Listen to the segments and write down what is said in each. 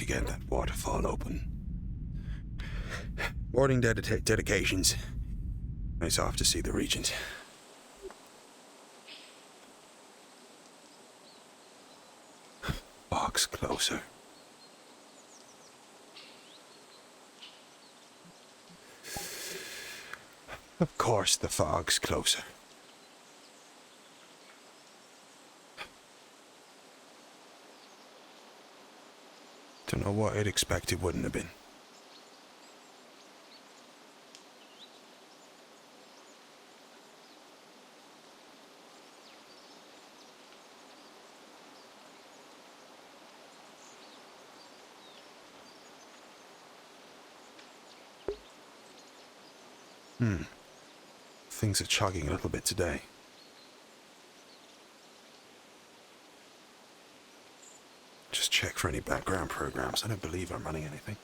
to get that waterfall open. Morning dedications. Nice off to see the Regent. Fog's closer. Of course the fog's closer. Don't know what I'd expect it wouldn't have been. Things are chugging a little bit today. Just check for any background programs. I don't believe I'm running anything.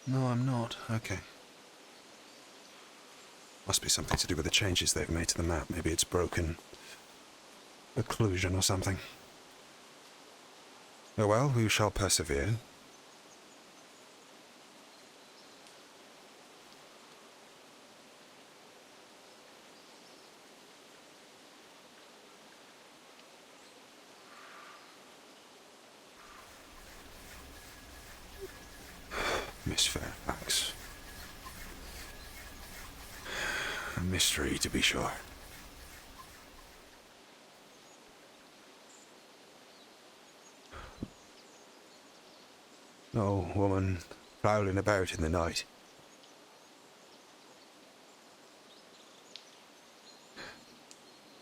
No, I'm not. Okay. Must be something to do with the changes they've made to the map. Maybe it's broken occlusion or something. Oh well, we shall persevere. Miss Fairfax. A mystery, to be sure. No woman prowling about in the night.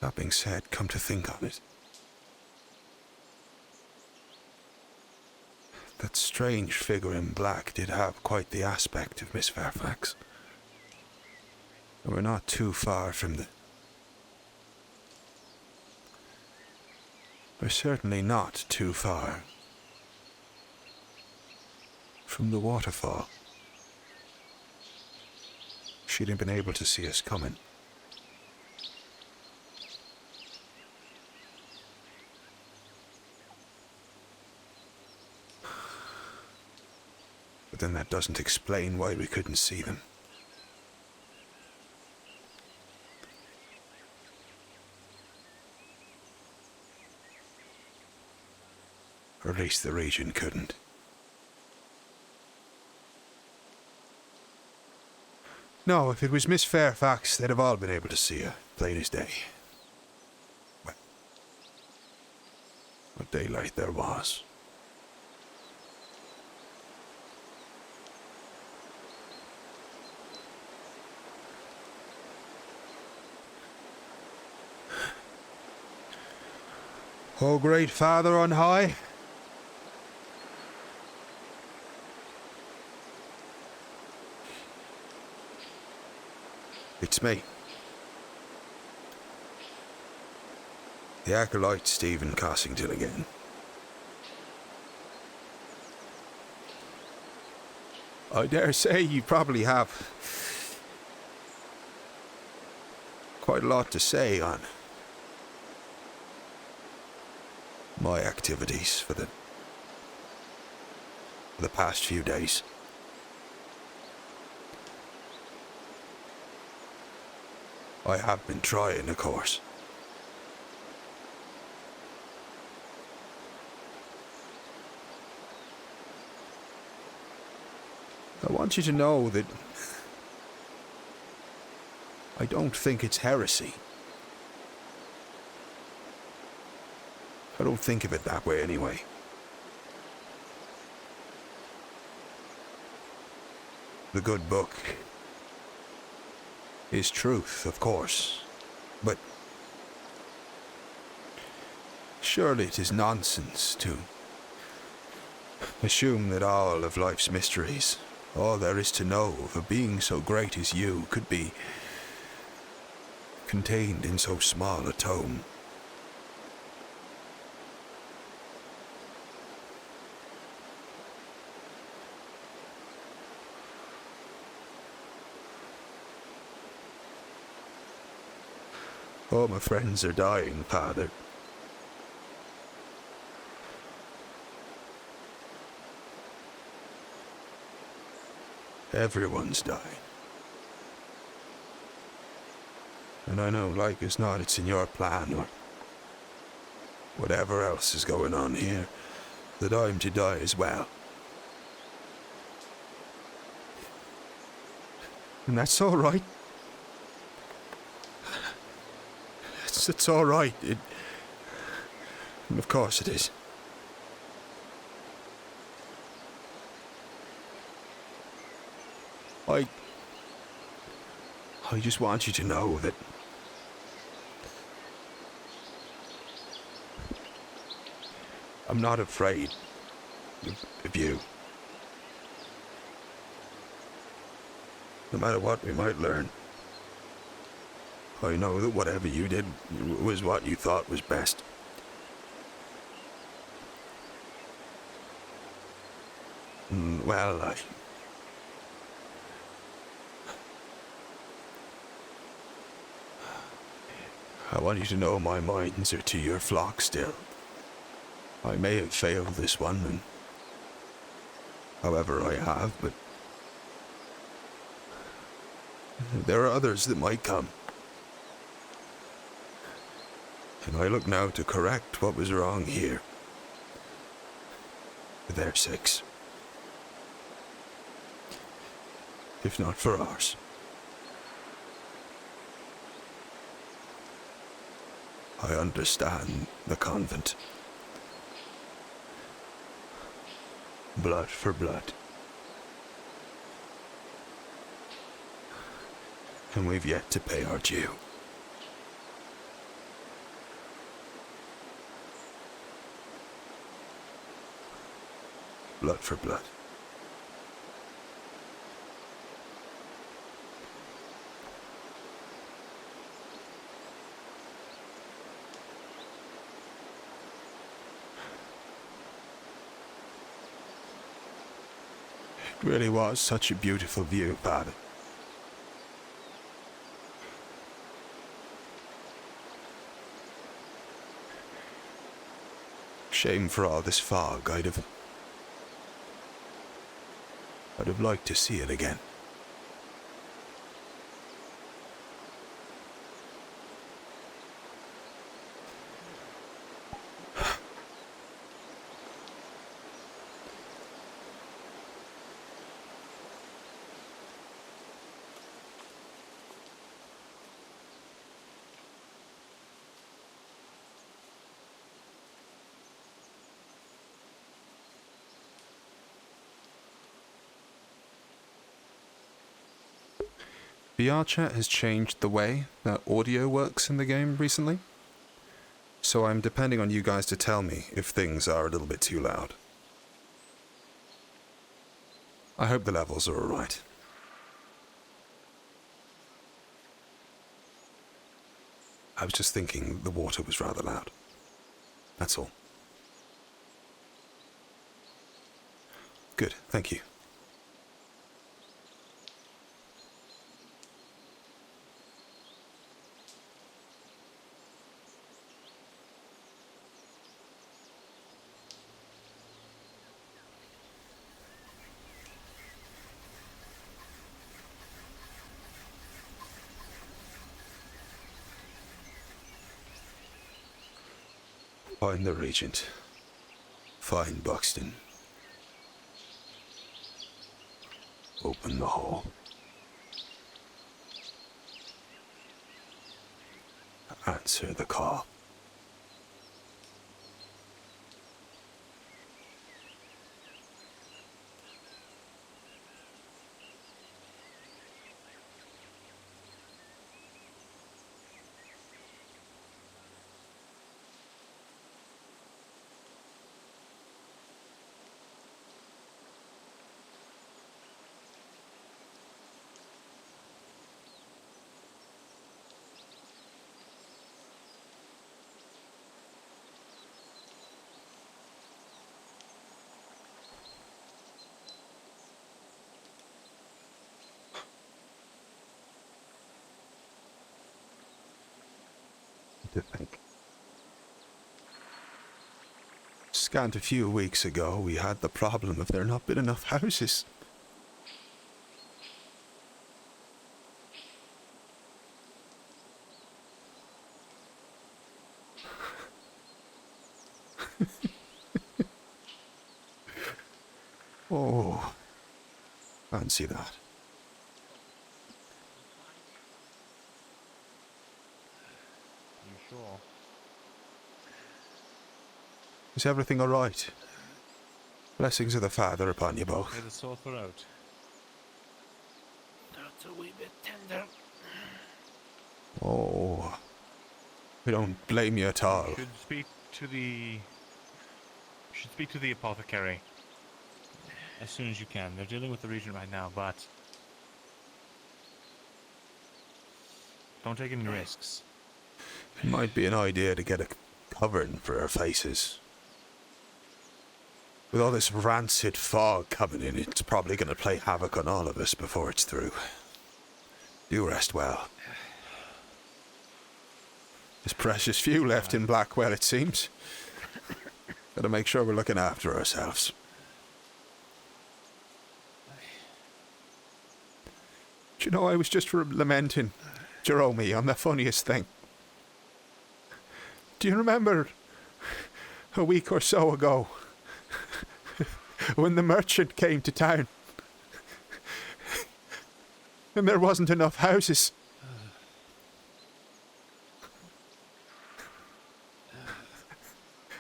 That being said, come to think on it, that strange figure in black did have quite the aspect of Miss Fairfax. And we're not too far from the... We're certainly not too far from the waterfall. She'd have been able to see us coming. But then that doesn't explain why we couldn't see them. Or at least the Regent couldn't. No, if it was Miss Fairfax, they'd have all been able to see her, plain as day. Well, what daylight there was. O great Father on high, it's me. The acolyte Stephen Cossington again. I dare say you probably have quite a lot to say on my activities for the past few days. I have been trying, of course. I want you to know that I don't think it's heresy. I don't think of it that way anyway. The good book is truth, of course, but surely it is nonsense to assume that all of life's mysteries, all there is to know of a being so great as you, could be contained in so small a tome. All my friends are dying, Father. Everyone's dying. And I know, like as not, it's in your plan, or whatever else is going on here, that I'm to die as well. And that's all right. It's all right. Of course it is. I just want you to know that I'm not afraid of you. No matter what we might learn, I know that whatever you did was what you thought was best. Well, I want you to know my minds are to your flock still. I may have failed this one, and however I have, but there are others that might come. And I look now to correct what was wrong here, for their sakes, if not for ours. I understand the convent. Blood for blood. And we've yet to pay our due. Blood for blood. It really was such a beautiful view, Father. Shame for all this fog. I'd have liked to see it again. VR chat has changed the way that audio works in the game recently, so I'm depending on you guys to tell me if things are a little bit too loud. I hope the levels are alright. I was just thinking the water was rather loud. That's all. Good, thank you. Find the Regent. Find Buxton. Open the hall. Answer the call. to think. Scant a few weeks ago, we had the problem of there not being enough houses. Oh, fancy that. You sure? Is everything all right? Blessings of the Father upon you both. With a sore throat. That's a wee bit tender. Oh, we don't blame you at all. You should speak to the apothecary as soon as you can. They're dealing with the region right now, but don't take any risks. It might be an idea to get a covering for our faces. With all this rancid fog coming in, it's probably going to play havoc on all of us before it's through. Do rest well. There's precious few left in Blackwell, it seems. Gotta make sure we're looking after ourselves. Do you know, I was just lamenting Jerome on the funniest thing. Do you remember a week or so ago when the merchant came to town and there wasn't enough houses?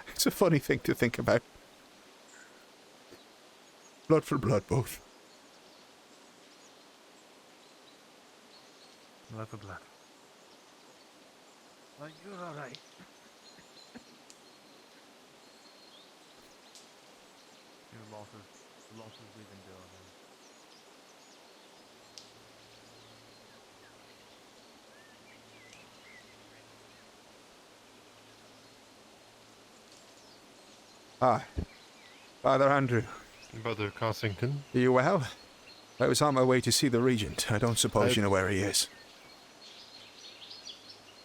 It's a funny thing to think about. Blood for blood, both. Blood for blood. Well, you're alright. The losses we've endured. Ah, Father Andrew. Brother Cossington. Are you well? I was on my way to see the Regent. I don't suppose you know where he is.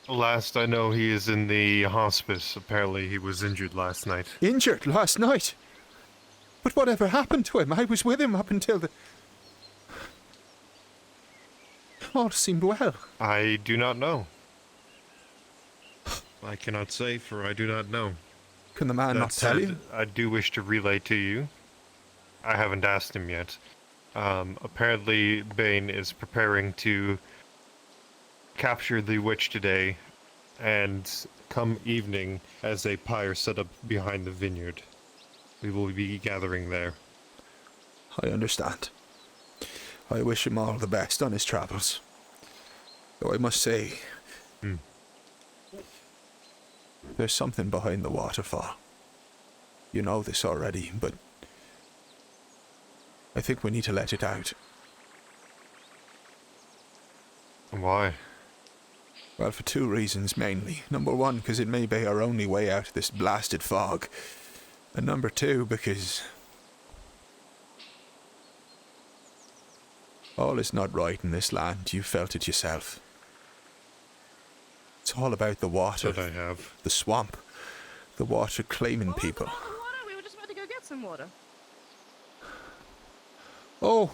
Last I know, he is in the hospice. Apparently, he was injured last night. Injured last night? But whatever happened to him? I was with him up until the... All seemed well. I do not know. I cannot say, for I do not know. Can the man not tell you? I do wish to relay to you. I haven't asked him yet. Apparently, Bane is preparing to capture the witch today, and come evening, as a pyre set up behind the vineyard, we will be gathering there. I understand. I wish him all the best on his travels. Though I must say, there's something behind the waterfall. You know this already, but I think we need to let it out. Why? Well, for two reasons mainly. Number one, because it may be our only way out of this blasted fog. And number two, because all is not right in this land. You felt it yourself. It's all about the water. That I have. The swamp. The water claiming people. What about the water? We were just about to go get some water. Oh,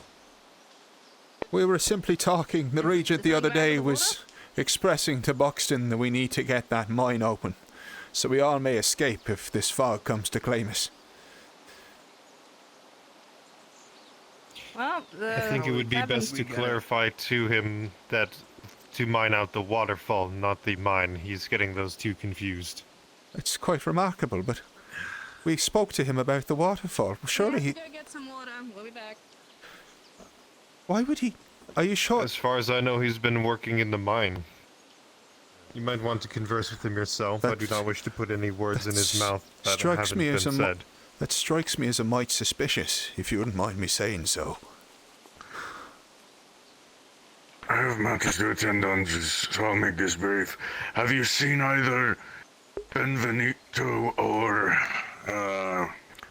we were simply talking. The Regent the other day was expressing to Buxton that we need to get that mine open, so we all may escape if this fog comes to claim us. Well, I think it would be best to clarify to him that to mine out the waterfall, not the mine. He's getting those two confused. It's quite remarkable, but we spoke to him about the waterfall. Surely he... Go get some water. We'll be back. Why would he... Are you sure? As far as I know, he's been working in the mine. You might want to converse with him yourself. I do not wish to put any words in his mouth that haven't been said. That strikes me as a mite suspicious, if you wouldn't mind me saying so. I have matters to attend on, so I'll make this brief. Have you seen either Benvenuto or,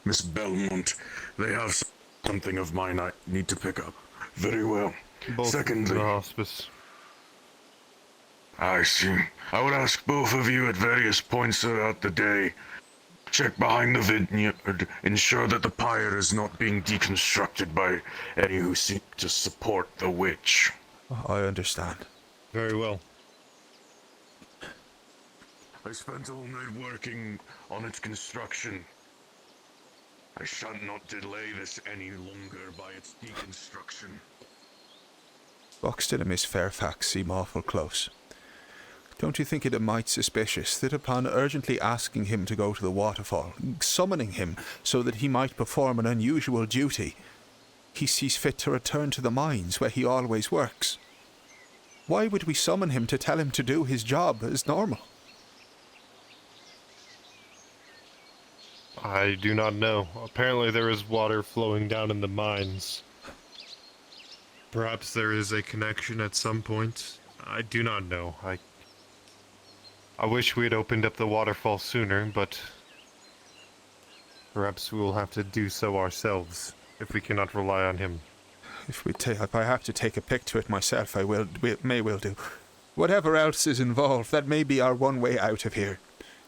Miss Belmont? They have something of mine I need to pick up. Very well. Both Secondly, in the hospice. I see. I would ask both of you at various points throughout the day. Check behind the vineyard. Ensure that the pyre is not being deconstructed by any who seek to support the witch. I understand. Very well. I spent all night working on its construction. I shall not delay this any longer by its deconstruction. Buxton and Miss Fairfax seem awful close. Don't you think it a mite suspicious that upon urgently asking him to go to the waterfall, summoning him so that he might perform an unusual duty, he sees fit to return to the mines where he always works? Why would we summon him to tell him to do his job as normal? I do not know. Apparently there is water flowing down in the mines. Perhaps there is a connection at some point. I do not know. I wish we had opened up the waterfall sooner, but perhaps we will have to do so ourselves if we cannot rely on him. If I have to take a pick to it myself, I may well do. Whatever else is involved, that may be our one way out of here.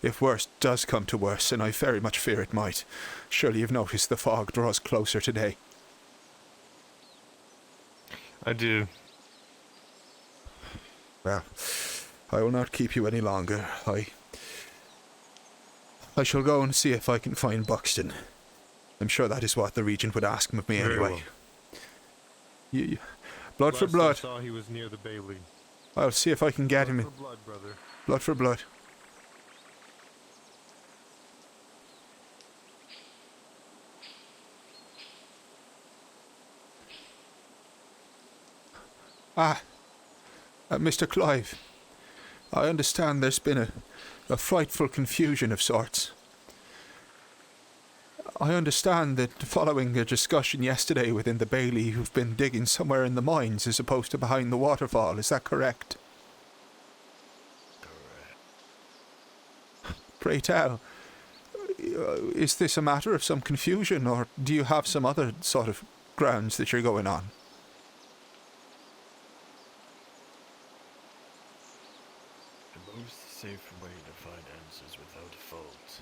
If worse does come to worse, and I very much fear it might. Surely you've noticed the fog draws closer today. I do. Well, I will not keep you any longer. I shall go and see if I can find Buxton. I'm sure that is what the Regent would ask of me Very anyway. well. Blood for Last blood. I saw he was near the Bailey. I'll see if I can get him in. Blood for blood, brother. Blood for blood. Mr. Clive, I understand there's been a frightful confusion of sorts. I understand that following a discussion yesterday within the Bailey, you've been digging somewhere in the mines as opposed to behind the waterfall. Is that correct? Correct. Pray tell, is this a matter of some confusion, or do you have some other sort of grounds that you're going on? The most safe way to find answers without fault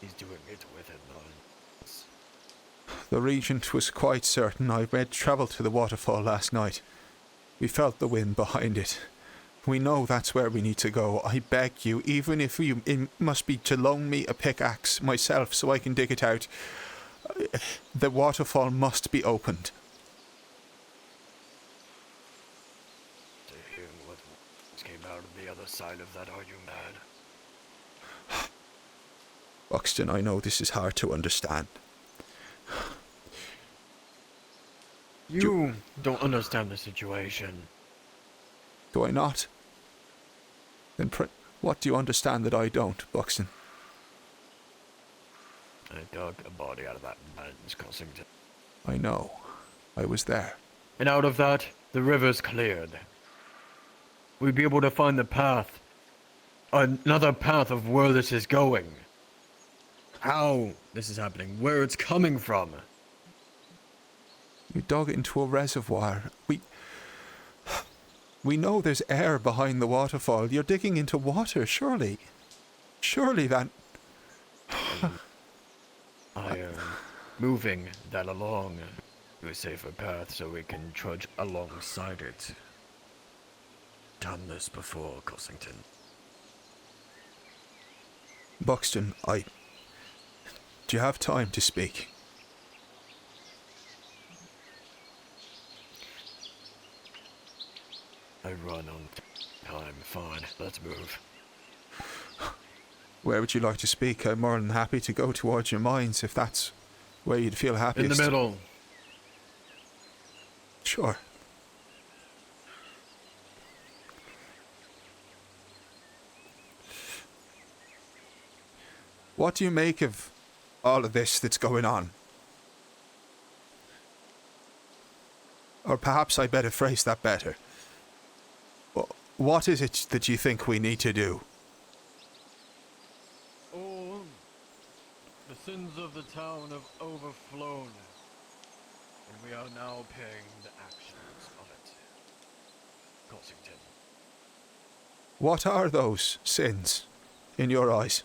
is doing it with ignorance. The Regent was quite certain. I made travel to the waterfall last night. We felt the wind behind it. We know that's where we need to go. I beg you, even if it must be to loan me a pickaxe myself so I can dig it out, the waterfall must be opened. To hear what came out of the other side of that, are you mad? Buxton, I know this is hard to understand. You don't understand the situation. Do I not? Then what do you understand that I don't, Buxton? I dug a body out of that man's Cossington. I know. I was there. And out of that, the river's cleared. We'd be able to find the path. Another path of where this is going. How this is happening, where it's coming from. You dug into a reservoir. We know there's air behind the waterfall. You're digging into water, surely. Surely that... I am moving that along to a safer path so we can trudge alongside it. Done this before, Cossington. Buxton, do you have time to speak? I run on time. Fine, let's move. Where would you like to speak? I'm more than happy to go towards your mines if that's where you'd feel happiest. In the middle. Sure. What do you make of all of this that's going on? Or perhaps I better phrase that better. What is it that you think we need to do? Oh, the sins of the town have overflown, and we are now paying the actions of it. Cossington, What are those sins in your eyes?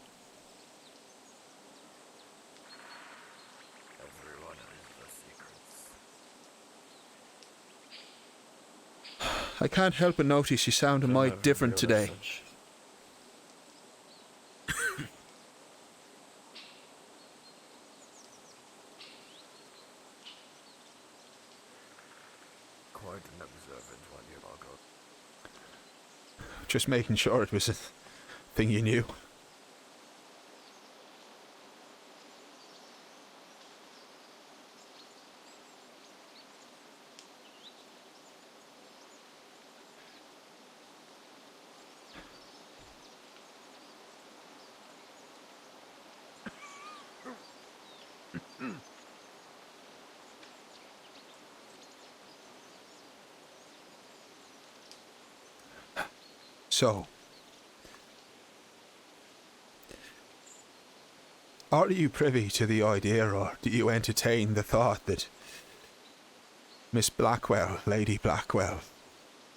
Everyone has the secrets. I can't help but notice you sound a mite different today. Quite an observant one, you Margot. Just making sure it was a thing you knew. So, are you privy to the idea, or do you entertain the thought that Miss Blackwell, Lady Blackwell,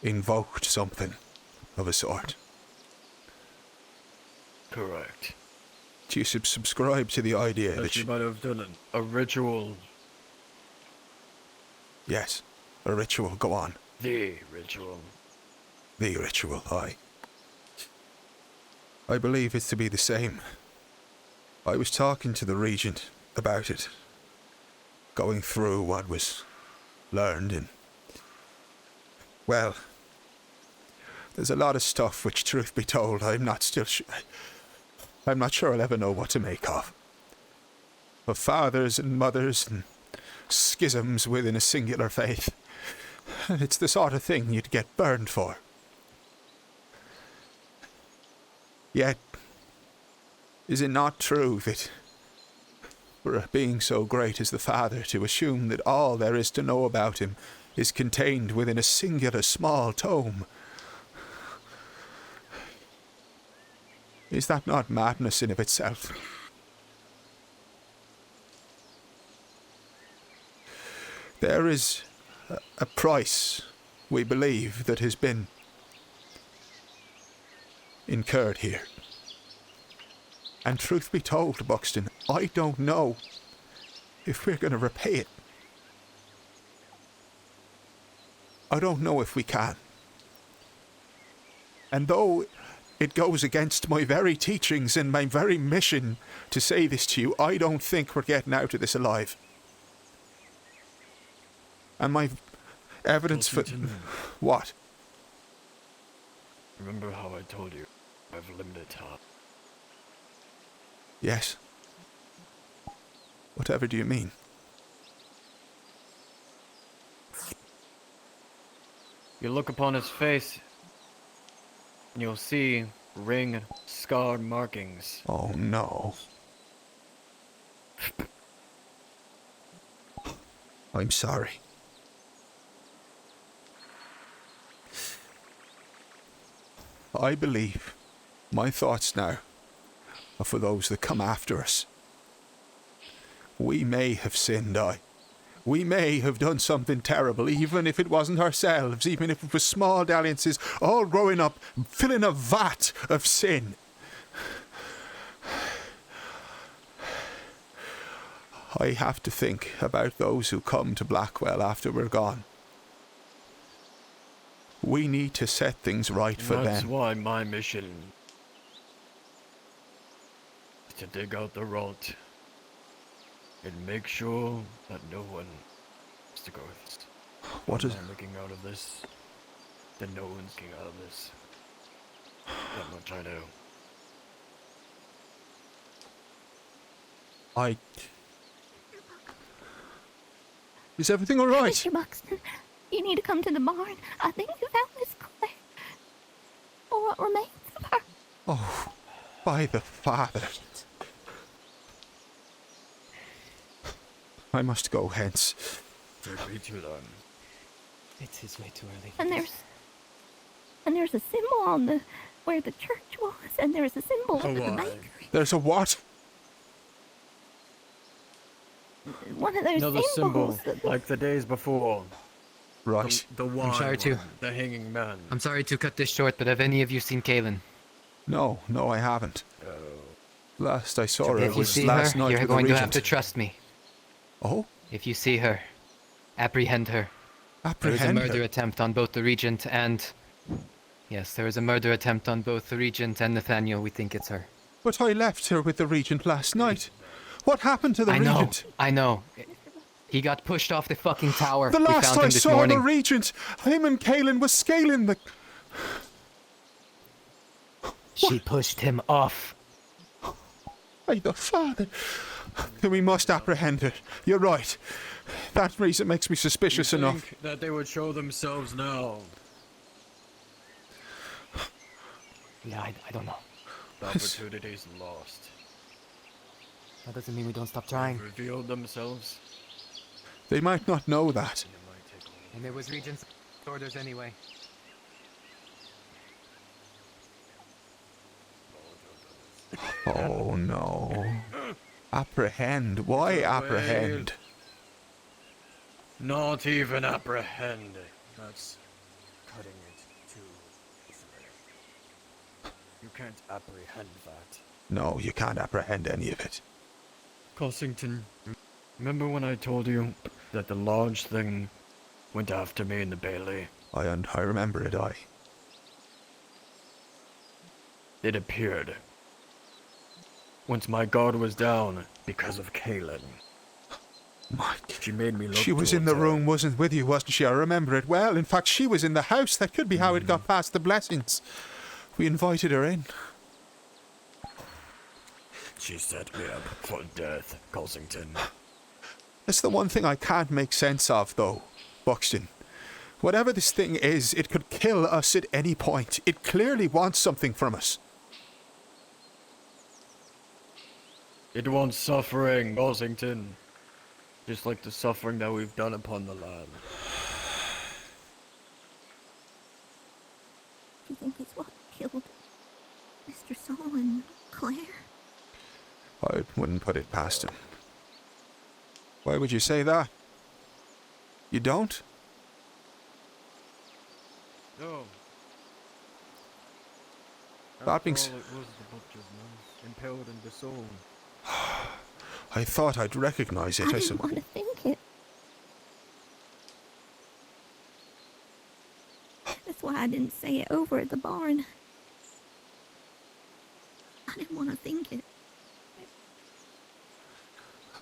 invoked something of a sort? Correct. Do you subscribe to the idea That that she might have done a ritual. Yes, a ritual, go on. The ritual. The ritual, aye. I believe it's to be the same. I was talking to the Regent about it, going through what was learned, and, well, there's a lot of stuff which, truth be told, I'm not sure I'll ever know what to make of. Of fathers and mothers and schisms within a singular faith. It's the sort of thing you'd get burned for. Yet, is it not true that, for a being so great as the Father, to assume that all there is to know about him is contained within a singular small tome? Is that not madness in of itself? There is a price, we believe, that has been incurred here. And truth be told, Buxton, I don't know if we're going to repay it. I don't know if we can. And though it goes against my very teachings and my very mission to say this to you, I don't think we're getting out of this alive. And my evidence for... What? Remember how I told you I have limited time? Yes. Whatever do you mean? You look upon his face, and you'll see ring scar markings. Oh no. I'm sorry. I believe my thoughts now are for those that come after us. We may have sinned, we may have done something terrible, even if it wasn't ourselves, even if it was small dalliances, all growing up, filling a vat of sin. I have to think about those who come to Blackwell after we're gone. We need to set things right for them. That's why my mission is to dig out the rot and make sure that no one has to go with this. What is... I'm looking out of this, then no one's getting out of this. That much I know. Is everything all right? Mr. Buxton, you need to come to the barn. I think you found Miss Claire. Or what remains of her. Oh, by the Father. I must go hence. It'll be too long. It is way too early. And there's a symbol on the where the church was, and there's a symbol Oh, at the why? bakery. There's a what? One of those Another symbol, symbols. like the days before. Right. The one, sorry to- the hanging man. I'm sorry to cut this short, but have any of you seen Kaylin? No, I haven't. Last I saw her If you was see last her, night you're with the going to have regent. to trust me. Oh, If you see her, apprehend her. There is a apprehend murder her. attempt on both the Regent and... Yes, there is a murder attempt on both the Regent and Nathaniel. We think it's her. But I left her with the regent last night. What happened to the regent? I know. He got pushed off the fucking tower. The We last found I him this saw morning. the regent, him and Kaylin was scaling the... She pushed him off. By the father. Then we must apprehend her. You're right. That reason makes me suspicious You enough. think that they would show themselves now? Yeah, I don't know. The opportunity's lost. That doesn't mean we don't stop trying. Revealed themselves. They might not know that. It might take a And it was Regent's orders anyway. Oh no. Apprehend? Why apprehend? Not even apprehend. That's cutting it too easily. You can't apprehend that. No, you can't apprehend any of it. Cossington, remember when I told you that the large thing went after me in the Bailey? I remember it, It appeared. Once my guard was down because of Kaylin. Mike. She made me look She was in the towards her. room, wasn't with you, wasn't she? I remember it well. In fact, she was in the house. That could be how it got past the blessings. We invited her in. She set me up for death, Cossington. That's the one thing I can't make sense of, though, Buxton. Whatever this thing is, it could kill us at any point. It clearly wants something from us. It wants suffering, Cossington. Just like the suffering that we've done upon the land. Do you think it's what killed Mr. Saul and Claire? I wouldn't put it past him. Why would you say that? You don't? No. That being s- all it was the butcher's knife, impaled and disowned. I thought I'd recognize it. I I didn't want to think it. That's why I didn't say it over at the barn. I didn't want to think it.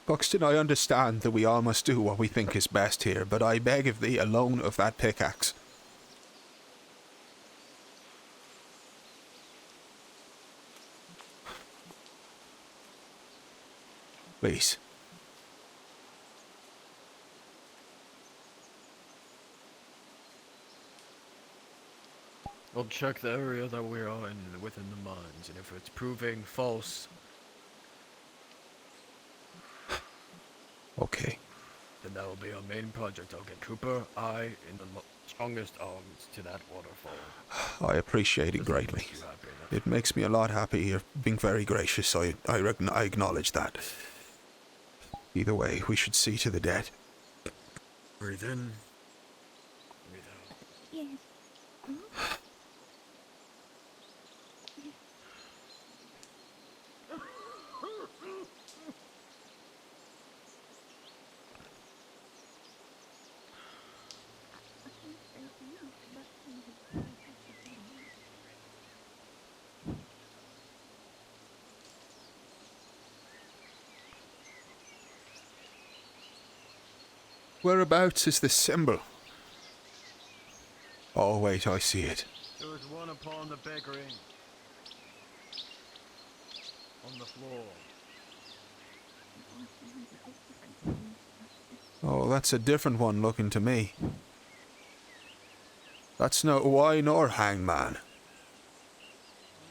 Buxton, I understand that we all must do what we think is best here, but I beg of thee a loan of that pickaxe. Please. I'll check the area that we are in within the mines, and if it's proving false, Okay. then that will be our main project. I'll get Cooper, in the strongest arms to that waterfall. I appreciate it Does that greatly. make you happy enough? It makes me a lot happy. You're being very gracious. I acknowledge that. Either way, we should see to the dead. Breathe in. Breathe out. Yes. Whereabouts is the symbol? Oh, wait, I see it. There was one upon the bakery. On the floor. Oh, that's a different one looking to me. That's no Y nor hangman.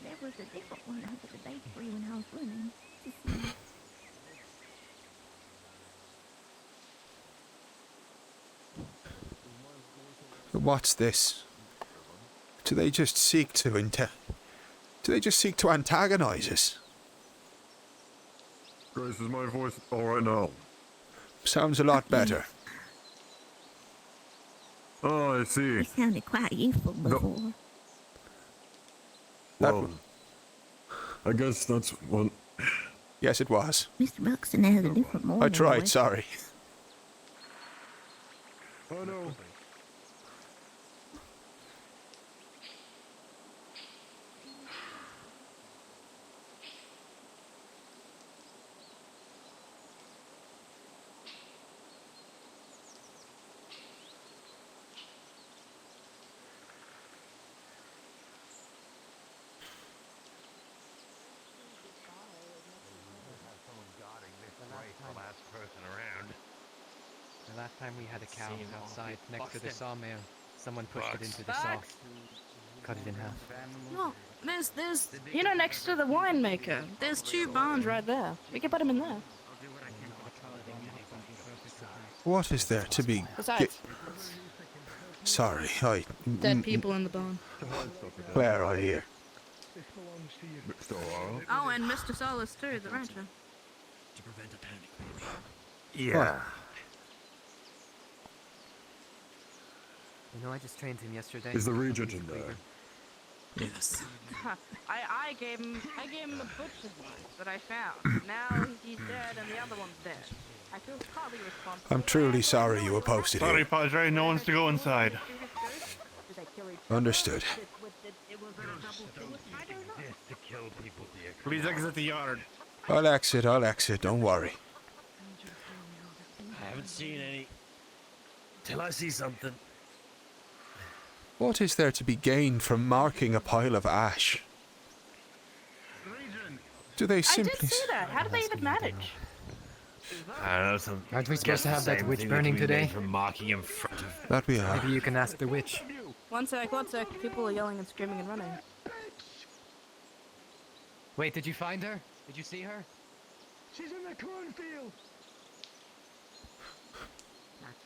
There was a different one up at the bakery when I was running. To see. What's this? Do they just seek to antagonize us? Grace, is my voice all right now? Sounds a lot better. Oh, I see. You sounded quite youthful before. Well, I guess that's one. Yes, it was. Mr. Buxton has a different morning I tried, voice. sorry. Oh no. The last time we had a cow outside next to the sawmill, someone pushed it into the Bucks. saw. Cut it in half. No, there's, you know, next to the winemaker, there's 2 barns right there. We can put them in there. What is there to be... Besides, Sorry, I... dead people in the barn. Where are you? Oh, and Mr. Solis too, the rancher. Yeah. You know, I just trained him yesterday. Is the regent in there? Yes. I gave him the butcher's knife that I found. Now he's dead and the other one's dead. I feel partly responsible. I'm truly sorry you were posted Sorry, here. Padre, no one's to go inside. Understood. Please exit the yard. I'll exit, don't worry. I haven't seen any. Till I see something. What is there to be gained from marking a pile of ash? Do they I did simply... see that. How did they even manage? I don't know some. Aren't we supposed to have that witch burning today? From marking in front of. That we are. Maybe you can ask the witch. One sec. People are yelling and screaming and running. Wait, did you find her? Did you see her? She's in the cornfield.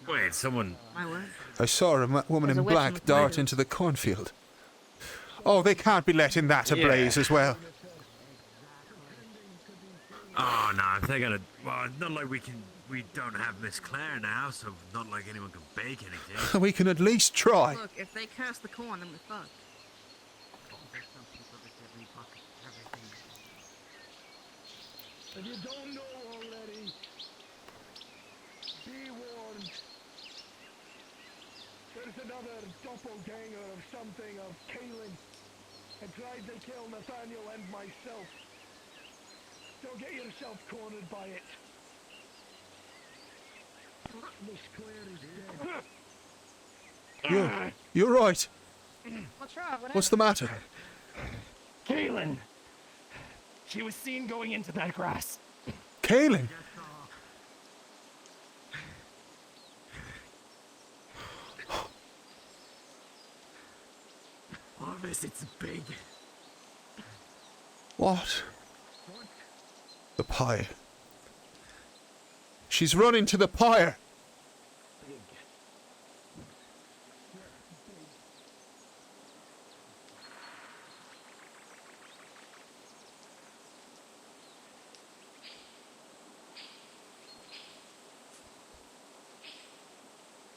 Wait, someone. My word. I saw a woman There's in a witch in black the dart cornfield. into the cornfield. Oh, they can't be letting that ablaze as well. Oh no, if they're gonna. Well, not like we can. We don't have Miss Claire now, so not like anyone can bake anything. We can at least try. Look, if they curse the corn, then we're fucked. If you don't know already, be warned. There's another doppelganger of something of Kaelin. It tried to kill Nathaniel and myself. Don't get yourself cornered by it. Miss Claire is dead. You're right. What's wrong? What's the matter? Kaylin! She was seen going into that grass. Kaelin! Obvious, it's big. What? The pyre. She's running to the pyre.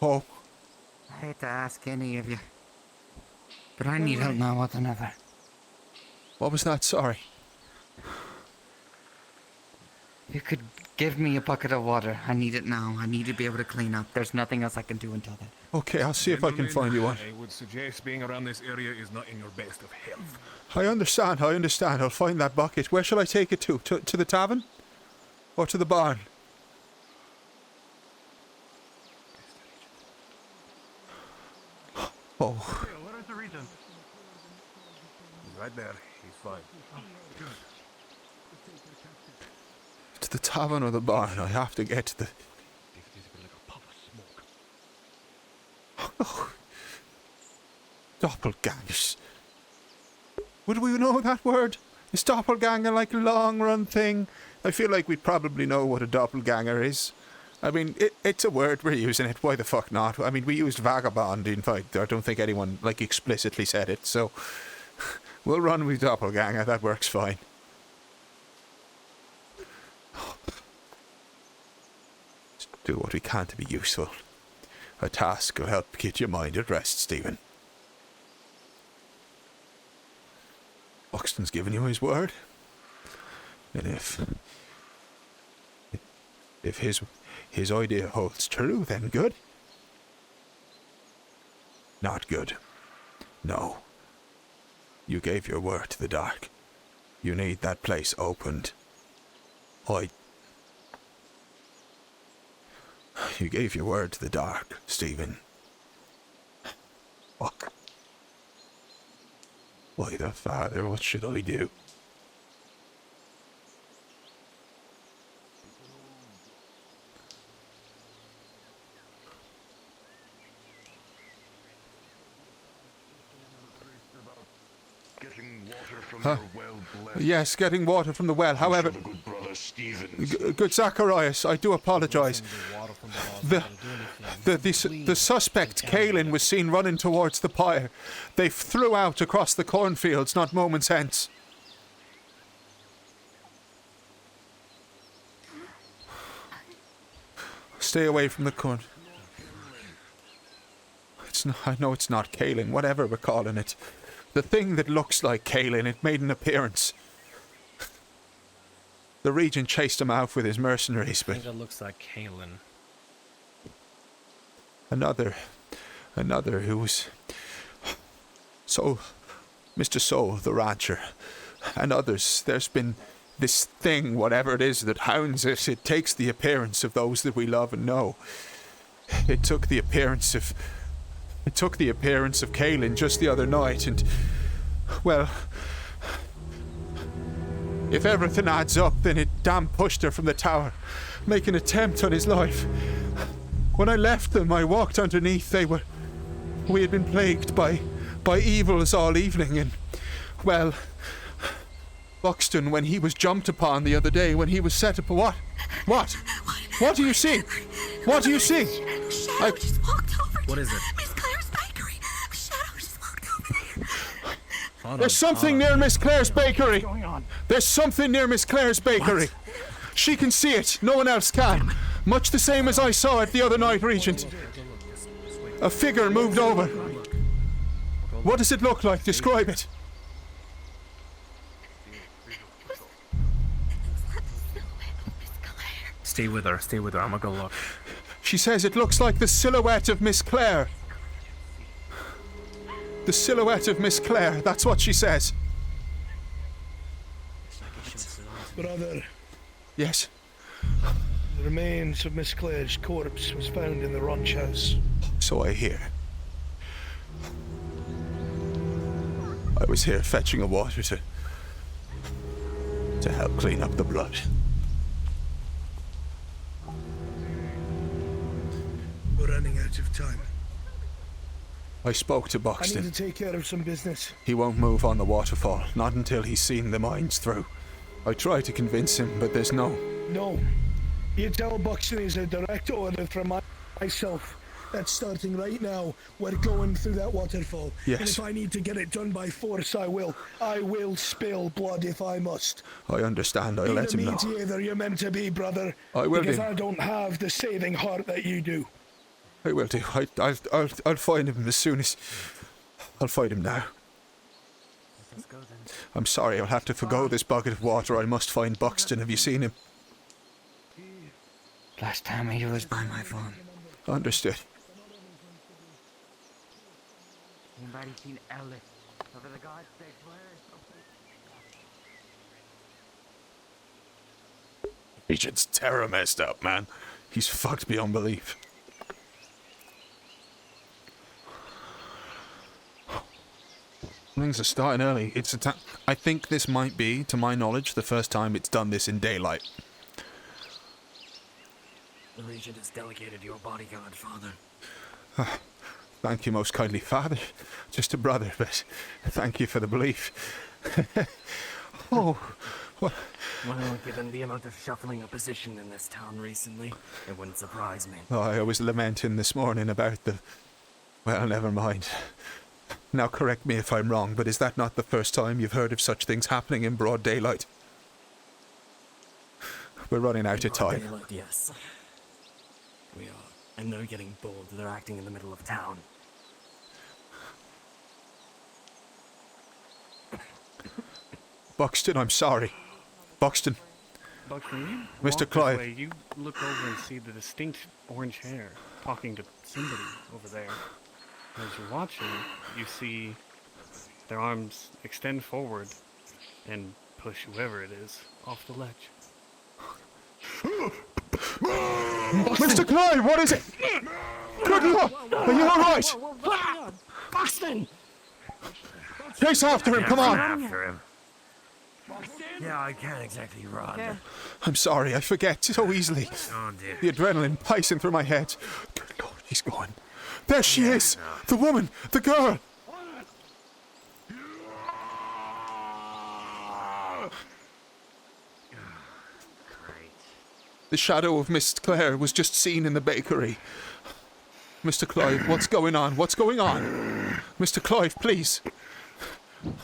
Oh, I hate to ask any of you, but I need help now more than ever. what was that? Sorry. You could give me a bucket of water. I need it now. I need to be able to clean up. There's nothing else I can do until then. Okay, I'll see if I can find you one. I would suggest being around this area is not in your best of health. I understand. I'll find that bucket. Where shall I take it to? To the tavern? Or to the barn? Oh, Where is the regent? He's right there. He's fine. to the tavern or the barn. I have to get to the... Oh. Doppelgangers. Would we know that word? Is doppelganger like a long run thing? I feel like we'd probably know what a doppelganger is. I mean, it's a word, we're using it, why the fuck not? I mean, we used vagabond, in fact, I don't think anyone, like, explicitly said it, so... We'll run with doppelganger, that works fine. Just do what we can to be useful. A task will help get your mind at rest, Stephen. Buxton's given you his word. And if his idea holds true, then good. Not good. No. You gave your word to the dark. You need that place opened. You gave your word to the dark, Stephen. Fuck. Why the Father, what should I do? Getting water from your well blessed. Yes, getting water from the well. However, The good brother Stevens. good Zacharias, I do apologize. The suspect, Caelan, was seen running towards the pyre. They flew out across the cornfields not moments hence. Stay away from the corn. I know it's not Caelan, whatever we're calling it. The thing that looks like Caelan, it made an appearance. The Regent chased him out with his mercenaries, but... I think it looks like Caelan. Another who was... Mr. Soul, the rancher, and others. There's been this thing, whatever it is, that hounds us. It takes the appearance of those that we love and know. It took the appearance of Caelan just the other night, and, well, if everything adds up, then it damn pushed her from the tower, make an attempt on his life. When I left them, I walked underneath. We had been plagued by evils all evening, and, well, Buxton, when he was jumped upon the other day, when he was set up... What? What do you see? What do you see? Shadow just walked over. What is it? Miss Claire's bakery. Shadow just walked over. There's something near Miss Claire's bakery. What's going on? There's something near Miss Claire's bakery. What? She can see it. No one else can. Much the same as I saw it the other night, Regent. A figure moved over. What does it look like? Describe it. Stay with her. I'm gonna go look. She says it looks like the silhouette of Miss Claire. The silhouette of Miss Claire. That's what she says. Brother, Yes. the remains of Miss Claire's corpse was found in the ranch house. So I hear. I was here fetching a water to help clean up the blood. We're running out of time. I spoke to I Buxton. need to take care of some business. He won't move on the waterfall, not until he's seen the mines through. I tried to convince him, but there's no... No. You tell Buxton is a direct order from myself. That's starting right now. We're going through that waterfall. Yes. And if I need to get it done by force, I will. I will spill blood if I must. I understand. I'll let him know. Be the mediator you're meant to be, brother. I will because do. I don't have the saving heart that you do. I will do. I'll find him as soon as... I'll find him now. Let's go then. I'm sorry, I'll have to forgo this bucket of water. I must find Buxton. Have you seen him? Last time he was by my phone. Understood. Anybody seen Ellis? Over the God's sake, where? Regent's terror messed up, man. He's fucked beyond belief. Things are starting early. I think this might be, to my knowledge, the first time it's done this in daylight. The Regent has delegated your bodyguard, Father. Thank you most kindly, Father. Just a brother, but thank you for the belief. Oh, what? Well, given the amount of shuffling opposition in this town recently, it wouldn't surprise me. Oh, I was lamenting this morning about the... Well, never mind. Now correct me if I'm wrong, but is that not the first time you've heard of such things happening in broad daylight? We're running out of time. Daylight, yes. We are. And they're getting bold. They're acting in the middle of town. Buxton, I'm sorry. Buxton. Buxton, you Mr. walk Clive. This way, you look over and see the distinct orange hair talking to somebody over there. And as you're watching, you see their arms extend forward and push whoever it is off the ledge. Mr. Clive, what is it? Good Lord! Are you alright? Buxton! Chase after him, come on! After him. Yeah, I can't exactly run. Okay. I'm sorry, I forget so easily. Oh dear. The adrenaline pacing through my head. Good Lord, he's gone. There she is! The woman! The girl! The shadow of Miss Clare was just seen in the bakery. Mr. Clive, what's going on? What's going on? Mr. Clive, please.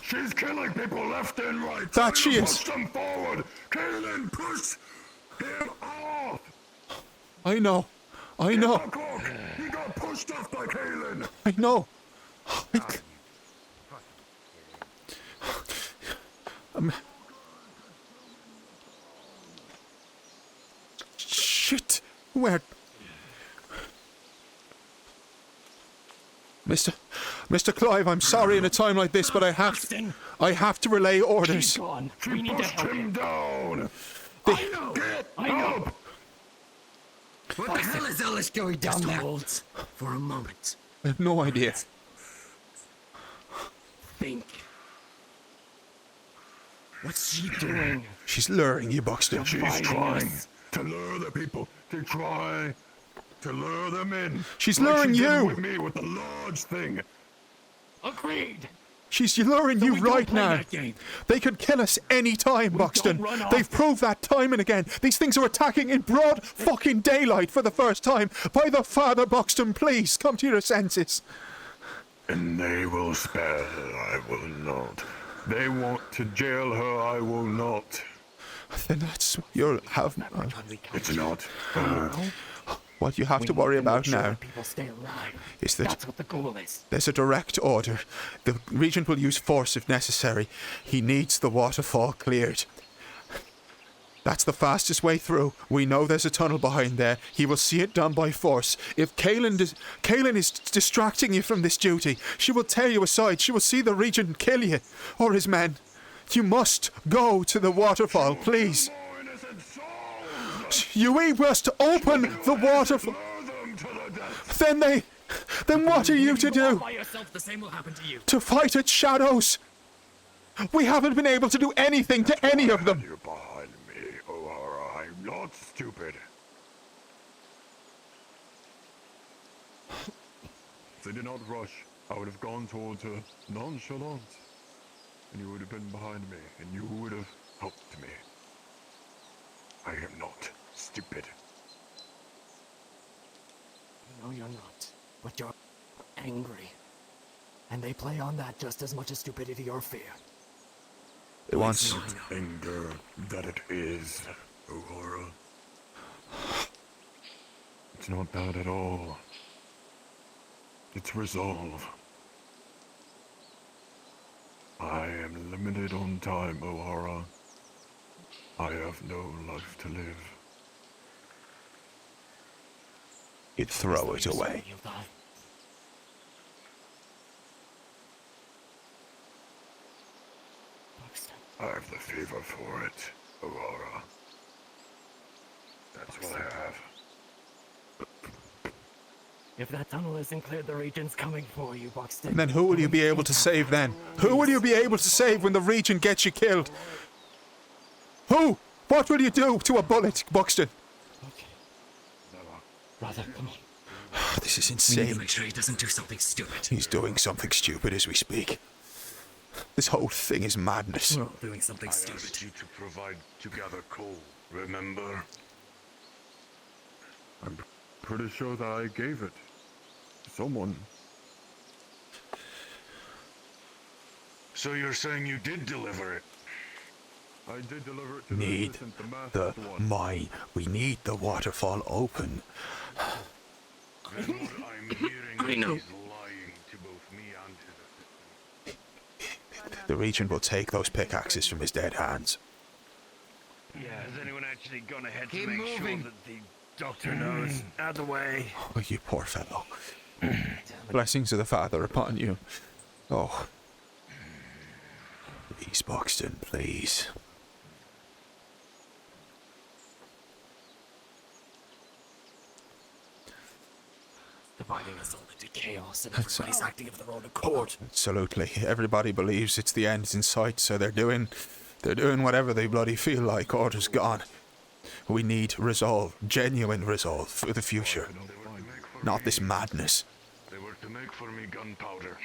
She's killing people left and right. That she is. Push them forward. Kaelin, push him off. I know. I know. He got pushed off by Kaelin. I know. Shit. Where? Mr. Clive, I'm sorry in a time like this, but I have to relay orders. She's gone. We need to help him down. I know. What the hell is all this going down there? For a moment. I have no idea. Think. What's she doing? She's luring you, Buxton. She's trying to lure the people. To try to lure them in. She's like luring she did you. With me with the large thing. Agreed. She's luring you right now. They could kill us any time, Buxton. run off. They've proved that time and again. These things are attacking in broad fucking daylight for the first time. By the Father, Buxton, please come to your senses. And they will spare her, I will not. They want to jail her, I will not. Then that's what you'll have. It's not. What you have to worry about now People stay alive. is that That's what the goal is. there's a direct order. The regent will use force if necessary. He needs the waterfall cleared. That's the fastest way through. We know there's a tunnel behind there. He will see it done by force. If Kaelin is distracting you from this duty, she will tear you aside. She will see the regent kill you or his men. You must go to the waterfall, please. You must open the waterfall. Then what are you to do? By yourself, the same will happen to you. To fight its shadows. We haven't been able to do anything to any of them. You're behind me, O'Hara. I'm not stupid. If they did not rush, I would have gone towards her nonchalant. And you would have been behind me, and you would have helped me. I am not stupid. No, you're not. But you're angry. And they play on that just as much as stupidity or fear. It wants It's not anger that it is, O'Hara. It's not that at all. It's resolve. I am limited on time, O'Hara. I have no life to live. You'd throw it away. You'll die. I have the fever for it, O'Hara. That's what I have. If that tunnel isn't cleared, the regent's coming for you, Buxton. And then who will you be able to save then? Who will you be able to save when the regent gets you killed? Who? What will you do to a bullet, Buxton? Brother, come on. This is We need insane. to make sure he doesn't do something stupid. He's doing something stupid as we speak. This whole thing is madness. We're all doing something I stupid. asked you to provide to gather coal, remember? I'm pretty sure that I gave it to someone. So you're saying you did deliver it? I did deliver it to Need the assistant, the the masked one. mine. We need the waterfall open. Then what I'm hearing I know. is lying to both me and his assistant. The Regent will take those pickaxes from his dead hands. Yeah, has anyone actually gone ahead Keep to make moving. sure that the doctor knows? Out of the way. Oh, you poor fellow. Blessings of the Father upon you. Oh. Please, Buxton, please. Dividing us all into chaos, and everybody's acting of their own accord. Absolutely. Everybody believes it's the end in sight, so they're doing whatever they bloody feel like. Order's gone. We need resolve, genuine resolve for the future. Not this madness. They were to make for me gunpowder.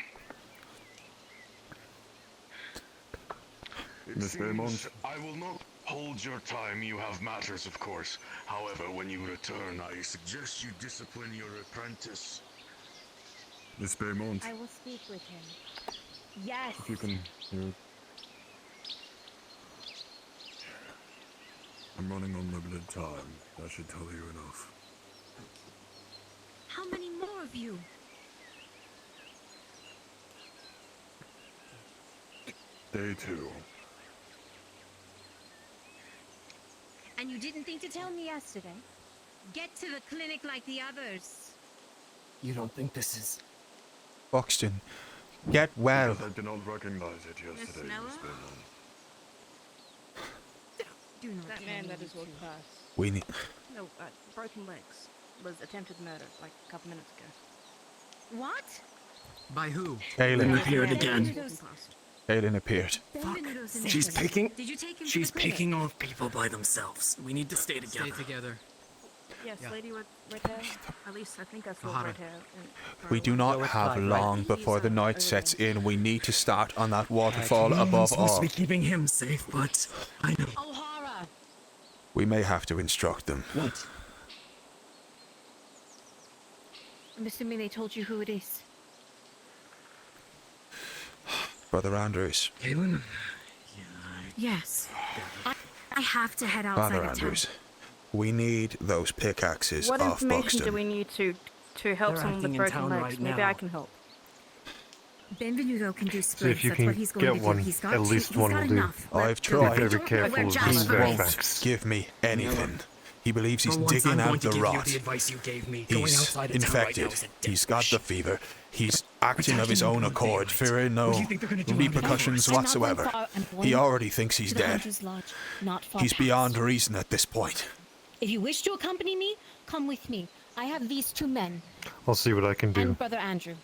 Miss Beaumont? I will not hold your time. You have matters, of course. However, when you return, I suggest you discipline your apprentice. Miss Beaumont? I will speak with him. Yes. If you can hear it. I'm running on limited time. That should tell you enough. How many more of you? Day 2. And you didn't think to tell me yesterday? Get to the clinic like the others. You don't think this is... Buxton, get well. Because I did not recognize it yesterday, Noah? Miss Beaumont. Do not That man that is walked past. We need... No, broken legs. Was attempted murder like a couple minutes ago. What? By who? Kaelin appeared again. Walking past. Kaelin appeared. She's picking... Did you take him to She's the clinic? picking off people by themselves. We need to stay together. Stay together. Yes, Yeah. lady with red hair. At least I think I saw Sahara. red hair. We do not have long before the night sets in. We need to start on that waterfall I'm above supposed all. to be keeping him safe, but I know. O'Hara! We may have to instruct them. What? I'm assuming they told you who it is. Brother Andrews. Kaelin? Yes. I have to head outside Father of town. Andrews. We need those pickaxes What off information do Buxton. we need to help They're someone with acting in broken town legs? right Maybe now. I can help. Benvenuto can do See splits. if you That's can what he's going get to do. one. He's got At least he's one got will do. enough. I've Don't tried. Be very wear careful with Jasper. these Won't flashbacks. give me anything. He believes he's For once, digging I'm going out to the give rot. you the advice you gave me. Going He's outside of town right now infected. is a death He's got the wish. fever. He's acting of his own accord, fearing no What do you think they're gonna do on the repercussions others? whatsoever. He already thinks he's dead. He's beyond reason at this point. If you wish to accompany me, come with me. I have these two men I'll see what I can do and Brother Andrew.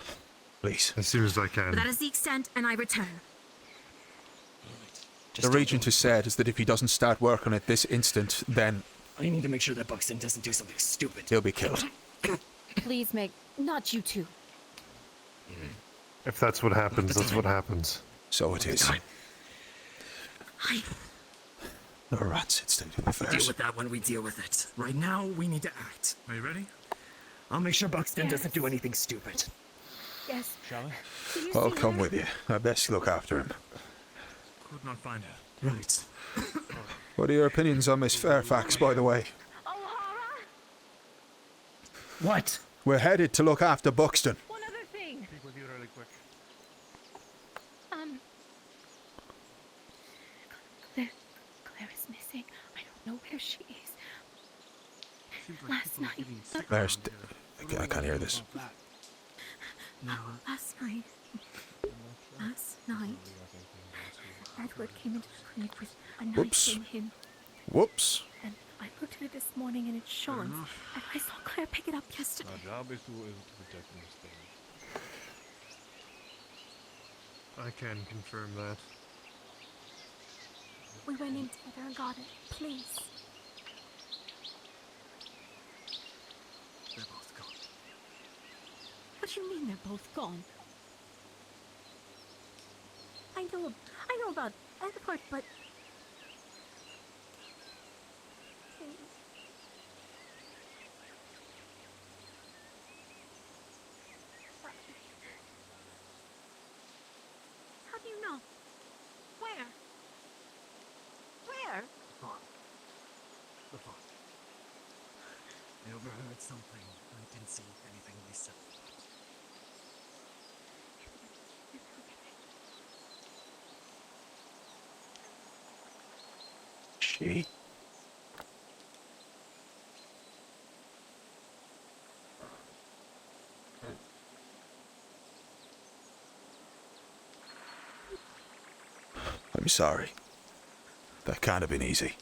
Please. as soon as I But can. that is the extent, and I return. The Regent has said is that if he doesn't start work on it this instant, then I need to make sure that Buxton doesn't do something stupid. he'll be killed. Please, Meg. Not you two. If that's what happens, that's what happens. So it is. I... The rats at state We'll deal affairs. with that when we deal with it. Right now, we need to act. Are you ready? I'll make sure Buxton doesn't do anything stupid. Yes. Shall we? Did you I'll see come her? with you. I best look after him. Could not find her. Right. What are your opinions on Miss Fairfax, by the way? What? We're headed to look after Buxton. One other thing. Speak with you really quick. Claire is missing. I don't know where she is. Seems like Last people are night. getting sick There's... around here. I can't hear this. Last night, Edward came into the clinic with a knife Whoops. in him, Whoops. and I looked at it this morning and it's Sean's, and I saw Claire pick it up yesterday. Our job is to protect Miss Thing. I can confirm that. We went in together and got it. Please. They're both gone. What do you mean they're both gone? I know about Edward, but How do you know? Where? Where? The phone. I overheard something. I didn't see anything Gee. I'm sorry. That can't have been easy.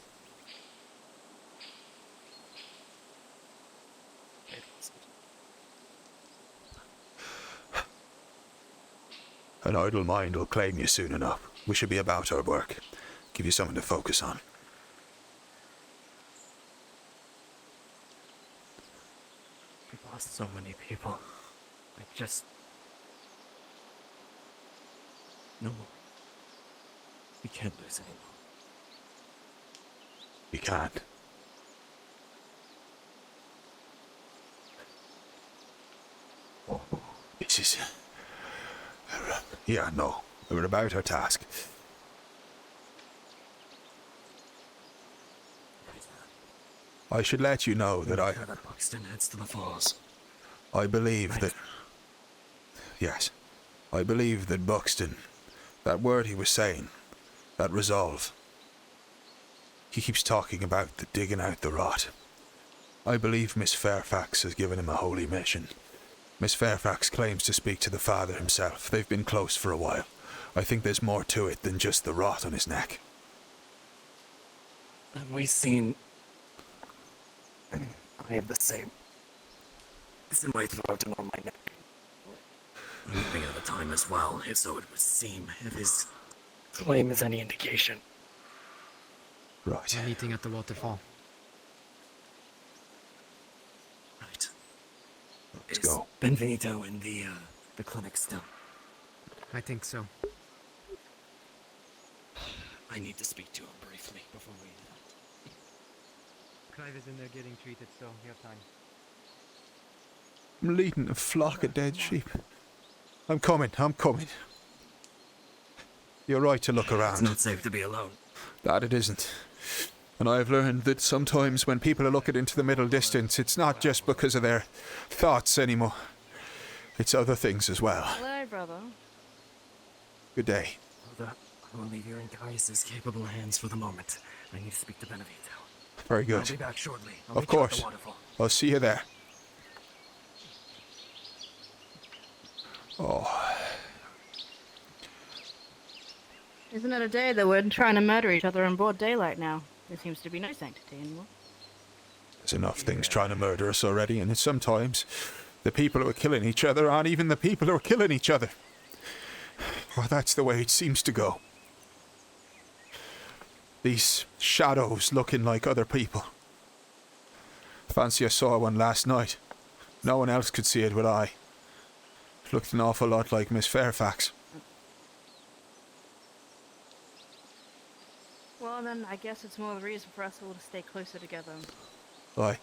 An idle mind will claim you soon enough. We should be about our work. Give you something to focus on. We've lost so many people. I just... No more. We can't lose anymore. We can't. This is... Yeah, no. We're about our task. I should let you know that that Buxton heads to the falls. I believe that... Yes. I believe that Buxton... That word he was saying... That resolve... He keeps talking about the digging out the rot. I believe Miss Fairfax has given him a holy mission. Miss Fairfax claims to speak to the father himself. They've been close for a while. I think there's more to it than just the rot on his neck. Have we seen... I have the same. It's in my throat and on my neck. Moving at the time as well, if so it would seem, if his claim is any indication. Right. We're meeting at the waterfall. Right. Let's go. Benvenuto in the clinic still? I think so. I need to speak to him briefly before we... Clive is in there getting treated, so you have time. I'm leading a flock of dead sheep. I'm coming. You're right to look around. It's not safe to be alone. That it isn't. And I've learned that sometimes when people are looking into the middle distance, it's not just because of their thoughts anymore. It's other things as well. Hello, brother. Good day. Brother, I will leave you in Caius's capable hands for the moment. I need to speak to Benevito. Very good. I'll be back shortly. Of course. I'll see you there. Oh. Isn't it a day that we're trying to murder each other in broad daylight now? There seems to be no sanctity anymore. There's enough things trying to murder us already, and sometimes the people who are killing each other aren't even the people who are killing each other. Well, that's the way it seems to go. These shadows looking like other people. Fancy I saw one last night. No one else could see it but I. It looked an awful lot like Miss Fairfax. Well, then I guess it's more the reason for us all to stay closer together. Aye.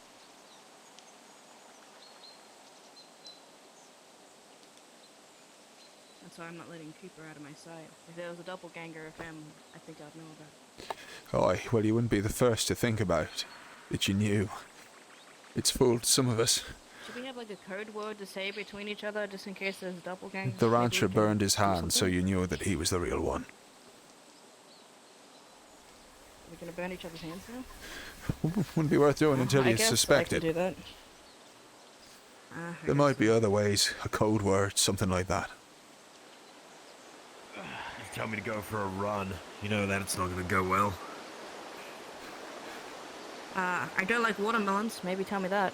That's why I'm not letting Cooper out of my sight. If there was a doppelganger of him, I think I'd know about it. Aye, well, you wouldn't be the first to think about it. That you knew. It's fooled some of us. Should we have like a code word to say between each other just in case there's a doppelganger? The rancher burned his hand, so you knew that he was the real one. We're gonna burn each other's hands now? Wouldn't be worth doing until I you guess suspect I it. can do that. There might be other ways, a code word, something like that. You tell me to go for a run. You know that it's not gonna go well. I don't like watermelons. Maybe tell me that.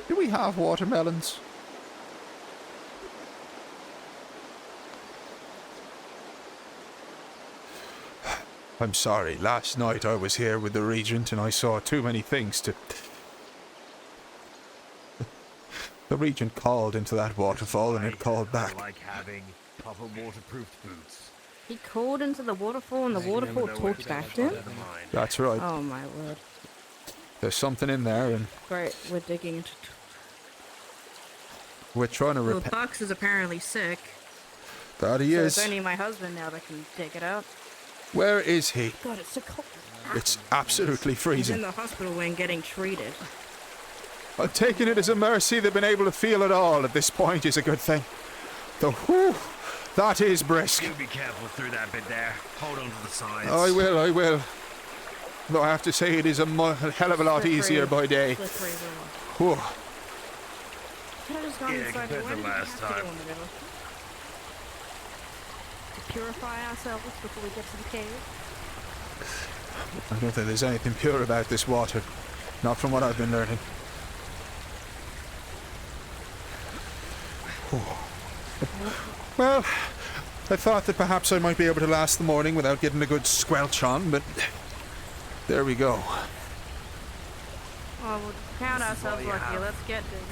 Do we have watermelons? I'm sorry, last night I was here with the Regent and I saw too many things to... The Regent called into that waterfall and it called back. I like having proper waterproofed boots. He called into the waterfall and the waterfall talked back to him? That's right. Oh my word. There's something in there and Great, we're digging into... we're trying to Well, repent. Bucks is apparently sick. That he So is. it's only my husband now that can dig it out. Where is he? God, it's so cold. It's absolutely He's in freezing. the hospital wing getting treated. I'm taking it as a mercy they've been able to feel it all at this point is a good thing. Though, whew, That is brisk. You be careful through that bit there. Hold on to the sides. I will. Though I have to say it is a hell of a lot easier by day. Whew. Could have just gone Yeah, inside. compared Why to did we last have to time. go in the river? To purify ourselves before we get to the cave. I don't think there's anything pure about this water. Not from what I've been learning. Well, I thought that perhaps I might be able to last the morning without getting a good squelch on, but there we go. Well, we'll count ourselves lucky. Let's get digging.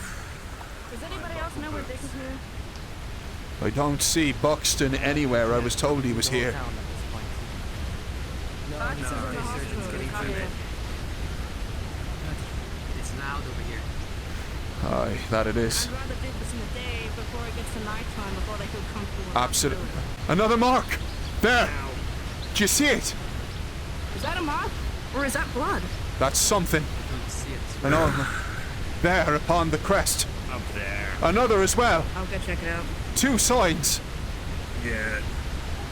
Does anybody else know where Dick is here? I don't see Buxton anywhere. I was told he was here. Fox is in the hospital. Not here. It's loud over here. Aye, that it is. I'd rather dig this in the day before it gets to nighttime before they feel comfortable. Absolutely. Another mark! There! Do you see it? Is that a mark? Or is that blood? That's something. An arm. There, upon the crest. Up there. Another as well. I'll go check it out. 2 signs. Yeah.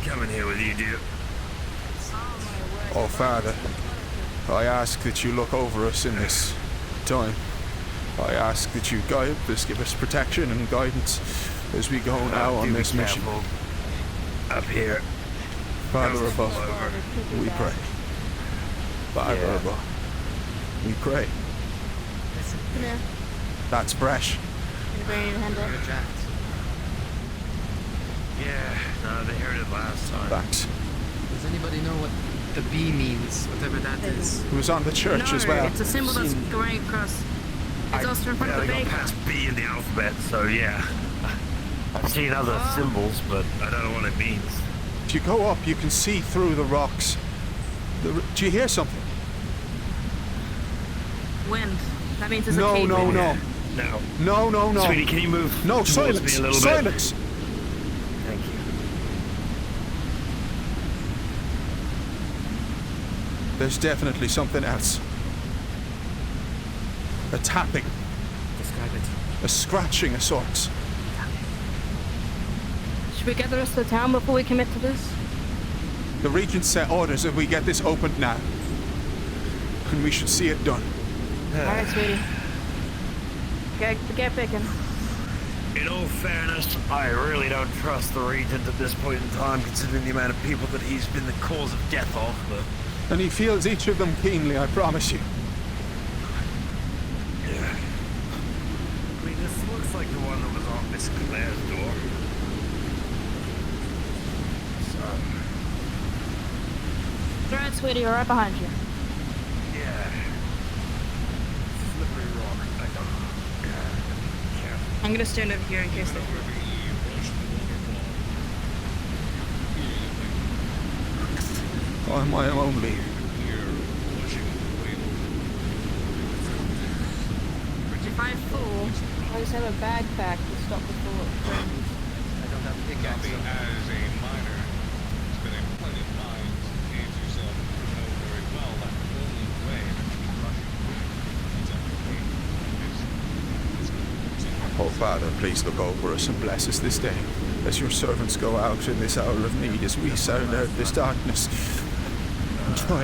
Coming here with you, dear. Oh, Father, I ask that you look over us in this time. I ask that you guide us, give us protection and guidance as we go now on this mission. Up here. Father above, we pray. Father above, we pray. Come here. That's fresh. You bring your hand up. Yeah, no, they heard it last time. Thanks. Does anybody know what the B means? Whatever that is. It was on the church no, as well. It's a symbol that's going across. It's also in front of the They bacon. got past B in the alphabet, so yeah. I've seen other symbols, but I don't know what it means. If you go up, you can see through the rocks. Do you hear something? Wind. That means it's a No, cave. no, no. No. No. Sweetie, can you move No, towards silence. me a little Silence. bit? Thank you. There's definitely something else. A tapping. Describe it. A scratching of sorts. Should we get the rest of the town before we commit to this? The Regent set orders that we get this opened now. And we should see it done. Alright, sweetie. Get picking. In all fairness, I really don't trust the Regent at this point in time, considering the amount of people that he's been the cause of death of, but... And he feels each of them keenly, I promise you. Yeah. I mean, this looks like the one that was on Miss Claire's door. Alright, sweetie, we're right behind you. Yeah. Slippery rock. I don't... Yeah. I'm gonna stand over here in case they... I'm my only. If I fall, I just have a backpack to stop the bullet from... I don't have a pickaxe. As a miner, spending plenty of time to age yourself, you know very well that the only way to keep rushing is Oh, Father, please look over us and bless us this day, as your servants go out in this hour of need, as we sound out this darkness. And try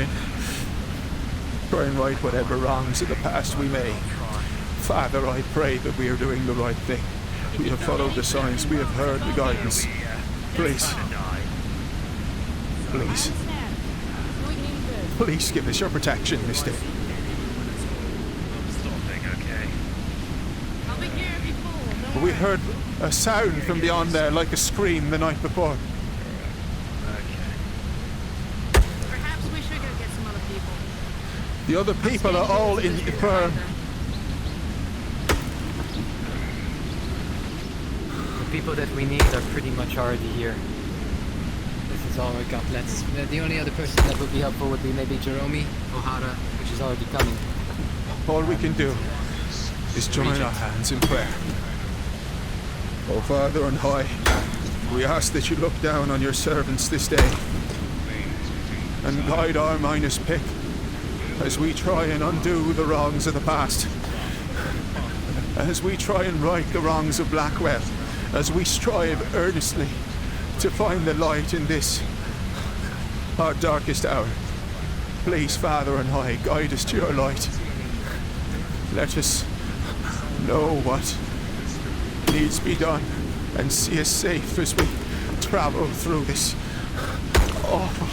and right whatever wrongs of the past we may. Father, I pray that we are doing the right thing. We have followed the signs, we have heard the guidance. Please. Please. Please give us your protection this day. I'll be here if you fall. Don't We worry. heard a sound from beyond there, like a scream the night before. Perhaps we should go get some other people. The other people are all in the firm. The people that we need are pretty much already here. This is all we got. The only other person that would be helpful would be maybe Jerome O'Hara, which is already coming. All we can do is join our hands in prayer. O Father on high, we ask that you look down on your servants this day and guide our minus pick as we try and undo the wrongs of the past, as we try and right the wrongs of Blackwell, as we strive earnestly to find the light in this, our darkest hour. Please, Father and I, guide us to your light. Let us know what needs to be done and see us safe as we travel through this awful,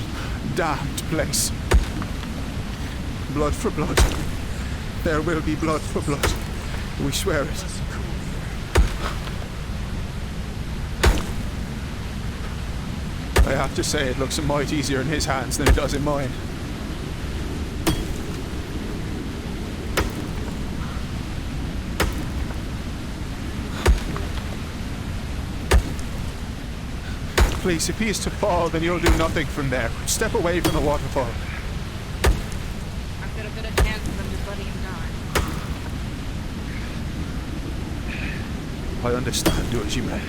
damned place. Blood for blood. There will be blood for blood. We swear it. I have to say, it looks a mite easier in his hands than it does in mine. Please, if he is to fall, then you'll do nothing from there. Step away from the waterfall. I've got a better chance of them just letting him die. I understand. Do as you may.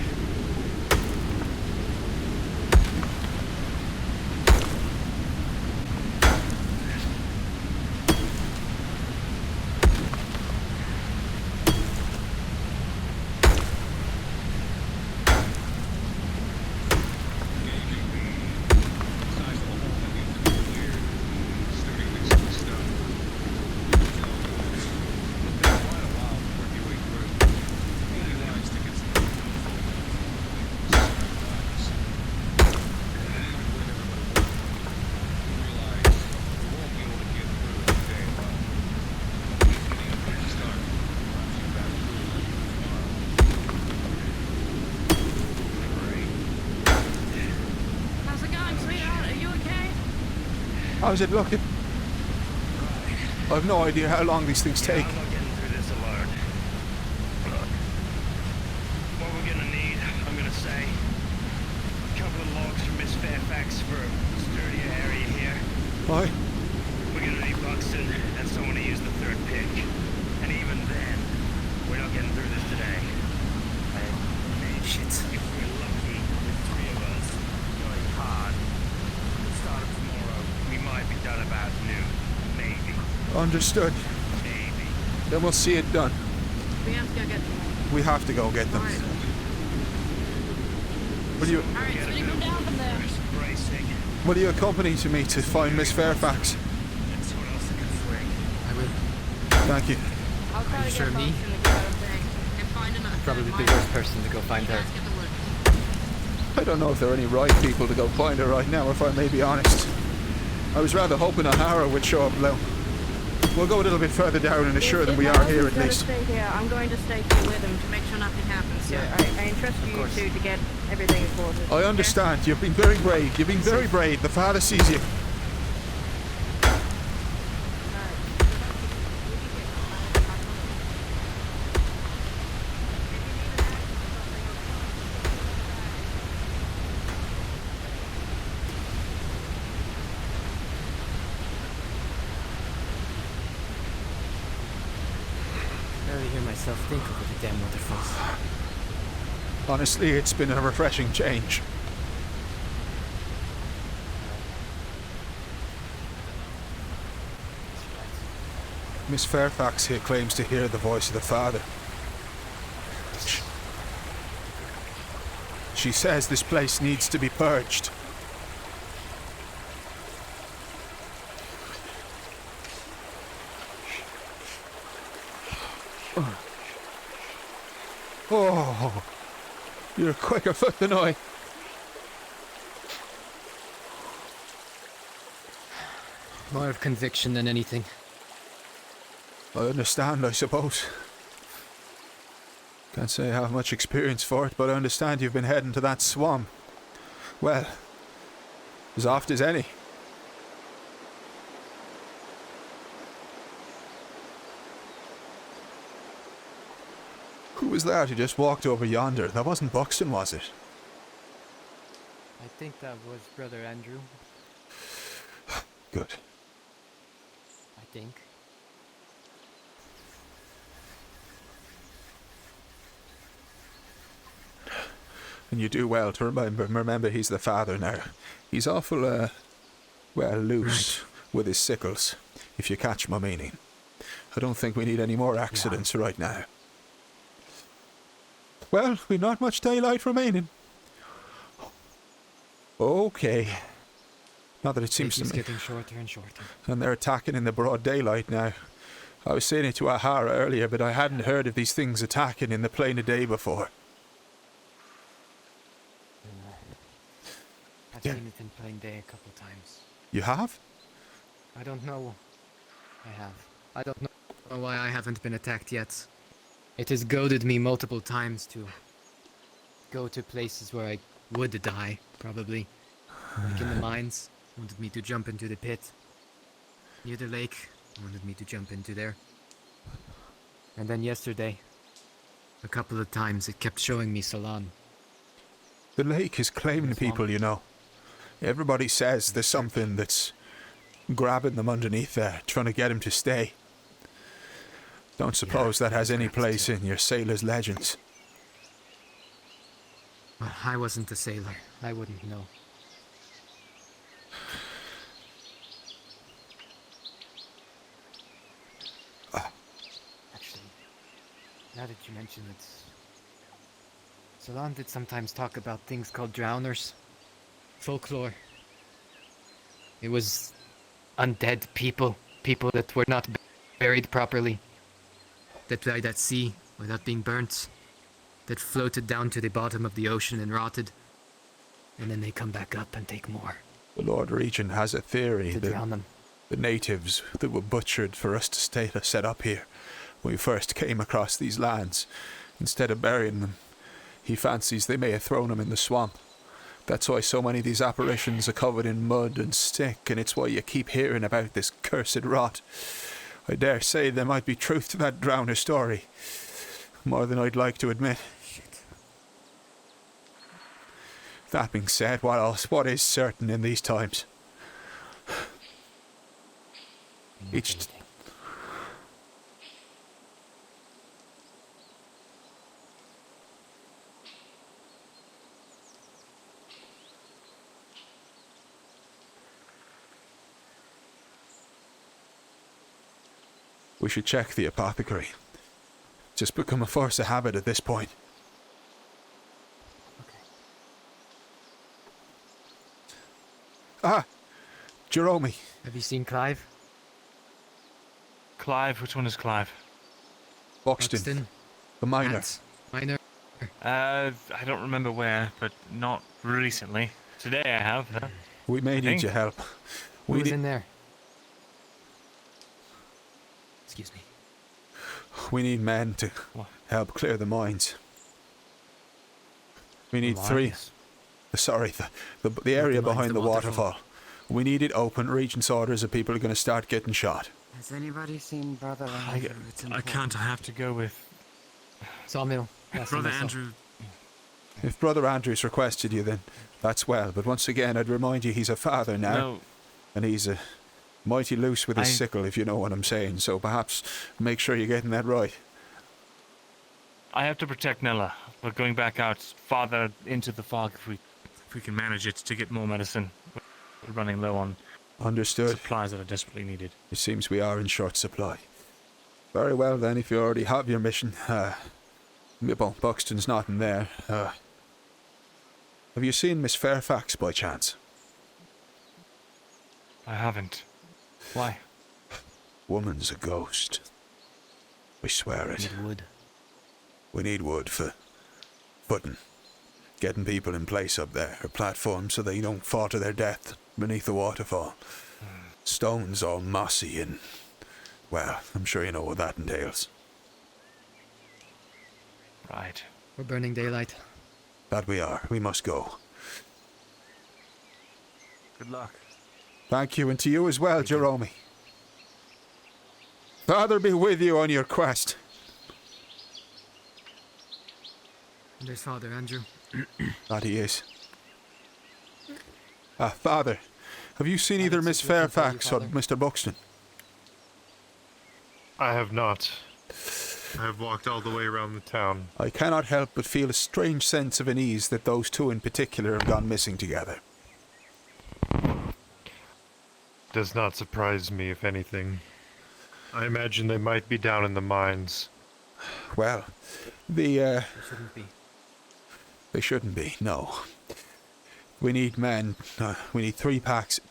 How's it looking? I've no idea how long these things take. I'm not getting through this alone. Look, what we're gonna need, I'm gonna say, a couple of logs from Miss Fairfax for a sturdier area here. Aye. We're gonna need Buxton and someone to use the third pick. And even then, we're not getting through this today. Shit. If we're lucky, the three of us going hard. The start of tomorrow, we might be done about noon. Maybe. Understood. Maybe. Then we'll see it done. We have to go get them. We have to go get them. Alright. Will you? Alright, so you come down from there. Bracing. Will you accompany to me to find Miss Fairfax? And someone else that can swing. I will. Thank you. I'll try Are you to sure get me? Buxton to get out of thing and find another Probably third the miner. worst person to go find her. Let's get to work. I don't know if there are any right people to go find her right now, if I may be honest. I was rather hoping O'Hara would show up though. We'll go a little bit further down and assure them we are here at least. Stay here. I'm going to stay here with him to make sure nothing happens. So I entrust you two to get everything sorted. I understand. You've been very brave. You've been very brave. The father sees you. I barely hear myself think over the damn waterfalls. Honestly, it's been a refreshing change. Miss Fairfax here claims to hear the voice of the father. She says this place needs to be purged. Oh, you're quicker foot than I. More of conviction than anything. I understand, I suppose. Can't say I have much experience for it, but I understand you've been heading to that swamp. Well, as oft as any. Who was that who just walked over yonder? That wasn't Buxton, was it? I think that was Brother Andrew. Good. I think. And you do well to remember he's the father now. He's awful, well, loose with his sickles, if you catch my meaning. I don't think we need any more accidents right now. Well, we've not much daylight remaining. Okay. Not that it seems to It's me. getting shorter and shorter. And they're attacking in the broad daylight now. I was saying it to Ahara earlier, but I hadn't heard of these things attacking in the plain of day before. I've seen it in plain day a couple times. You have? I don't know. I have. I don't know why I haven't been attacked yet. It has goaded me multiple times to go to places where I would die, probably. Like in the mines. Wanted me to jump into the pit. Near the lake. Wanted me to jump into there. And then yesterday, a couple of times it kept showing me Salon. The lake is claiming people, you know. Everybody says there's something that's grabbing them underneath there, trying to get them to stay. Don't suppose that has any place in your sailor's legends. Well, I wasn't a sailor. I wouldn't know. Actually, now that you mention it, Salon did sometimes talk about things called drowners. Folklore. It was undead people. People that were not buried properly. That died at sea without being burnt. That floated down to the bottom of the ocean and rotted. And then they come back up and take more. The Lord Regent has a theory To drown that them. the natives that were butchered for us to stay set up here when we first came across these lands, instead of burying them, he fancies they may have thrown them in the swamp. That's why so many of these apparitions are covered in mud and stick, and it's why you keep hearing about this cursed rot. I dare say there might be truth to that drowner story. More than I'd like to admit. That being said, what else? What is certain in these times? We should check the apothecary. Just become a force of habit at this point. Ah! Jerome. Have you seen Clive? Clive? Which one is Clive? Buxton. The miner. Miner. I don't remember where, but not recently. Today I have. We may need your help. Who was in there? Excuse me. We need men to help clear the mines. We need three. Sorry, the area behind the waterfall. We need it open. Regent's orders or people are going to start getting shot. Has anybody seen Brother Andrew? I can't. I have to go with Sawmill. Brother Andrew. If Brother Andrew's requested you, then that's well. But once again, I'd remind you he's a father now. No. And he's mighty loose with his sickle, if you know what I'm saying. So perhaps make sure you're getting that right. I have to protect Nella. We're going back out farther into the fog if we can manage it to get more medicine. We're running low on supplies that are desperately needed. It seems we are in short supply. Very well then, if you already have your mission. Well, Buxton's not in there. Have you seen Miss Fairfax by chance? I haven't. Why? Woman's a ghost. We swear it. Need wood. We need wood for footing. Getting people in place up there, a platform so they don't fall to their death beneath the waterfall. Stones all mossy and, well, I'm sure you know what that entails. Right. We're burning daylight. That we are. We must go. Good luck. Thank you, and to you as well, Jerome. Father be with you on your quest. There's Father Andrew. That he is. Father, have you seen either Miss Fairfax or Mr. Buxton? I have not. I have walked all the way around the town. I cannot help but feel a strange sense of unease that those two in particular have gone missing together. Does not surprise me, if anything. I imagine they might be down in the mines. Well, They shouldn't be. They shouldn't be, no. We need men. We need 3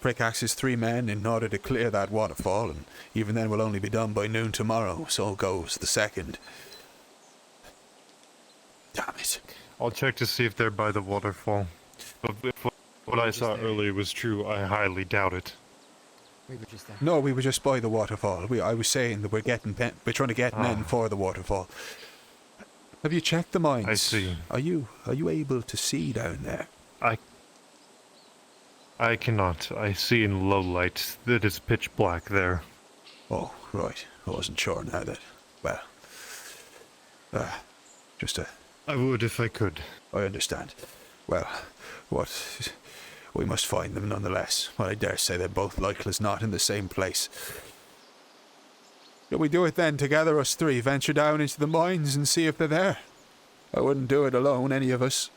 pickaxes, 3 men in order to clear that waterfall, and even then we'll only be done by noon tomorrow. So goes the second. Damn it. I'll check to see if they're by the waterfall. But if what I saw earlier was true, I highly doubt it. We were just there. No, we were just by the waterfall. I was saying that we're trying to get men for the waterfall. Have you checked the mines? I see. Are you able to see down there? I cannot. I see in low light that it's pitch black there. Oh, right. I wasn't sure now that. Well, I would if I could. I understand. Well, we must find them nonetheless. Well, I dare say they're both likely as not in the same place. Shall we do it then together, us 3? Venture down into the mines and see if they're there? I wouldn't do it alone, any of us.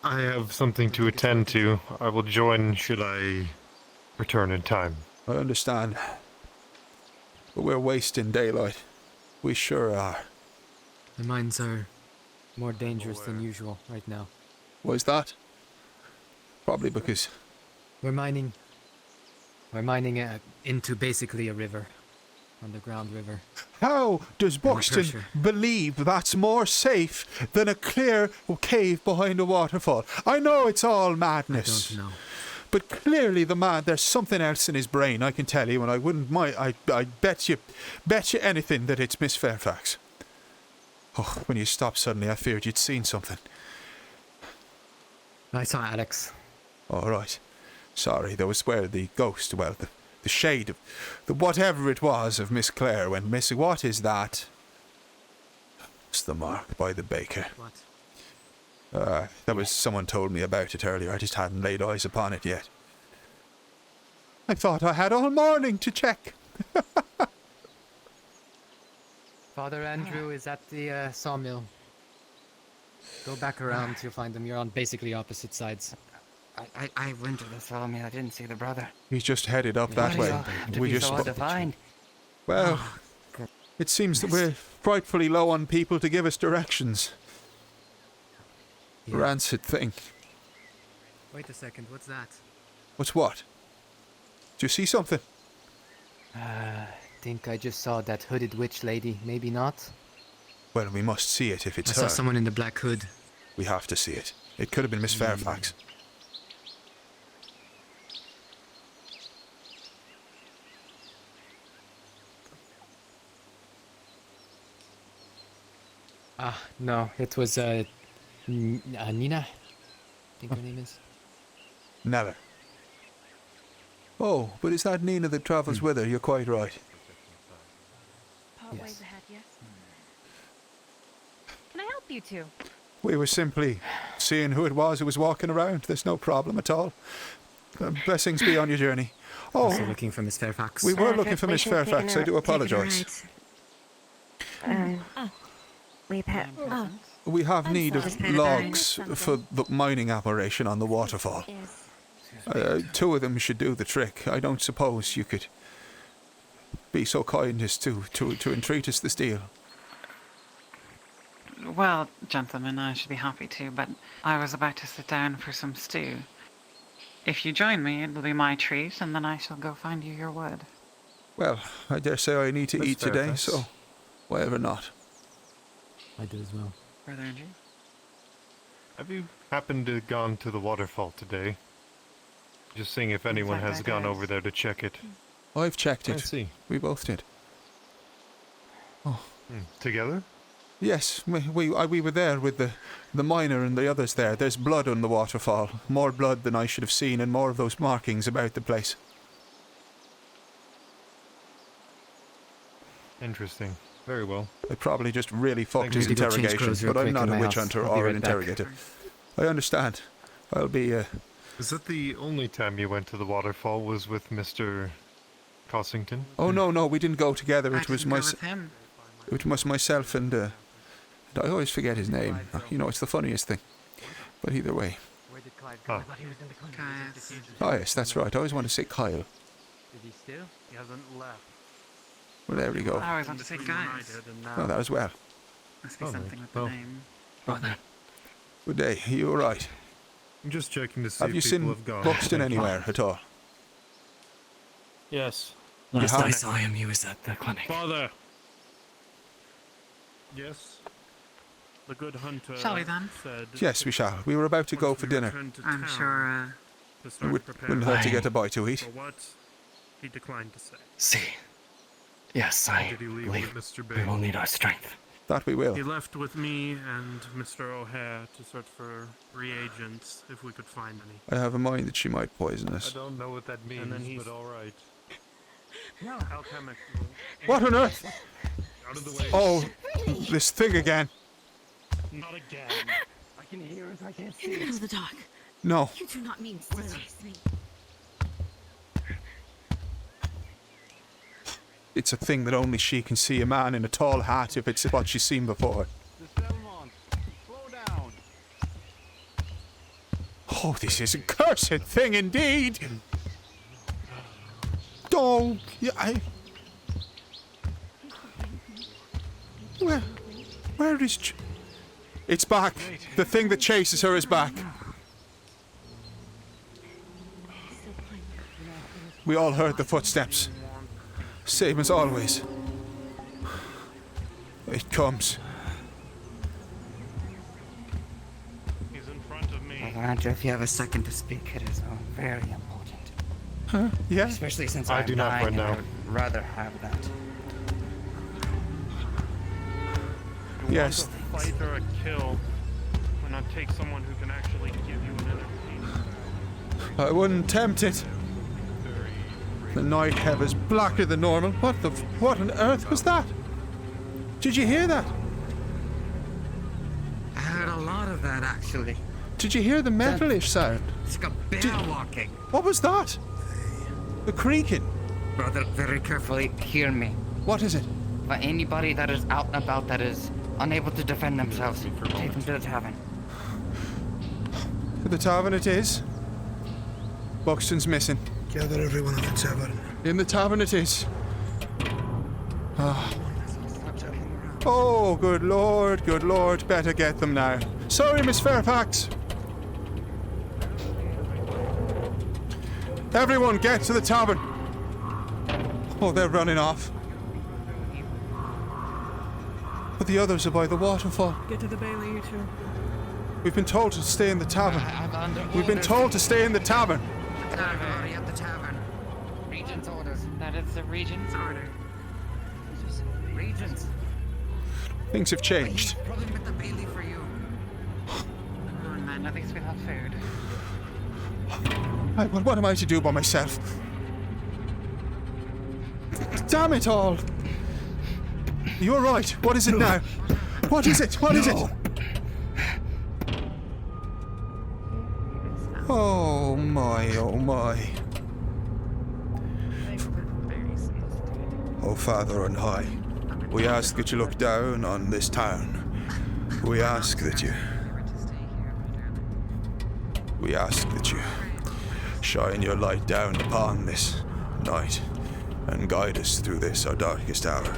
I have something to attend to. I will join should I return in time. I understand. But we're wasting daylight. We sure are. The mines are more dangerous than usual right now. Why's that? Probably because... We're mining into basically a river. Underground river. How does Buxton believe that's more safe than a clear cave behind a waterfall? I know it's all madness. I don't know. But clearly there's something else in his brain, I can tell you, and I wouldn't mind, I bet you anything that it's Miss Fairfax. Oh, when you stopped suddenly, I feared you'd seen something. I saw Alex. All right. Sorry, there was where the ghost, well, the shade of, the whatever it was of Miss Clare went missing. What is that? It's the mark by the baker. What? That was, someone told me about it earlier. I just hadn't laid eyes upon it yet. I thought I had all morning to check. Father Andrew is at the sawmill. Go back around, you'll find them. You're on basically opposite sides. I went to the sawmill. I didn't see the brother. He's just headed up that way. We just so find. Well, it seems that we're frightfully low on people to give us directions. Yeah. Rancid thing. Wait a second, what's that? What's what? Do you see something? Think I just saw that hooded witch lady. Maybe not. Well, we must see it if it's I her. saw someone in the black hood. We have to see it. It could have been Miss Fairfax. No, it was Nina. I think her name is. Never. Oh, but is that Nina that travels with her? You're quite right. Part ways ahead, yes. Can I help you two? We were simply seeing who it was who was walking around. There's no problem at all. Blessings be on your journey. Oh, also looking for Miss Fairfax. We were looking for Miss Fairfax. I do apologise. We have need of logs for the mining operation on the waterfall. 2 of them should do the trick. I don't suppose you could be so kind as to entreat us this deal. Well, gentlemen, I should be happy to, but I was about to sit down for some stew. If you join me, it'll be my treat, and then I shall go find you your wood. Well, I dare say I need to eat today, so whatever not. I do as well. Brother Andrew? Have you happened to gone to the waterfall today? Just seeing if anyone has gone over there to check it. I've checked it. I see. We both did. Oh. Together? Yes, we were there with the miner and the others there. There's blood on the waterfall. More blood than I should have seen, and more of those markings about the place. Interesting. Very well. I probably just really fucked his interrogation, but I'm not a witch hunter or an interrogator. I understand. I'll be, Is that the only time you went to the waterfall was with Mr. Cossington? Oh, no, we didn't go together. It was him. It was myself and I always forget his name. You know, it's the funniest thing. But either way. Where did Clive go? Oh, yes, that's right. I always want to say Kyle. Did he still? He hasn't left. Well, there we go. I always want to say guys. Oh, that as well. Must be something with the name. Good day. Are you all right? I'm just checking to see Have if you people seen have gone. Buxton anywhere at all? Yes. Last have- I saw him, he was at the clinic. Father, Yes. the good hunter Shall we then? said Yes, we shall. We were about to go once for we dinner. returned to I'm town sure, to It start wouldn't hurt to get a bite to eat. For what? He declined to say. See. Yes, I Did he leave believe with Mr. we Bain? will need our strength. That we will. He left with me and Mr. O'Hare to search for reagents if we could find any. I have a mind that she might poison I us. don't know what that means, And then he's- but all right. Alchemic. What on earth? Out of the way. Oh, this thing again. Not again. I can hear it. I can't see In the middle of the dark. No. You do not mean seriously. It's a thing that only she can see, a man in a tall hat, if it's what she's seen before. Belmont, slow down. Oh, this is a cursed thing indeed. Oh, yeah, Where is... It's back. The thing that chases her is back. We all heard the footsteps. Same as always. It comes. He's in front of me. Father Andrew, if you have a second to speak, it is very important. Huh? Yeah? Especially since I I'm do not dying right and now. I would rather have that. You Yes. want a fight or a kill? Why not take someone who can actually give you an inner peace? I wouldn't tempt it. The night heaven's blacker than normal. What on earth was that? Did you hear that? I heard a lot of that, actually. Did you hear the metalish sound? It's like a bear walking. What was that? The creaking. Brother, very carefully, hear me. What is it? For anybody that is out and about that is unable to defend themselves, take them to the tavern. To the tavern it is. Buxton's missing. Gather everyone at the tavern. In the tavern it is. Ah. Oh, good lord, good lord. Better get them now. Sorry, Miss Fairfax. Everyone get to the tavern. Oh, they're running off. But the others are by the waterfall. Get to the Bailey, you two. We've been told to stay in the tavern. We've been told to stay in the tavern. Everybody at the tavern. Regent's orders. that is the Regent's order. Regents. Things have changed. Probably with the Bailey for you. Oh, man, at least we have food. What am I to do by myself? Damn it all! You're right. What is it now? What is it? What is it? Oh my, oh my. Oh Father on high, we ask that you look down on this town. We ask that you shine your light down upon this night and guide us through this our darkest hour.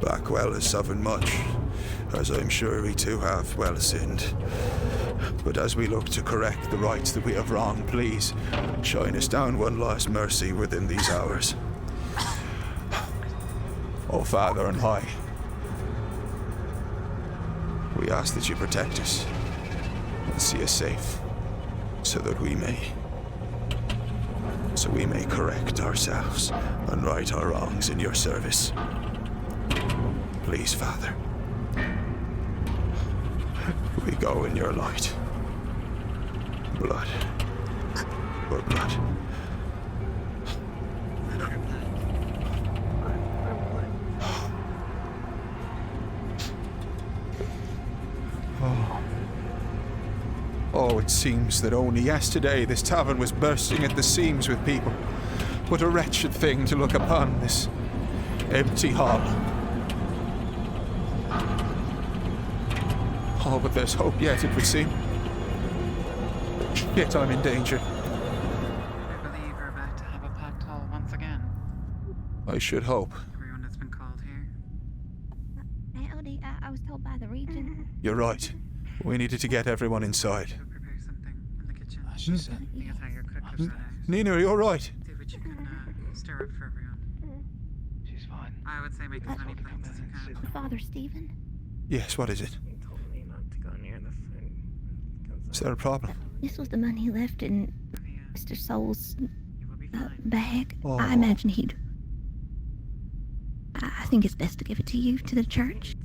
Blackwell has suffered much, as I'm sure we too have well sinned. But as we look to correct the rights that we have wronged, please shine us down one last mercy within these hours. Oh Father on high, we ask that you protect us and see us safe, so we may correct ourselves and right our wrongs in your service. Please, Father, we go in your light. Blood for blood. Oh, it seems that only yesterday this tavern was bursting at the seams with people. What a wretched thing to look upon, this empty hall. Oh, but there's hope yet, it would seem. Yet I'm in danger. I believe we're about to have a packed hall once again. I should hope. Everyone has been called here. Elodie, I was told by the Regent. You're right. We needed to get everyone inside. Prepare something in the kitchen. Seeing as how your cook was there, Nina, are you alright? see what you can stir up for everyone. She's fine. I would say make as many plates as you can. Father Stephen? Yes, what is it? He told me not to go near the food. Is there a problem? This was the money he left in Mr. Soul's bag. Oh. I imagine he'd... I think it's best to give it to you, to the church.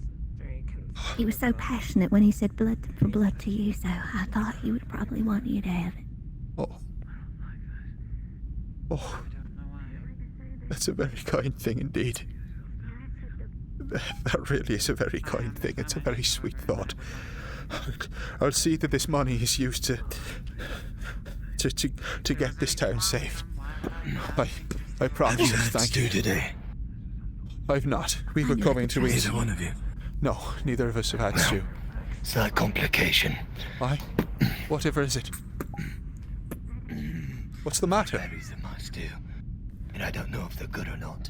He was so passionate when he said blood for blood to you, so I thought he would probably want you to have it. Oh. Oh. That's a very kind thing indeed. That really is a very kind thing. It's a very sweet thought. I'll see that this money is used to get this town safe. I promise. Thank you. Today. I've not. We were coming to eat. Neither one of you. No, neither of us have had stew. It's a complication. Why? Whatever is it? What's the matter? Berries in my stew, and I don't know if they're good or not.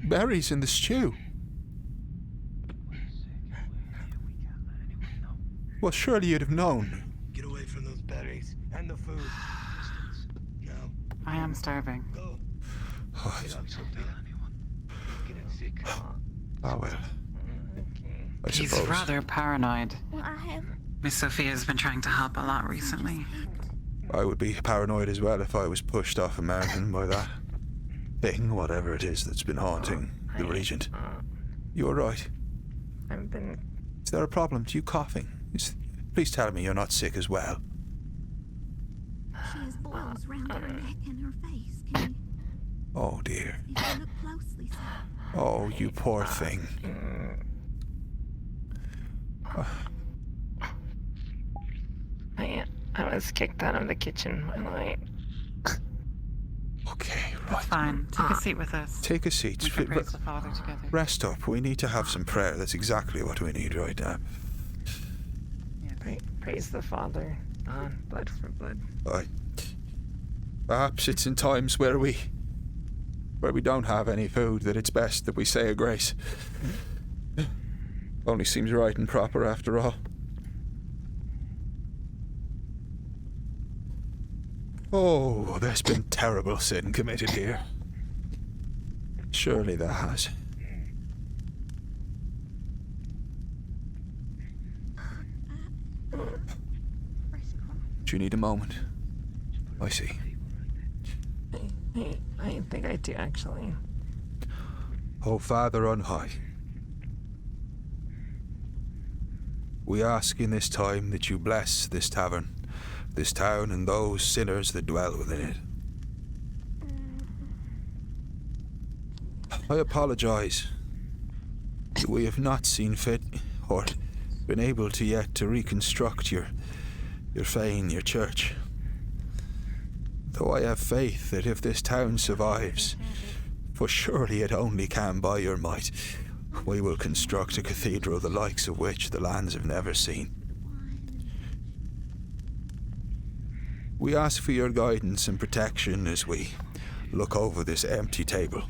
Berries in the stew? Well, surely you'd have known. Get away from those berries and the food. No. I am starving. Oh, well. I He's suppose. rather paranoid. Well, I have... Miss Sophia's been trying to help a lot recently. I would be paranoid as well if I was pushed off a mountain by that thing, whatever it is that's been haunting the Regent. You alright? I've been... Is there a problem? Are you coughing? Please tell me you're not sick as well. She has boils round her neck and her face. Can Oh dear. you look closely, sir? Oh, you poor thing. I was kicked out of the kitchen one night. Okay, right. That's fine. Take a seat with us. Take a seat. We can praise the Father together. Rest up. We need to have some prayer. That's exactly what we need right now. Praise the Father. Blood for blood. Aye. Perhaps it's in times where we don't have any food that it's best that we say a grace. Only seems right and proper after all. Oh, there's been terrible sin committed here. Surely there has. Do you need a moment? I see. I think I do, actually. O Father on high, we ask in this time that you bless this tavern, this town, and those sinners that dwell within it. I apologize that we have not seen fit or been able to yet to reconstruct your fane, your church. Though I have faith that if this town survives, for surely it only can by your might, we will construct a cathedral the likes of which the lands have never seen. We ask for your guidance and protection as we look over this empty table,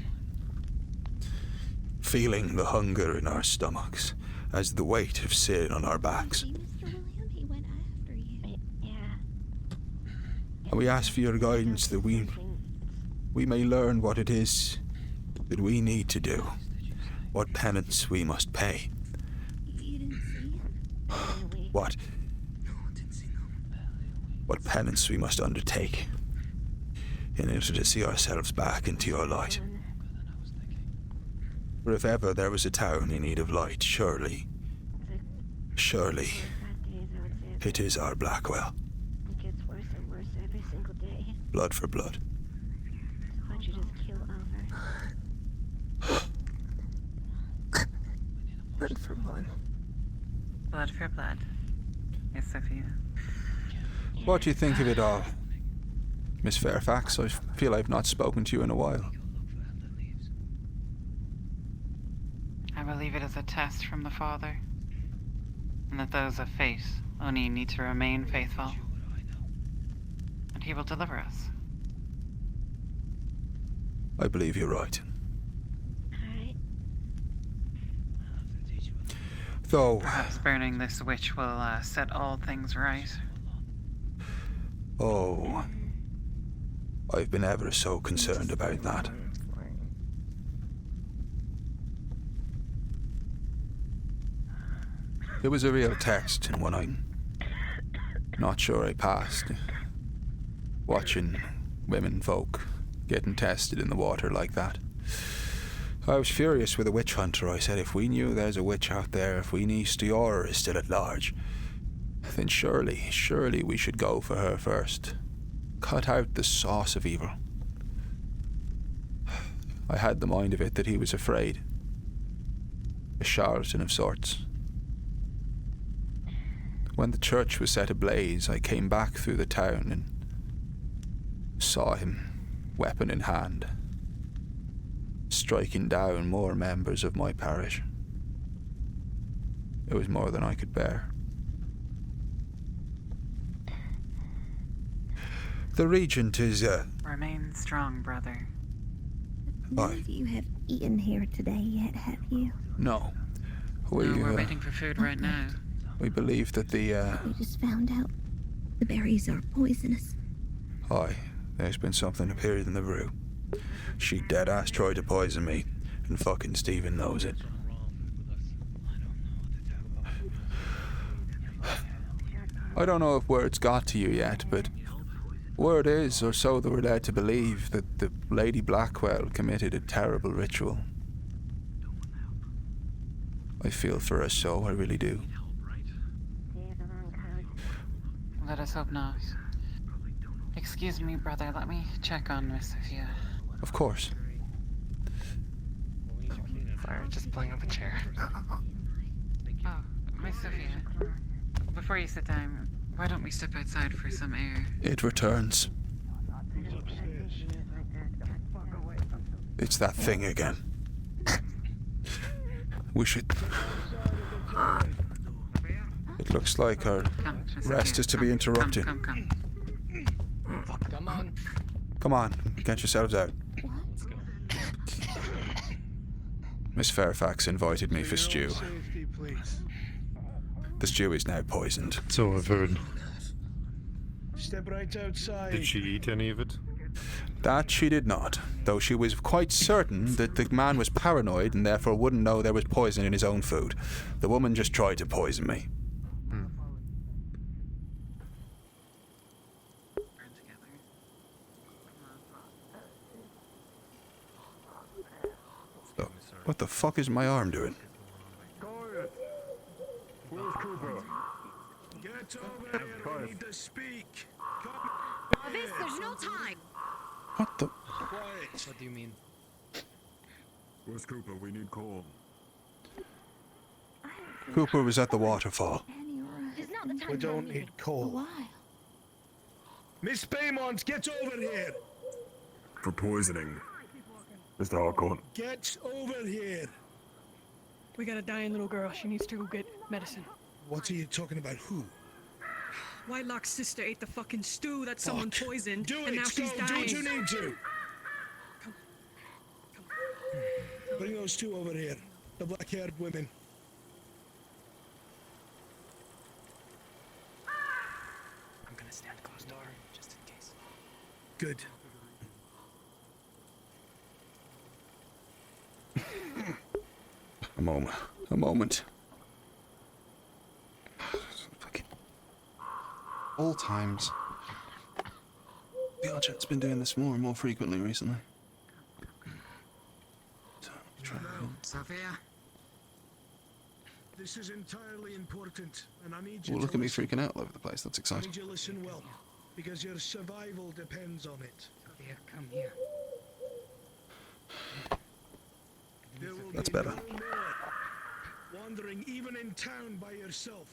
feeling the hunger in our stomachs as the weight of sin on our backs. And we ask for your guidance that we may learn what it is that we need to do, what penance we must pay. What penance we must undertake in order to see ourselves back into your light. For if ever there was a town in need of light, surely it is our Blackwell. It gets worse and worse every single day. Blood for blood. So why'd you just kill Oliver? Blood for blood. Blood for blood. Yes, Sophia. What do you think of it all, Miss Fairfax? I feel I've not spoken to you in a while. I believe it is a test from the Father, and that those of faith only need to remain faithful, and He will deliver us. I believe you're right. Though, Perhaps burning this witch will set all things right. oh, I've been ever so concerned about that. It was a real test, and one I'm not sure I passed. Watching women folk getting tested in the water like that. I was furious with a witch hunter. I said, if we knew there's a witch out there, if we knew Stiora is still at large, then surely we should go for her first. Cut out the sauce of evil. I had the mind of it that he was afraid. A charlatan of sorts. When the church was set ablaze, I came back through the town and saw him, weapon in hand, striking down more members of my parish. It was more than I could bear. The regent is, Remain strong, brother. None of you have eaten here today yet, have you? No. No, we're waiting for food right now. We believe that We just found out the berries are poisonous. Aye, there's been something appeared in the brew. She dead-ass tried to poison me, and fucking Stephen knows it. I don't know if word's got to you yet, but word is, or so that we're led to believe, that the Lady Blackwell committed a terrible ritual. I feel for her so, I really do. Let us hope not. Excuse me, brother. Let me check on Miss Sophia. Of course. Sorry, just pulling up a chair. Oh, Miss Sophia. Before you sit down, why don't we step outside for some air? It returns. It's that thing again. We should... It looks like our rest is to be interrupted. Come. Come on. Come on, get yourselves out. Miss Fairfax invited me for stew. The stew is now poisoned. So I've heard. Step right outside. Did she eat any of it? That she did not, though she was quite certain that the man was paranoid and therefore wouldn't know there was poison in his own food. The woman just tried to poison me. So, what the fuck is my arm doing? Where's Cooper? Get over here, I need to speak. This, there's no time. What the... Quiet. What do you mean? Where's Cooper? We need coal. Cooper was at the waterfall. It's not the time. We don't need coal. Miss Baymont, get over here. For poisoning. Mr. Harcourt. Get over here. We got a dying little girl. She needs to go get medicine. What are you talking about? Who? Whitelock's sister ate the fucking stew that someone poisoned, Do and it. now she's Go. dying. Do what you need to. Bring those two over here. The black-haired women. I'm gonna stand close to her, just in case. Good. A moment. Fucking... All times. The Archet's been doing this more and more frequently recently. Sophia? This is entirely important, and I need you Oh, to look at me listen. freaking out all over the place. That's I exciting. need you to listen well, because your survival depends on it. Sophia, come here. There will That's be better. no more wandering even in town by yourself.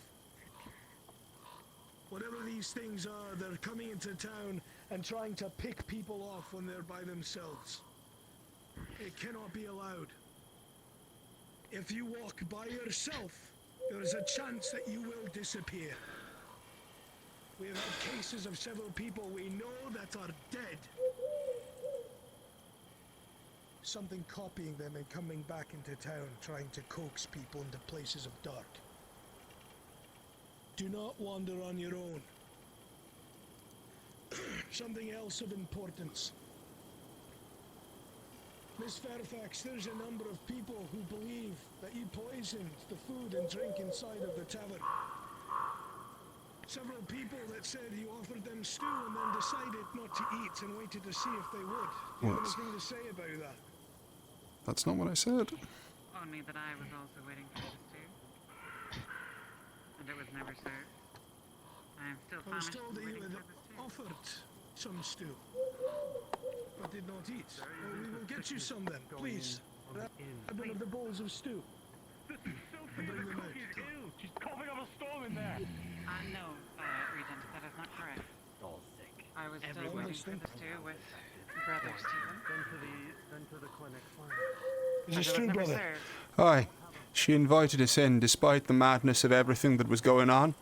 Whatever these things are, they're coming into town and trying to pick people off when they're by themselves. It cannot be allowed. If you walk by yourself, there is a chance that you will disappear. We have had cases of several people we know that are dead. Something copying them and coming back into town, trying to coax people into places of dark. Do not wander on your own. Something else of importance. Miss Fairfax, there's a number of people who believe that you poisoned the food and drink inside of the tavern. Several people that said you offered them stew and then decided not to eat and waited to see if they would. Do you have What? anything to say about that? That's not what I said. Only that I was also waiting for the stew. And it was never served. I am still I was famished told and that you waiting had for the stew. offered some stew, but did not eat. Well, we will get you some then, please. Grab one of the bowls of stew. And bring them out. Ew, she's coughing up a storm in there. No, Regent, that is not correct. All sick. I was still Everyone. waiting for the stew with Brother Stephen. Then to the clinic. Is it And it was stew, never brother? served. Aye. She invited us in despite the madness of everything that was going on.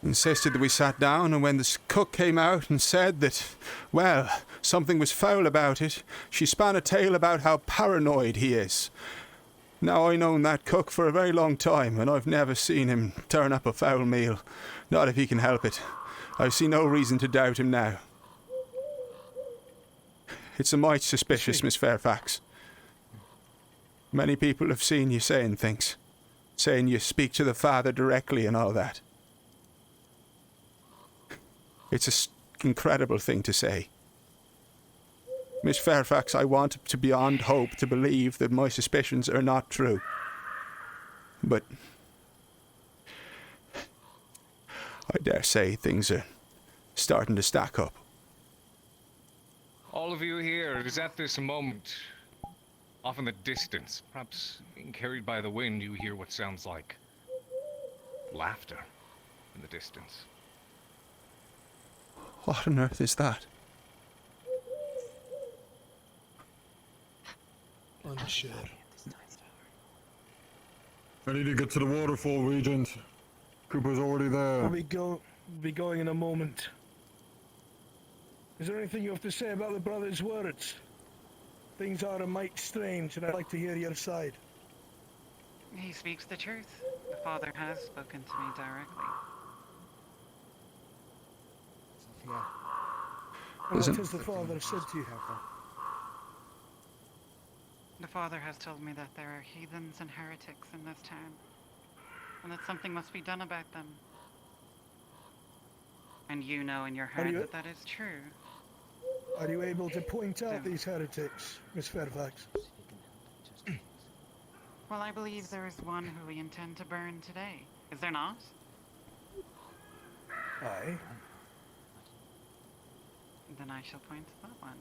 Insisted that we sat down, and when the cook came out and said that, well, something was foul about it, she span a tale about how paranoid he is. Now, I known that cook for a very long time, and I've never seen him turn up a foul meal. Not if he can help it. I see no reason to doubt him now. It's a mite suspicious, Miss Fairfax. Many people have seen you saying things. Saying you speak to the Father directly and all that. It's an incredible thing to say. Miss Fairfax, I want to beyond hope to believe that my suspicions are not true. But I dare say things are starting to stack up. All of you here, it is at this moment, off in the distance, perhaps being carried by the wind, you hear what sounds like laughter in the distance. What on earth is that? Unsure. Ready to get to the waterfall, Regent. Cooper's already there. We'll be going in a moment. Is there anything you have to say about the brother's words? Things are a mite strange, and I'd like to hear your side. He speaks the truth. The Father has spoken to me directly. Yeah. And what has the Father said to you? The Father has told me that there are heathens and heretics in this town, and that something must be done about them. And you know in your heart that that is true. Are you able to point out these heretics, Miss Fairfax? Well, I believe there is one who we intend to burn today. Is there not? Aye. Then I shall point to that one.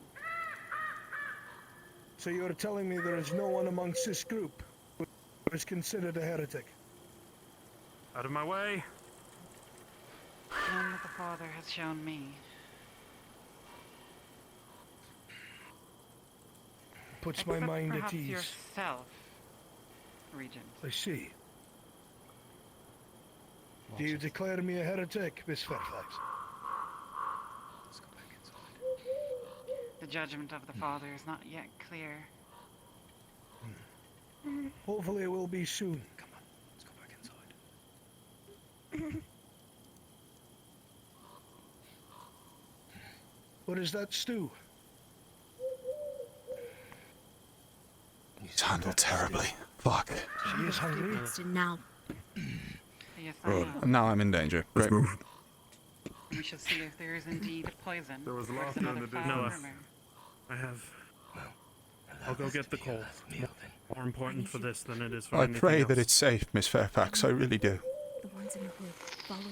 So you're telling me there is no one amongst this group who is considered a heretic? Out of my way. None that the Father has shown me. Puts my Except mind at perhaps ease. yourself, Regent. I see. Do you declare me a heretic, Miss Fairfax? The judgment of the Father is not yet clear. Hopefully it will be soon. Come on, let's go back inside. What is that stew? He's handled terribly. Fuck. She is hungry. Now. Yes, I Right. am. Now I'm in danger. Great. We shall see if there is indeed poison. There was or laughter some in other the foul distance. rumor. I have. I'll go get the coal. More important for this than it is for I anything pray else. that it's safe, Miss Fairfax. I really do. The ones in the wood. Follow her.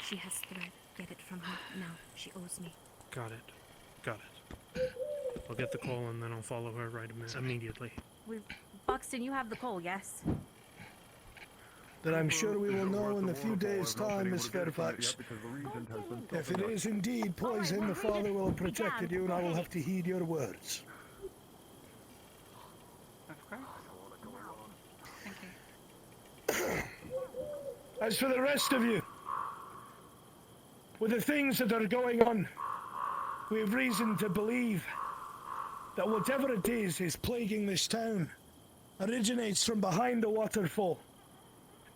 She has thread. Get it from her. Now. She owes me. Got it. Got it. I'll get the coal and then I'll follow her right immediately. Buxton, you have the coal, yes? Then I'm sure we will know in a few days' time, Miss Fairfax. If it is indeed poison, the Father will have protected you, and I will have to heed your words. Of course. Thank you. As for the rest of you, with the things that are going on, we have reason to believe that whatever it is plaguing this town originates from behind the waterfall.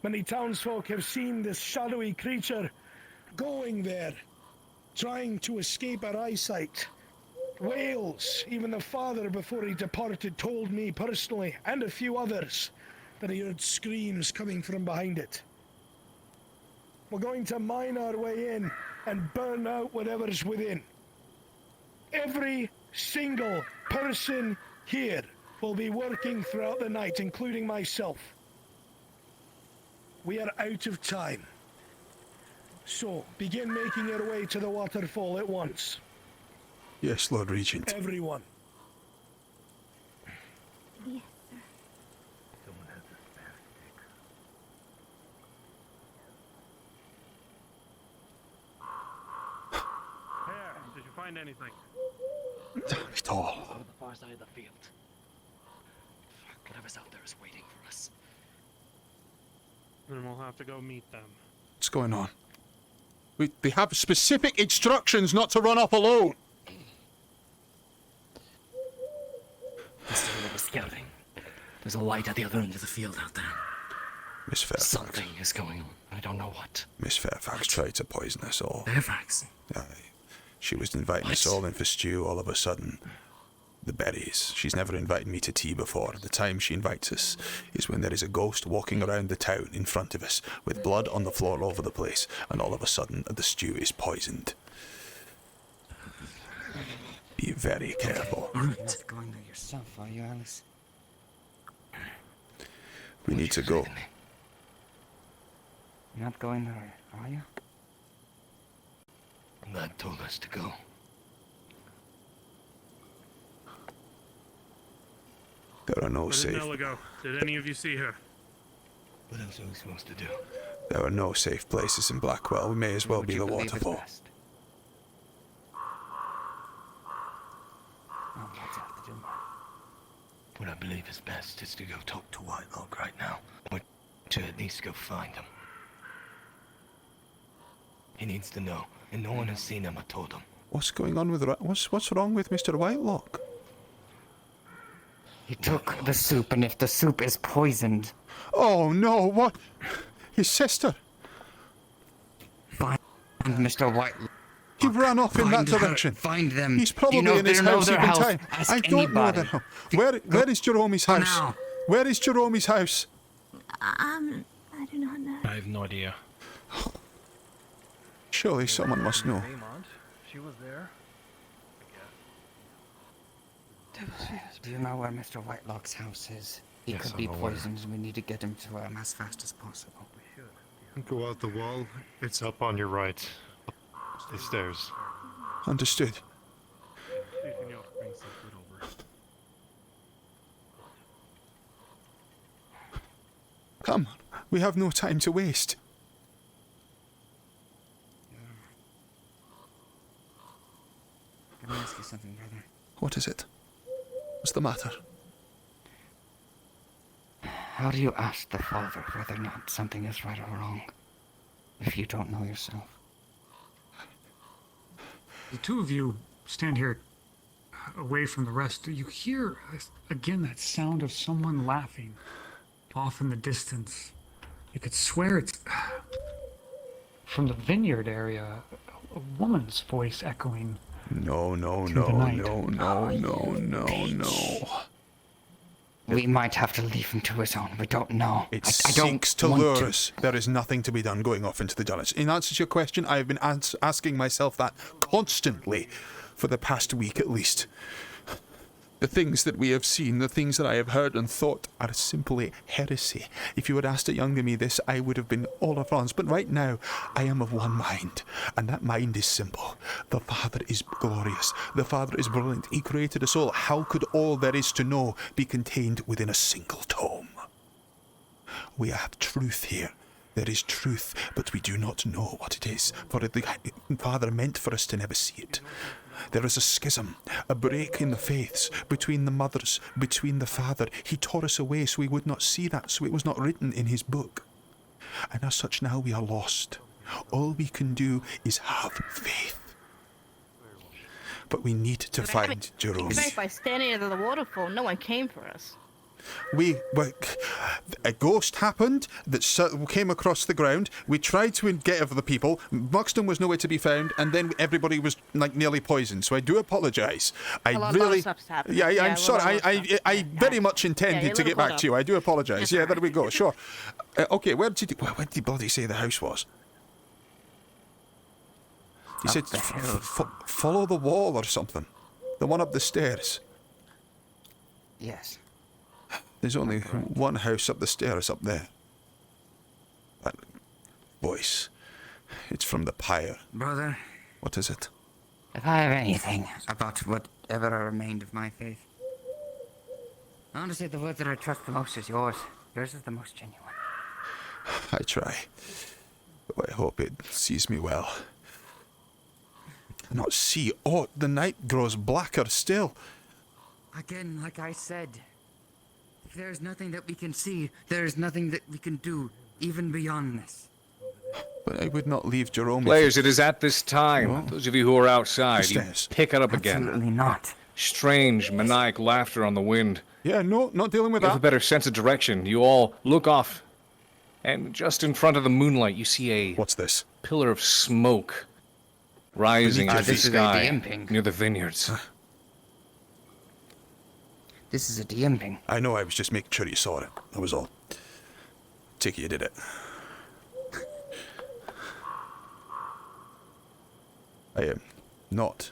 Many townsfolk have seen this shadowy creature going there, trying to escape our eyesight. Wales, even the father before he departed, told me personally, and a few others, that he heard screams coming from behind it. We're going to mine our way in and burn out whatever's within. Every single person here will be working throughout the night, including myself. We are out of time. So, begin making your way to the waterfall at once. Yes, Lord Regent. Everyone. Yes, Here, did you find anything? Damn it all. On the far side of the field. Whatever's out there is waiting for us. Then we'll have to go meet them. What's going on? They have specific instructions not to run off alone. Instead of scouting, there's a light at the other end of the field out there. Miss Fairfax. Something is going on. I don't know what. Miss Fairfax tried to poison us all. Fairfax? Aye. She was inviting us all in for stew. All of a sudden, the berries. She's never invited me to tea before. The time she invites us is when there is a ghost walking around the town in front of us with blood on the floor all over the place, and all of a sudden the stew is poisoned. Be very careful. You're not going there yourself, are you, Alice? We need to go. You're not going there, are you? Dad told us to go. There are no Where did safe. Nella go? Did any of you see her? What else are we supposed to do? There are no safe places in Blackwell. We may as well be the waterfall. What I believe is best is to go talk to Whitelock right now. Or to at least go find him. He needs to know, and no one has seen him, I told him. What's going on with what's wrong with Mr. Whitelock? He took the soup, and if the soup is poisoned... Oh no, what? His sister? Find Mr. Whitelock. He ran off in that direction. Find them. He's probably in his house even time. I don't know their house. Where is Jeromy's house? Where is Jeromy's house? I do not know. I have no idea. Surely someone must know. She was there. Do you know where Mr. Whitelock's house is? He Yes, could I'm be aware. poisoned, and we need to get him to him as fast as possible. Go out the wall. It's up on your right. The stairs. Understood. Come, we have no time to waste. Can I ask you something, brother? What is it? What's the matter? How do you ask the Father whether or not something is right or wrong, if you don't know yourself? The two of you stand here away from the rest. You hear, again, that sound of someone laughing off in the distance. You could swear it's from the vineyard area, a woman's voice echoing. No. We might have to leave him to his own. We don't know. It I don't seeks to want lure us. There is nothing to be done going off into the darkness. In answer to your question, I have been asking myself that constantly for the past week at least. The things that we have seen, the things that I have heard and thought are simply heresy. If you had asked a younger me this, I would have been all of France. But right now, I am of one mind, and that mind is simple. The Father is glorious. The Father is brilliant. He created us all. How could all there is to know be contained within a single tome? We have truth here. There is truth, but we do not know what it is, for the Father meant for us to never see it. There is a schism, a break in the faiths, between the mothers, between the Father. He tore us away so we would not see that, so it was not written in his book. And as such now we are lost. All we can do is have faith. But we need to find Jerome. By standing at the waterfall, no one came for us. A ghost happened that came across the ground. We tried to get other people. Buxton was nowhere to be found, and then everybody was like nearly poisoned. So I do apologise. A lot of stuff's happened. Yeah, I'm a sorry. lot of stuff. I very much intended you're a to little get back caught to you. I do apologise. That's Yeah, all there right. we go. Sure. Okay, where did he bloody say the house was? He said follow the wall or something. The one up the stairs. Yes. There's only one house up the stairs up there. That voice. It's from the pyre. Brother. What is it? If I have anything about whatever remained of my faith, I want to say the word that I trust the most is yours. Yours is the most genuine. I try. Oh, I hope it sees me well. Not see aught. The night grows blacker still. Again, like I said, if there is nothing that we can see, there is nothing that we can do, even beyond this. But I would not leave Jerome. Players, it is at this time, those of you who are outside, you Stairs. pick it up again. Absolutely not. Strange, maniac laughter on the wind. Yeah, no, not dealing with You have a that. better sense of direction. You all look off, and just in front of the moonlight, you see a... What's this? Pillar of smoke rising into the this is a sky DM near the vineyards. This is a DM ping. I know, I was just making sure you saw it. That was all. Take it, you did it. I am not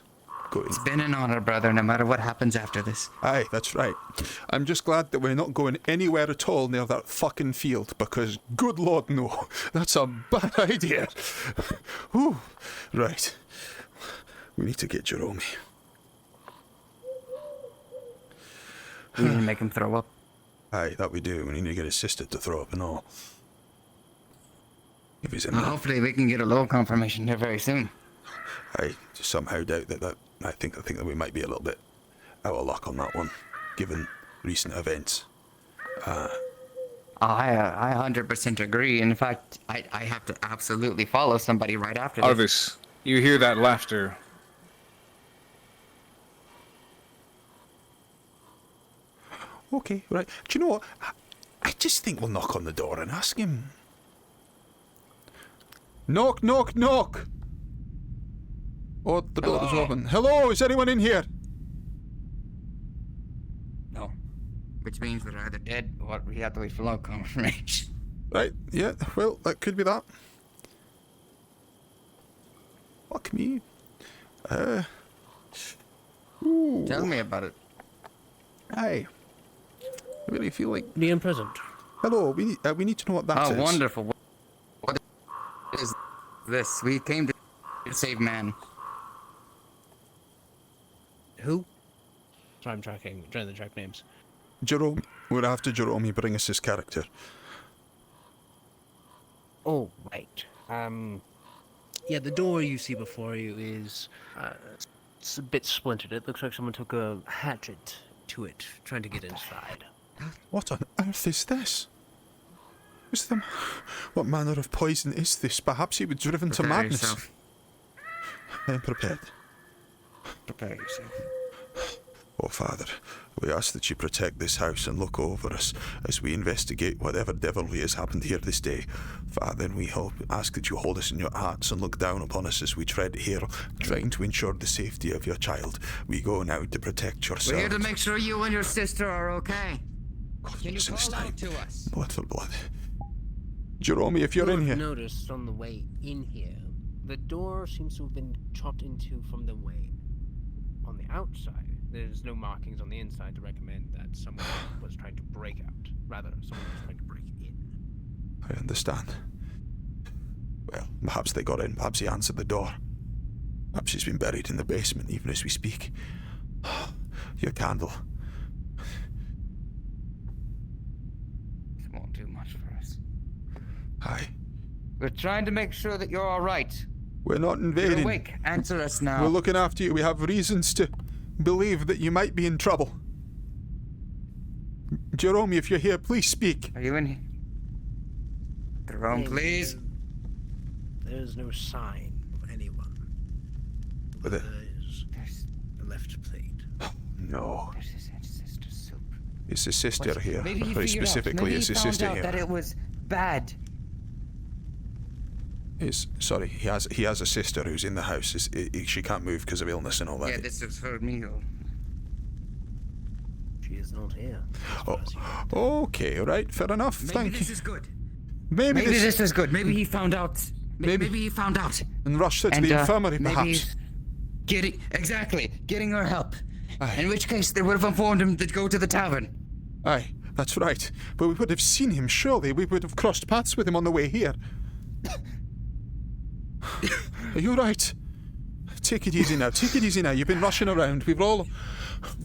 going. It's been an honor, brother, no matter what happens after this. Aye, that's right. I'm just glad that we're not going anywhere at all near that fucking field, because good lord no, that's a bad idea. Whew. Right. We need to get Jerome. We need to make him throw up. Aye, that we do. We need to get his sister to throw up and all. If he's in Well, there. hopefully we can get a little confirmation here very soon. I somehow doubt that I think that we might be a little bit out of luck on that one, given recent events. I 100% agree. In fact, I have to absolutely follow somebody right after this. Arvis, you hear that laughter. Okay, right. Do you know what? I just think we'll knock on the door and ask him. Knock, knock, knock! Oh, the door is open. Hello, is anyone in here? No. Which means they're either dead or we have to wait for long confirmation. Right, yeah, well, that could be that. Fuck me. Ooh. Tell me about it. Aye. I really feel like... DM present. Hello, we need to know what that is. Oh, wonderful. What is this? We came to save man. Who? Sorry, I'm trying to track names. Jerome. We're after Jerome. Bring us his character. Oh, right. Yeah, the door you see before you is it's a bit splintered. It looks like someone took a hatchet to it, trying to get inside. What on earth is this? What manner of poison is this? Perhaps he was driven to Prepare madness. yourself. I am prepared. Prepare yourself. Oh, Father, we ask that you protect this house and look over us as we investigate whatever devilry has happened here this day. Father, and we ask that you hold us in your hearts and look down upon us as we tread here, trying to ensure the safety of your child. We go now to protect your We're here to servant. make sure you and your sister are okay. God, Can you listen this call time. out to us? Blood for blood. Jerome, if you're in here... Noticed on the way in here, the door seems to have been chopped into from the way on the outside. There's no markings on the inside to recommend that someone was trying to break out. Rather, someone was trying to break in. I understand. Well, perhaps they got in. Perhaps he answered the door. Perhaps he's been buried in the basement even as we speak. Your candle. This won't do much for us. Aye. We're trying to make sure that you're all right. We're not You're invading. awake. Answer us now. We're looking after you. We have reasons to believe that you might be in trouble. Jerome, if you're here, please speak. Are you in here? Jerome, please. There's no sign of anyone. But There is a left plate. No. There's his ancestor soup. Is his sister What? here? Maybe he Very figured out. specifically, Maybe is he his found sister out here? that it was bad. Sorry, he has a sister who's in the house. She can't move because of illness and all that. Yeah, this is for me. She is not here. Okay, right, fair enough. Maybe Thank this you. is good. Maybe this is good. Maybe he found out. Maybe Maybe he found out. and rushed her to the infirmary, maybe perhaps. Getting her help. In which case, they would have informed him to go to the tavern. Aye, that's right. But we would have seen him, surely. We would have crossed paths with him on the way here. Are you right? Take it easy now. Take it easy now. You've been rushing around. We've got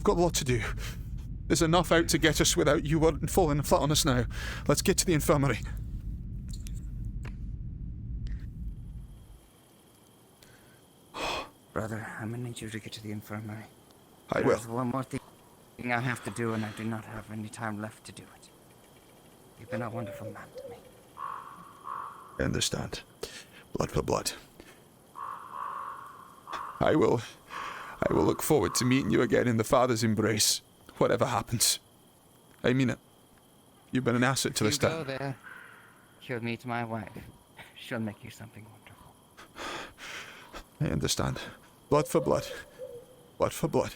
a lot to do. There's enough out to get us without you falling flat on us now. Let's get to the infirmary. Brother, I'm gonna need you to get to the infirmary. I will. There's one more thing I have to do, and I do not have any time left to do it. You've been a wonderful man to me. I understand. Blood for blood. I will look forward to meeting you again in the Father's embrace, whatever happens. I mean it. You've been an asset to this You go town. there, you'll meet my wife. She'll make you something wonderful. I understand. Blood for blood. Blood for blood.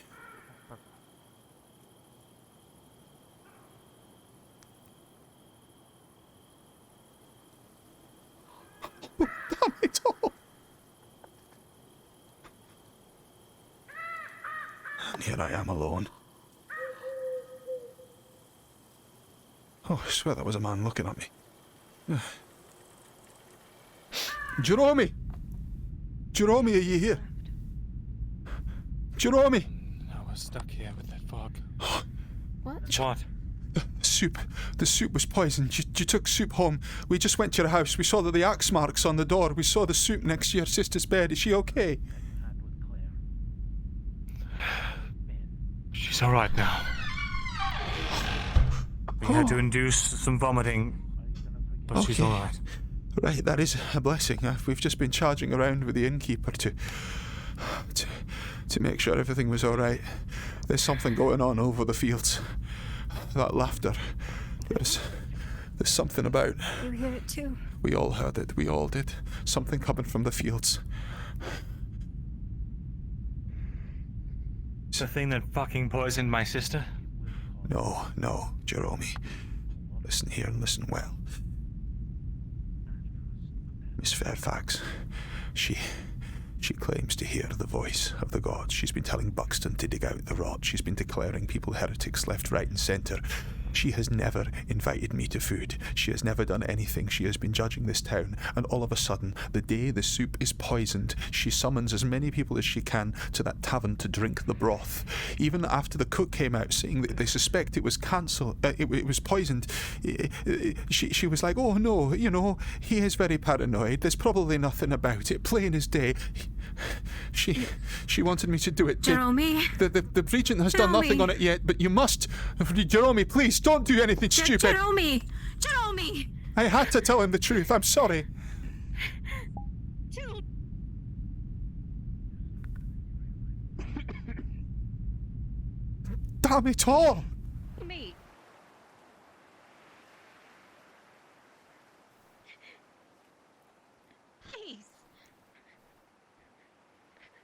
Damn it all. And here I am alone. Oh, I swear that was a man looking at me. Jerome! Jerome, are you here? Jerome! I was stuck here with that fog. What? What? Soup. The soup was poisoned. You took soup home. We just went to your house. We saw that the axe marks on the door. We saw the soup next to your sister's bed. Is she okay? She's alright now. We had to induce some vomiting, but she's Okay. alright. Right, that is a blessing. We've just been charging around with the innkeeper to make sure everything was alright. There's something going on over the fields. That laughter. There's something about. You hear it too? We all heard it. We all did. Something coming from the fields. The thing that fucking poisoned my sister? No, Jerome. Listen here and listen well. Miss Fairfax, she claims to hear the voice of the gods. She's been telling Buxton to dig out the rot. She's been declaring people heretics left, right and centre. She has never invited me to food. She has never done anything. She has been judging this town, and all of a sudden, the day the soup is poisoned, she summons as many people as she can to that tavern to drink the broth. Even after the cook came out saying that they suspect it was it was poisoned, she was like, "Oh no, he is very paranoid. There's probably nothing about it. Plain as day." She wanted me to do it. Jerome. The regent has done nothing on it yet, but you must. Jerome, please, don't do anything stupid. Jerome! I had to tell him the truth. I'm sorry. Damn it all! Me. Please.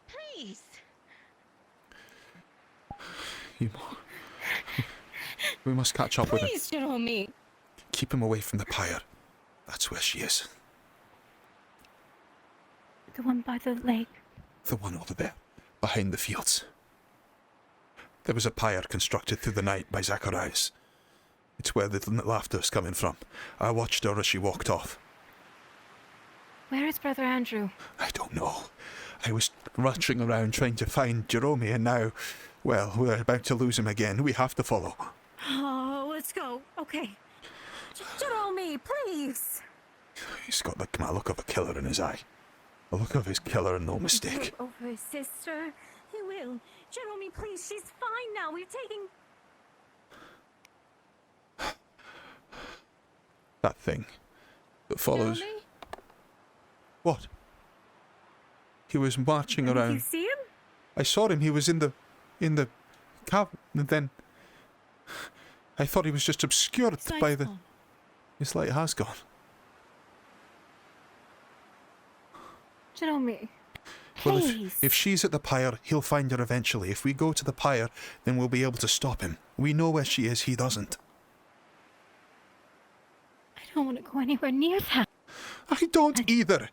Please. We must catch up with him. Please, Jerome. Keep him away from the pyre. That's where she is. The one by the lake. The one over there, behind the fields. There was a pyre constructed through the night by Zacharias. It's where the laughter's coming from. I watched her as she walked off. Where is Brother Andrew? I don't know. I was rushing around trying to find Jerome, and now, well, we're about to lose him again. We have to follow. Oh, let's go. Okay. Jerome, please. He's got the look of a killer in his eye. The look of his killer, and no mistake. Over his sister. He will. Jerome, please. She's fine now. We're taking... That thing that follows. Jerome? What? He was marching Did around. you see him? I saw him. He was in the cavern, and then I thought he was just obscured by the... His light has gone. Jerome, Well, please. if she's at the pyre, he'll find her eventually. If we go to the pyre, then we'll be able to stop him. We know where she is, he doesn't. I don't want to go anywhere near that. I don't either.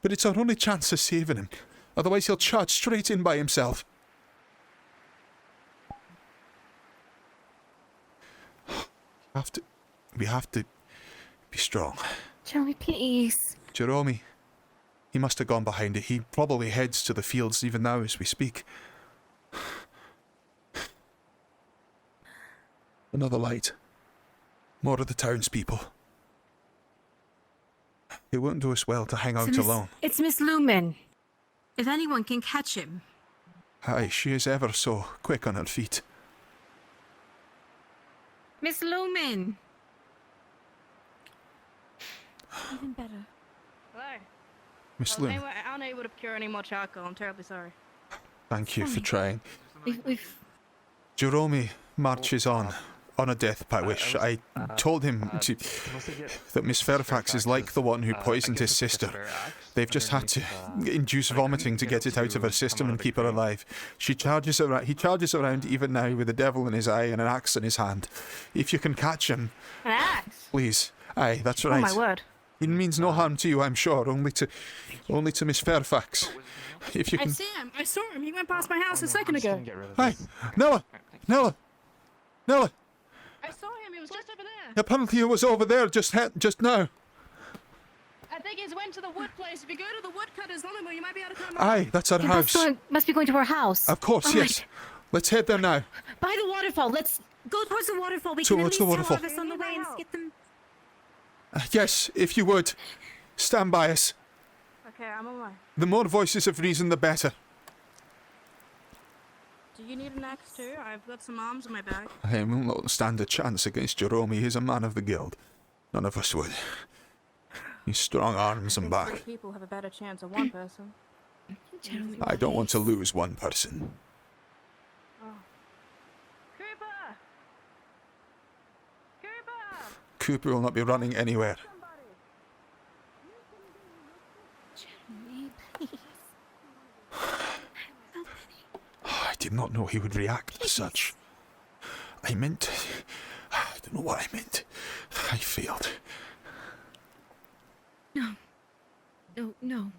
But it's our only chance of saving him. Otherwise he'll charge straight in by himself. We have to be strong. Jerome, please. Jerome, he must have gone behind it. He probably heads to the fields even now as we speak. Another light. More of the townspeople. It won't do us well to hang out alone. It's Miss Lumen. If anyone can catch him. Aye, she is ever so quick on her feet. Miss Lumen. Even better. Hello. Miss I Lumen, was unable to procure any more charcoal. I'm terribly sorry. thank you for trying. We've Jerome marches on a death wish. I told him that Miss Fairfax is like the one who poisoned his sister. They've just had to induce vomiting to get it out of her system and keep her alive. He charges around even now with a devil in his eye and an axe in his hand. If you can catch him, An axe? please. Aye, that's right. Oh my word. He means no harm to you, I'm sure. Only to Miss Fairfax. If you I can. see him. I saw him. He went past my house a second ago. Hi, Nella. I saw him. He was just over there. Apparently, it was over there just now. I think he's went to the wood place. If you go to the woodcutter's London, you might be able to come. Aye, that's our house. Must be going to her house. Of course, yes. Let's head there now. By the waterfall. Let's go towards the waterfall. We Towards can the at least waterfall. have us on the way and get them. Yes, if you would. Stand by us. Okay, I'm on my way. The more voices of reason, the better. Do you need an axe too? I've got some arms in my bag. I will not stand a chance against Jerome. He's a man of the guild. None of us would. He's strong arms and I think back. 3 people have a better chance of one person. I don't want to lose one person. Oh. Cooper! Cooper! Cooper will not be running anywhere. I did not know he would react as such. I don't know what I meant. I failed. No.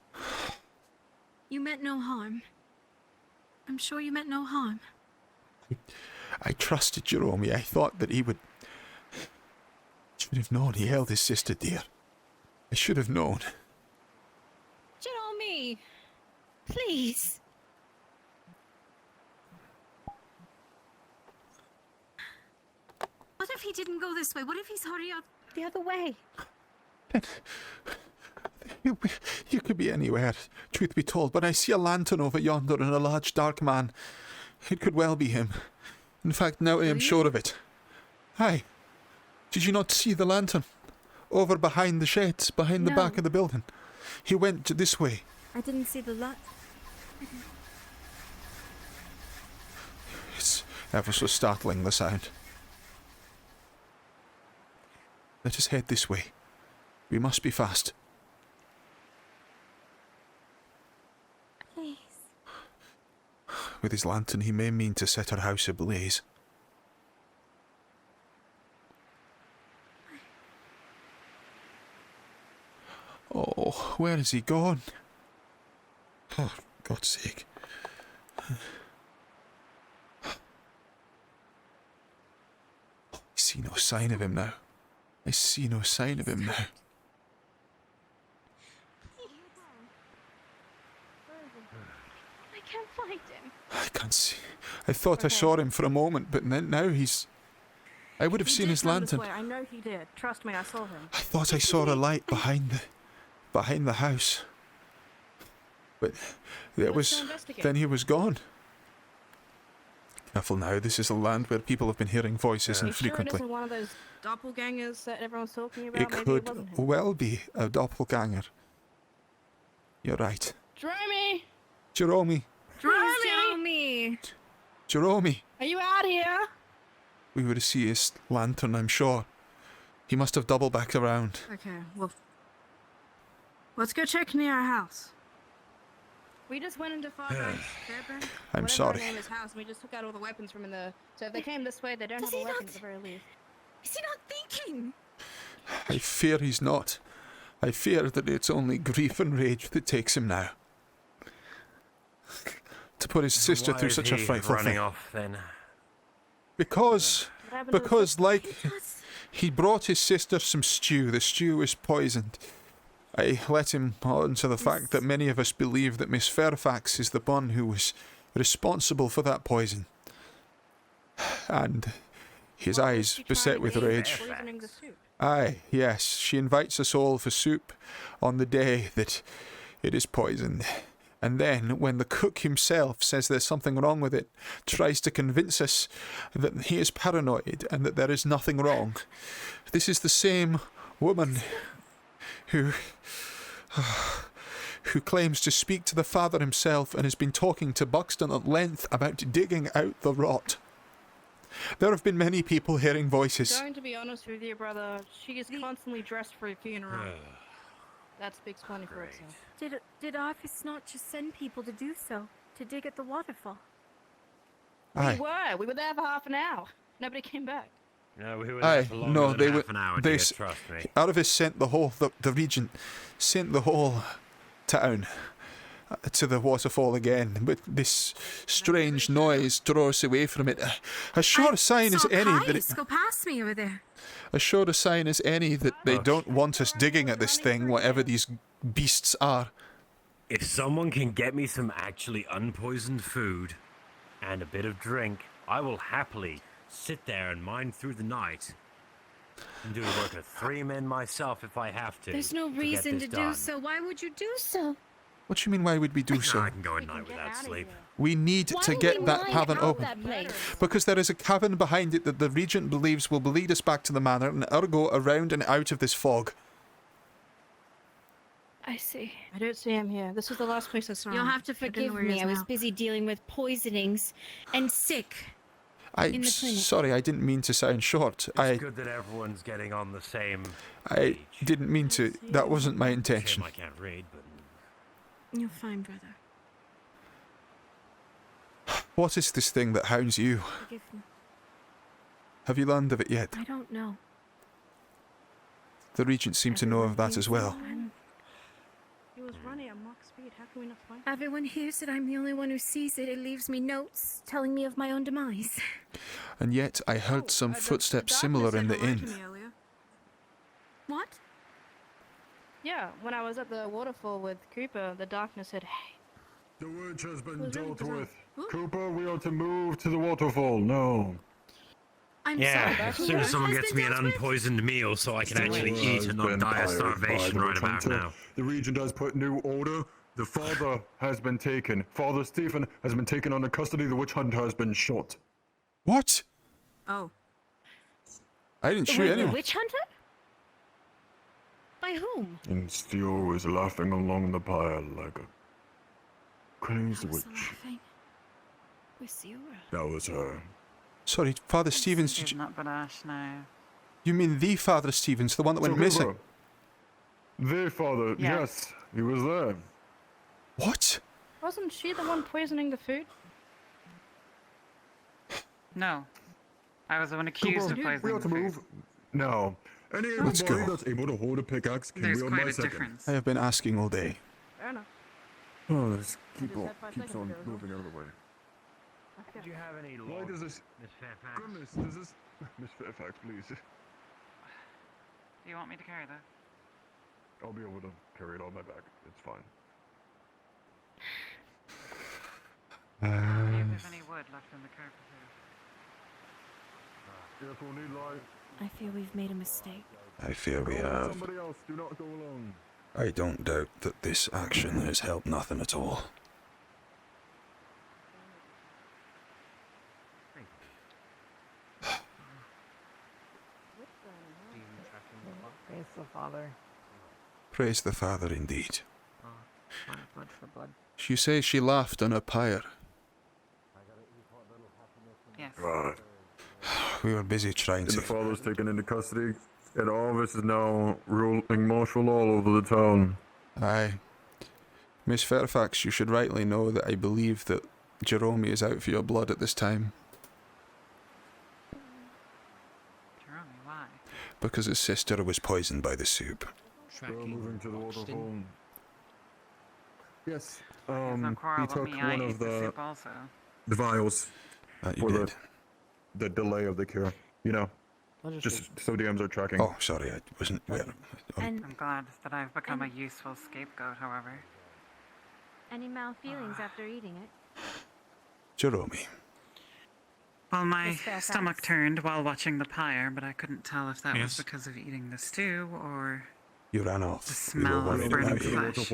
You meant no harm. I'm sure you meant no harm. I trusted Jerome. I thought that he would... Should have known he held his sister dear. I should have known. Jerome, please. What if he didn't go this way? What if he's hurried up the other way? You could be anywhere, truth be told, but I see a lantern over yonder and a large dark man. It could well be him. In fact, now I am sure of it. Aye. Did you not see the lantern? Over behind the sheds, behind the back of the building. He went this way. I didn't see the light. It's ever so startling, the sound. Let us head this way. We must be fast. Please. With his lantern, he may mean to set our house ablaze. Oh, where is he gone? Oh, God's sake. I see no sign of him now. I see no sign of him now. I can't find him. I can't see. I thought I saw him for a moment, but then now he's... I would have seen his lantern. I know he did. Trust me, I saw him. I thought I saw a light behind the house. But there was... Then he was gone. Careful now, this is a land where people have been hearing voices infrequently. Sure it isn't one of those doppelgangers that everyone's talking about? It Maybe could wasn't him. well be a doppelganger. You're right. Jeremy! Jerome! Jerome! Jerome! Are you out here? we were to see his lantern, I'm sure. He must have double back around. Okay, well, let's go check near our house. We just went into Fairbanks. I'm Whatever sorry. Our name is house, and we just took out all the weapons from in the. So if they came this way, they don't have a weapon at the very least. Is he not thinking? I fear he's not. I fear that it's only grief and rage that takes him now. To put his sister Why through is such a he frightful running thing. off then? Because, happened to the because like, he brought his sister some stew. The stew was poisoned. I let him on to the fact that many of us believe that Miss Fairfax is the one who was responsible for that poison. And his eyes beset with rage. Poisoning the soup. Aye, yes, she invites us all for soup on the day that it is poisoned. And then, when the cook himself says there's something wrong with it, tries to convince us that he is paranoid and that there is nothing wrong. This is the same woman who claims to speak to the father himself and has been talking to Buxton at length about digging out the rot. There have been many people hearing voices. Going to be honest with you, brother, she is constantly dressed for a funeral. That speaks plenty for itself. Did Arthas not just send people to do so? To dig at the waterfall? Aye. We were there for half an hour. Nobody came back. No, we were there for longer than half an hour, dear, trust me. Arvis sent the whole, the regent sent the whole town to the waterfall again, but this strange noise drew us away from it. A sure sign as any that it, Go past me over there. a sure sign as any that they don't want us digging at this thing, whatever these beasts are. If someone can get me some actually unpoisoned food and a bit of drink, I will happily sit there and mine through the night and do the work of 3 men myself if I have to. There's no get reason this to done. do so. Why would you do so? What do you mean, why would we do so? I can go at night without sleep. We need to get that cavern open. Because there is a cavern behind it that the regent believes will lead us back to the manor and ergo around and out of this fog. I see. I don't see him here. This is the last place I saw him. You'll have to I don't know forgive where he me. is I was now. busy dealing with poisonings and sick. In the clinic. Sorry, I didn't mean to sound short. It's good that everyone's getting on the same I didn't mean to. That wasn't my intention. I can't read, but You're fine, brother. What is this thing that hounds you? Forgive me. Have you learned of it yet? I don't know. The regent seemed to know of that as well. He was running at Mach speed. How can we not find him? Everyone hears that I'm the only one who sees it. It leaves me notes telling me of my own demise. And yet I heard some footsteps similar in the inn. What? Yeah, when I was at the waterfall with Cooper, the darkness said, "Hey." The witch has been Was really dealt bizarre. with. Cooper, we are to move to the waterfall. No. I'm yeah, sorry. as soon as someone gets me an unpoisoned meal so I can actually eat and not die of starvation right about now. The regent has put new order. The father has been taken. Father Stephen has been taken under custody. The witch hunter has been shot. What? Oh. I didn't shoot The anyone. witch hunter? By whom? And Theo was laughing along the pile like a crazy witch. Laughing. With Siora. That was her. Sorry, Father Stevens, did He's you... not Badash now. You mean the Father Stevens, the one that went missing? The father, Yeah. yes, he was there. What? Wasn't she the one poisoning the food? No. I was the one accused of We poisoning ought to the food. move. No. Any Let's able body go. that's able to hold a pickaxe can There's wield quite my a second. difference. I have been asking all day. Fair enough. Oh, let's keep just on, had 5 keeps seconds on ago, moving out of the way. Okay. Do you have any Why logs, does this... Miss Fairfax? Goodness, does this... Miss Fairfax, please. Do you want me to carry that? I'll be able to carry it on my back. It's fine. See if there's any wood left in the carpet. Yes, we'll need light. I fear we've made a mistake. I fear we have. Somebody else, do not go alone. I don't doubt that this action has helped nothing at all. Praise the Father. Praise the Father indeed. Blood for blood. You say she laughed on a pyre. Yes. Right. We were busy trying And to. the father's taken into custody, and all of this is now ruling martial law all over the town. Aye. Miss Fairfax, you should rightly know that I believe that Jerome is out for your blood at this time. Jerome, why? Because his sister was poisoned by the soup. We're moving to the waterfall. Yes, There's no he quarrel with took me. I one ate of the the soup also. vials you for did. the delay of the cure. You know, just so DMs are tracking. Oh, sorry, I wasn't aware. I'm glad that I've become a useful scapegoat, however. Any feelings after eating it? Jerome. Well, my Miss Fairfax. stomach turned while watching the pyre, but I couldn't tell if that was Yes. because of eating the stew or You ran off. the smell of burning flesh.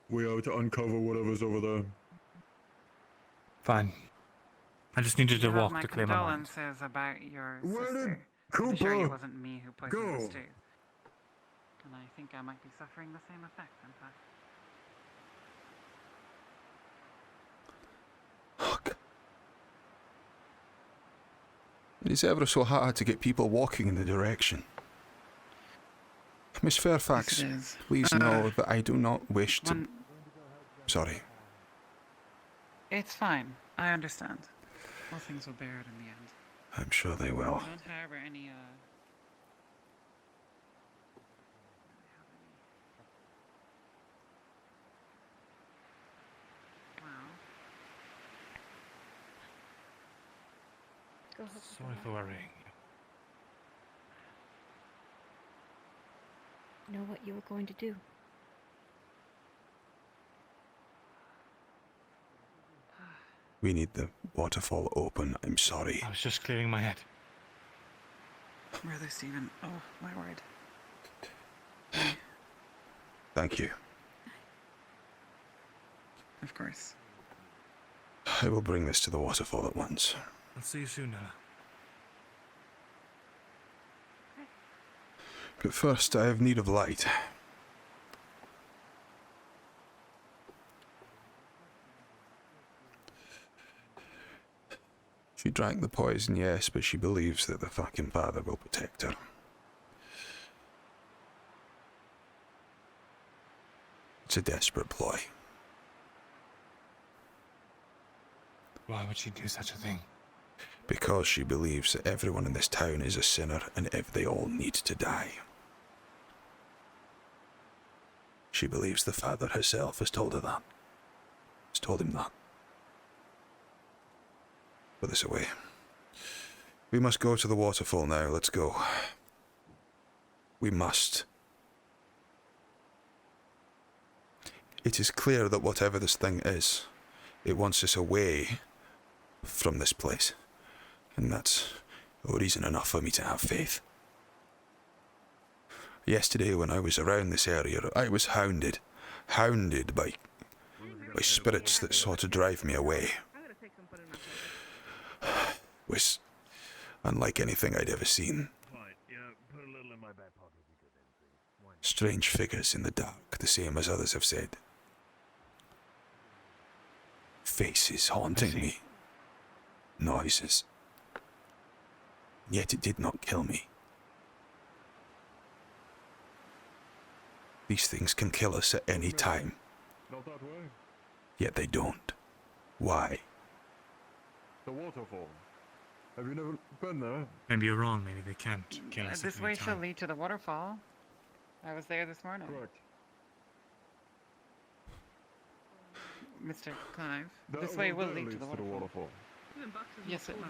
We are to uncover whatever's over there. Fine. I just needed to You have walk my to clear my mind. condolences about your Where did sister. I'm sure Cooper it wasn't me who poisoned the go? stew. And I think I might be suffering the same effect, in fact. It is ever so hard to get people walking in the direction. Miss Fairfax, Yes, it is. please know that I do not wish to... Sorry. It's fine. I understand. All things will bear it in the end. I'm sure they will. I don't harbor any, Go ahead. Sorry for worrying. Know what you were going to do. We need the waterfall open. I'm sorry. I was just clearing my head. Brother Stephen. Oh, my word. Thank you. Of course. I will bring this to the waterfall at once. I'll see you soon, Nella. But first, I have need of light. She drank the poison, yes, but she believes that the fucking father will protect her. It's a desperate ploy. Why would she do such a thing? Because she believes that everyone in this town is a sinner and they all need to die. She believes the father herself has told her that. Has told him that. Put this away. We must go to the waterfall now. Let's go. We must. It is clear that whatever this thing is, it wants us away from this place. And that's reason enough for me to have faith. Yesterday when I was around this area, I was hounded by spirits that sought to drive me away. It was unlike anything I'd ever seen. Strange figures in the dark, the same as others have said. Faces haunting me. Noises. Yet it did not kill me. These things can kill us at any time. Not that way. Yet they don't. Why? The waterfall. Have you never been there? Maybe you're wrong. Maybe they can't kill us. This way shall lead to the waterfall. I was there this morning. Correct. Mr. Clive, That this way will there lead to leads the waterfall. Yes, it will.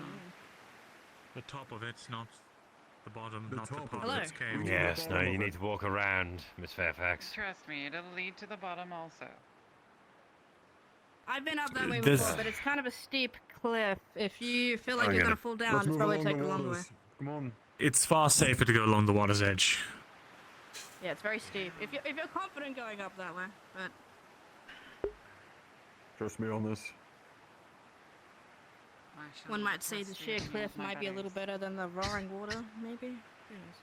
The top of it's not the bottom, The not the top part of of it. it's caved. Yes, no, you need to walk around, Miss Fairfax. Trust me, it'll lead to the bottom also. I've been up that way This- before, but it's kind of a steep cliff. If you feel like I you're get gonna it. fall down, Let's it's move probably along take the a long way. waters. Come on. It's far safer to go along the water's edge. Yeah, it's very steep. If you're confident going up that way, but Trust me on this. one might say the sheer cliff might be a little better than the roaring water, maybe. Who knows?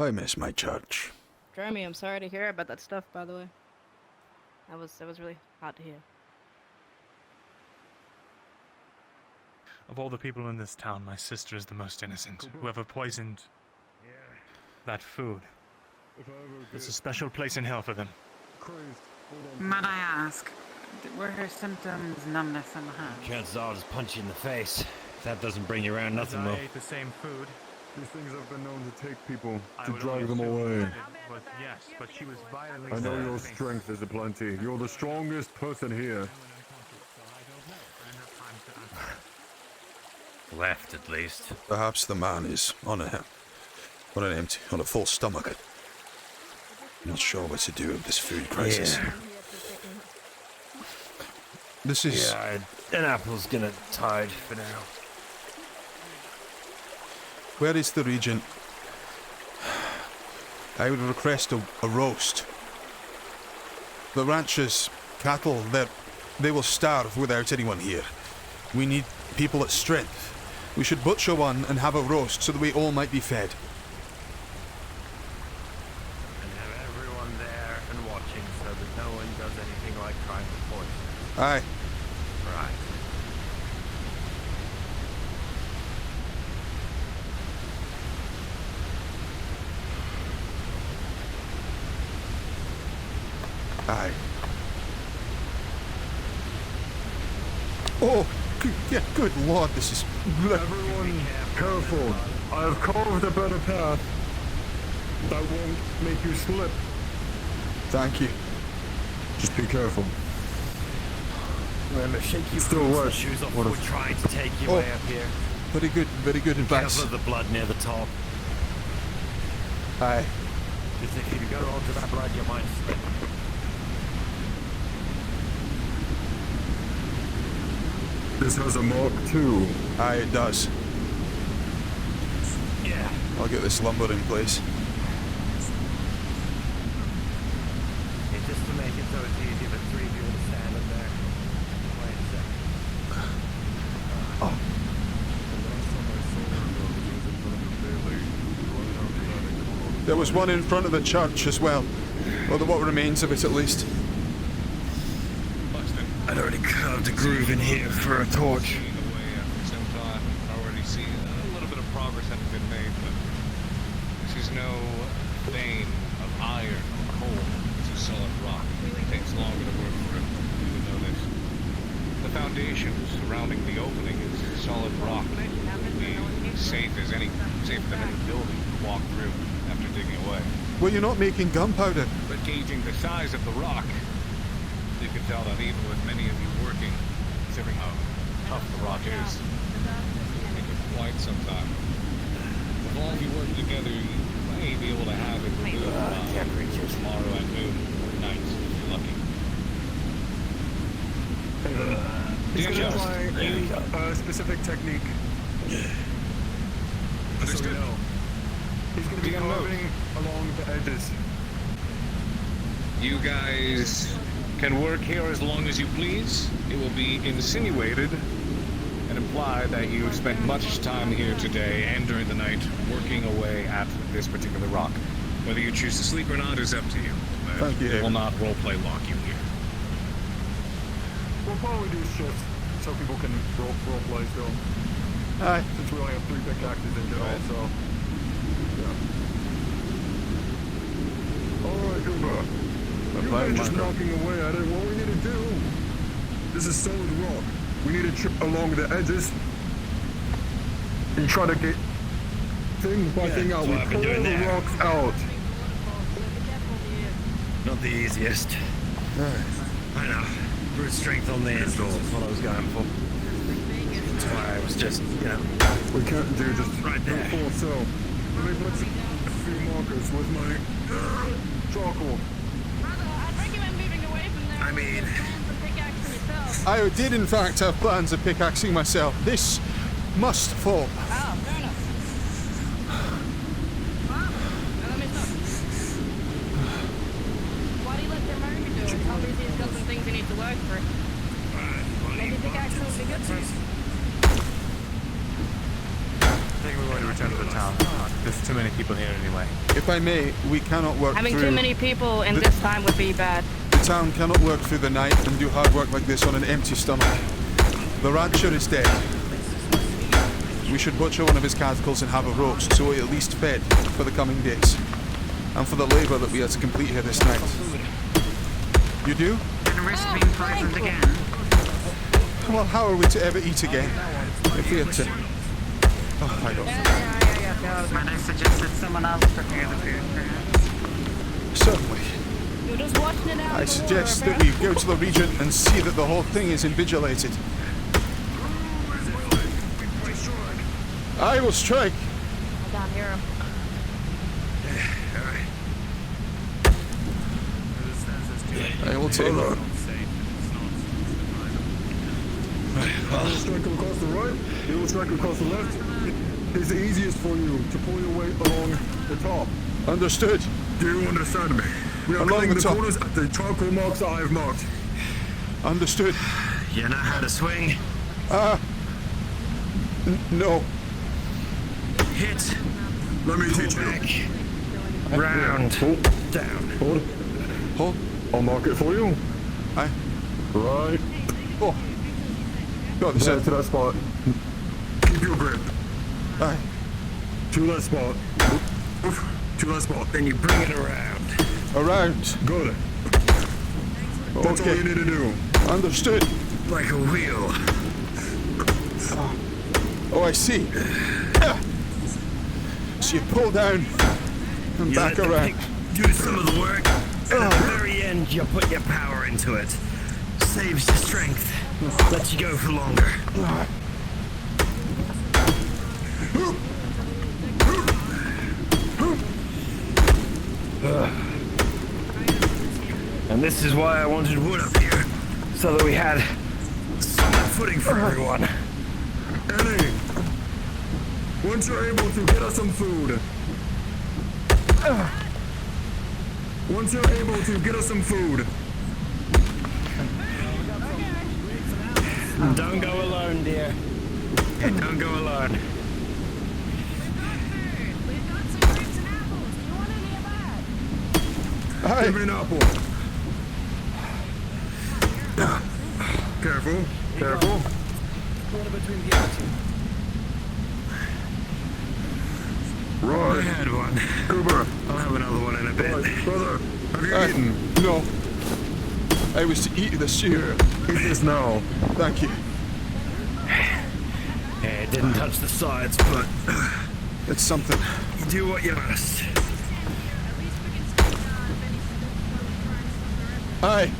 I miss my church. Jeremy, I'm sorry to hear about that stuff, by the way. That was really hard to hear. Of all the people in this town, my sister is the most innocent. Whoever poisoned that food. There's a special place in hell for them. Might I ask, were her symptoms numbness in the hand? Chances are I'll just punch you in the face. If that doesn't bring you around, nothing will. I ate the same food. These things have been known to take people, to would drag only them assume away. that it was- yes, but she was violently. I know your strength is aplenty. You're the strongest person here. Left, at least. Perhaps the man is on a full stomach. I'm not sure what to do with this food crisis. Yeah. This is... Yeah, an apple's gonna tide for now. Where is the regent? I would request a roast. The ranchers' cattle, they will starve without anyone here. We need people at strength. We should butcher one and have a roast so that we all might be fed. And have everyone there and watching so that no one does anything like trying to poison. Aye. Right. Aye. Oh, good lord, this is... Everyone, careful. I have carved a better path that won't make you slip. Thank you. Just be careful. Remember, shake your Still boots and works. shoes off. What We're if- trying to take your way up here. Very good advice. Careful of the blood near the top. Aye. Because if you go onto that blood, you might slip. This has a mark too. Aye, it does. Yeah. I'll get this lumber in place. It's just to make it so it's easy for three people to stand in there. Wait a second. Oh. There was one in front of the church as well. Or what remains of it, at least. I'd already carved a groove in here for a torch. Some time. Already see a little bit of progress having been made, but this is no vein of iron or coal. It's a solid rock. It takes longer to work through. You would know this. The foundation surrounding the opening is solid rock. It would be safe as any, safer than any building to walk through after digging away. Well, you're not making gunpowder. But gauging the size of the rock, you can tell that even with many of you working, considering how tough the rock is, it'll take quite some time. As long as you work together, you may be able to have it removed tomorrow at noon or night, if you're lucky. He's going to apply a specific technique. Just so you know. He's going to be carving along the edges. You guys can work here as long as you please. It will be insinuated and implied that you have spent much time here today and during the night working away at this particular rock. Whether you choose to sleep or not is up to you. Thank you. It will not roleplay lock you here. We'll probably do shifts so people can roleplay still. Aye. Since we only have 3 pickaxes in general, so... Yeah. Alright, Gooba. You guys just knocking away at it. What we need to do... This is solid rock. We need to chip along the edges and try to get thing by thing out. We pull all the rocks out. Not the easiest. I know. Brute strength on the end door is what I was going for. That's why I was just, We can't do just right there. Full so. Let me put a few markers with my charcoal. I'd recommend moving away from there. I mean... I did in fact have plans of pickaxing myself. This must fall. Oh, fair enough. Well, now let me stop. Why do you let your marriage do it? Obviously he's got some things he needs to work for. Maybe pickaxe would be good for you. I think we going to return to the town. There's too many people here anyway. If I may, we cannot work Having through... too many people in this time would be bad. The town cannot work through the night and do hard work like this on an empty stomach. The rancher is dead. We should butcher one of his cattle and have a roast, so we're at least fed for the coming days. And for the labour that we are to complete here this night. You do? And risk being poisoned again. Well, how are we to ever eat again? If we had to... Oh, I don't know. Might I suggest that someone else prepare the food, perhaps? Certainly. You're just watching it out. I suggest that we go to the region and see that the whole thing is invigilated. I will strike. I can't hear him. I will take it. I will strike across the right, you will strike across the left. It's the easiest for you to pull your weight along the top. Understood. Do you understand me? We are Along cutting the the top. corners at the charcoal marks I have marked. Understood. You know how to swing? No. Hit. Let me teach you. Round. Hold. Down. Hold. Hold. I'll mark it for you. Aye. Right. Oh. Got this. Right to that spot. Keep your grip. Aye. To that spot. Oof. To that spot. Then you bring it around. Around. Good. That's all you need to do. Understood. Like a wheel. Oh, I see. So you pull down and You back let the around. pig do some of the work, and at the very end you put your power into it. Saves your strength. Lets you go for longer. And this is why I wanted wood up here, so that we had solid footing for everyone. Annie, once you're able to get us some food. Once you're able to get us some food. Don't go alone, dear. Don't go alone. Give me an apple. Careful, careful. Right. I had one. Cooper. I'll have another one in a bit. Right, brother, have you eaten? No. I was to eat this year. Eat this now. Thank you. Yeah, it didn't touch the sides, but it's something. You do what you must. Aye.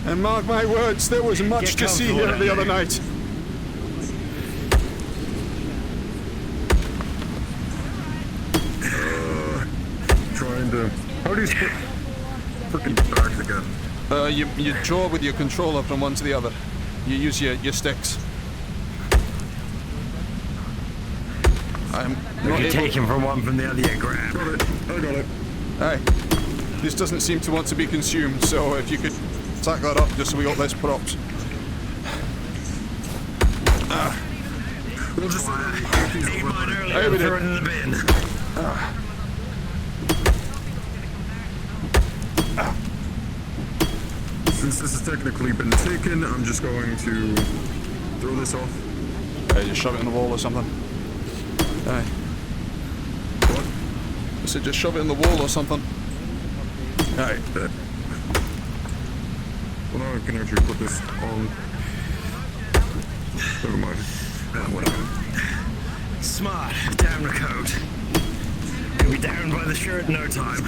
And mark my words, there was much to see here the other night. Trying to... How do you split freaking bags again? You draw with your controller from one to the other. You use your sticks. I'm You not can able... take him from one from the other, you grab. Got it. I got it. Aye. This doesn't seem to want to be consumed, so if you could tack that up just so we got less props. We'll just ate mine earlier, throw it in the bin. Since this has technically been taken, I'm just going to throw this off. Just shove it in the wall or something. Aye. What? I said just shove it in the wall or something. Aye. Well, now I can actually put this on. Never mind. Whatever. Smart. Down the coat. You'll be down by the shirt in no time.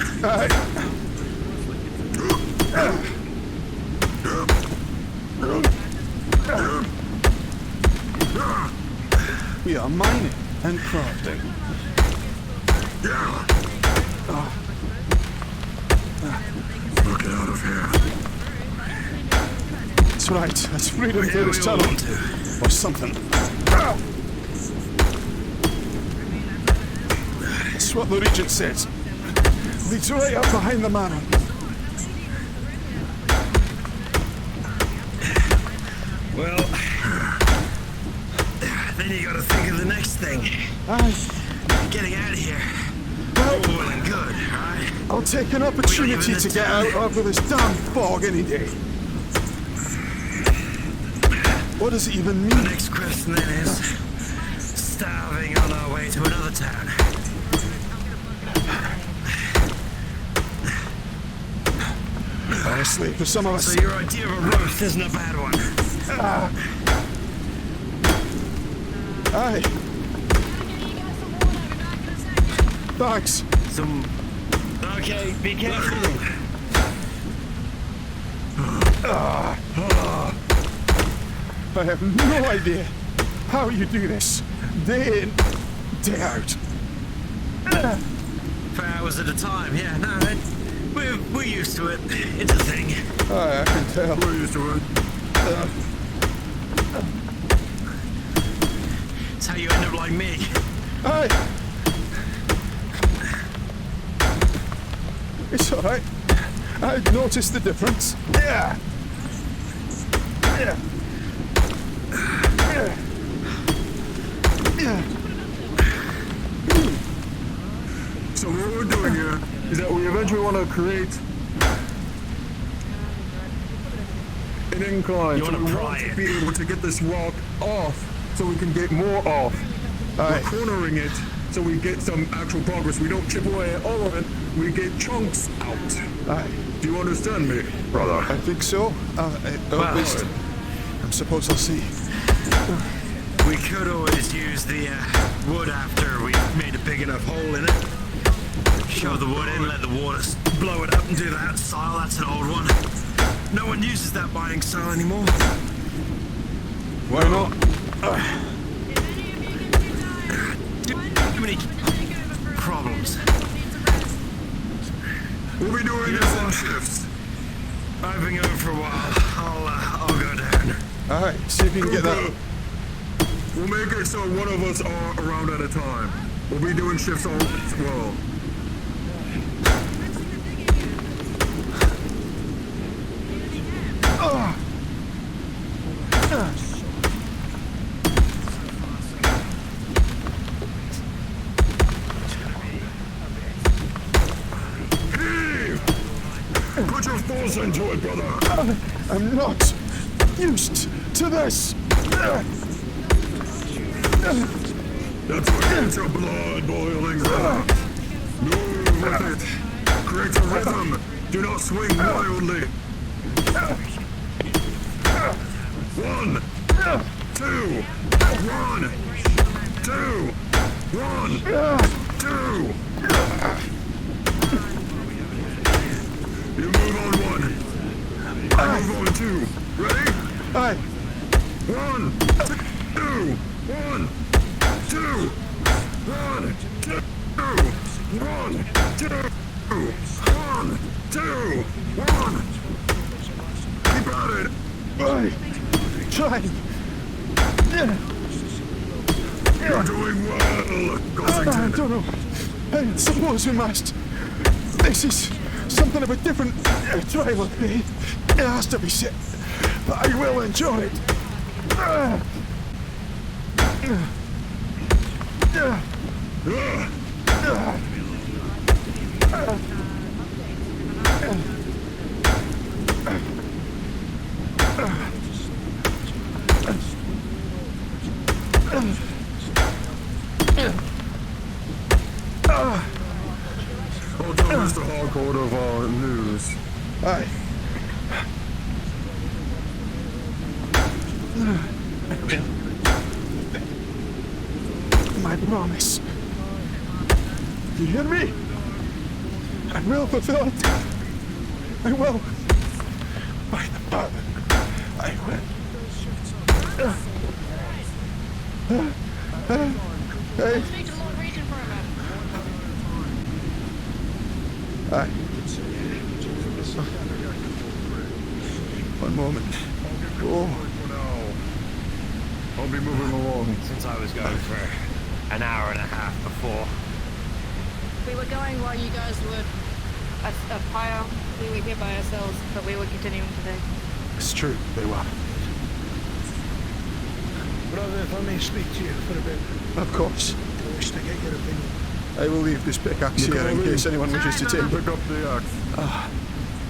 We are mining and crafting. Look out of here. That's right. That's freedom through this tunnel. Or something. That's what the Regent says. Leads right up behind the manor. Well, then you gotta think of the next thing. Aye. getting out of here. All well and good, right? I'll take an opportunity to get out of this damn fog any day. What does it even mean? The next question then is, starving on our way to another town. Honestly, for some of us... So your idea of a roast isn't a bad one. Aye. Thanks. Okay, be careful. I have no idea how you do this. Day in, day out. For hours at a time, yeah, no, we're used to it. It's a thing. Aye, I can tell. We're used to it. It's how you end up like me. Aye. It's alright. I've noticed the difference. Yeah. Yeah. Yeah. Yeah. So what we're doing here is that we eventually want to create an incline. You want to pry want it. to be able to get this rock off so we can get more off. We're cornering it so we get some actual progress. We don't chip away at all of it. We get chunks out. Aye. Do you understand me, brother? I think so. At least, I suppose I'll see. We could always use the wood after we made a big enough hole in it. Shove the wood in, let the water blow it up and do that style. That's an old one. No one uses that mining style anymore. Why not? Too many problems. We'll be doing this in shifts. I've been going for a while. I'll go down. Alright, see if you can get that. We'll make it so one of us are around at a time. We'll be doing shifts all as well. Put your force into it, brother. I'm not used to this. That's what gets your blood boiling, brother. Move with it. Create a rhythm. Do not swing wildly. 1, 2, 1, 2, 1, 2. You move on 1. I move on 2. Ready? Aye. 1, 2, 1, 2, 1, 2, 1, 2, 1, 2, 1. Keep at it. Aye. Trying. You're doing well, Cossington. I don't know. I suppose we must. This is something of a different trial of me. It has to be said, but I will enjoy it. I'll tell Mr. Harcourt of our news. Aye. My promise. You hear me? I will fulfill it. I will. By the Father, I will. Hey. Aye. One moment. Oh. I'll be moving along. Since I was going for an hour and a half before. We were going while you guys were at Pyre. We were here by ourselves, but we were continuing today. It's true, they were. Brother, if I may speak to you for a bit. Of course. I wish to get your opinion. I will leave this pickaxe here in case anyone wishes to take it. Pick up the axe.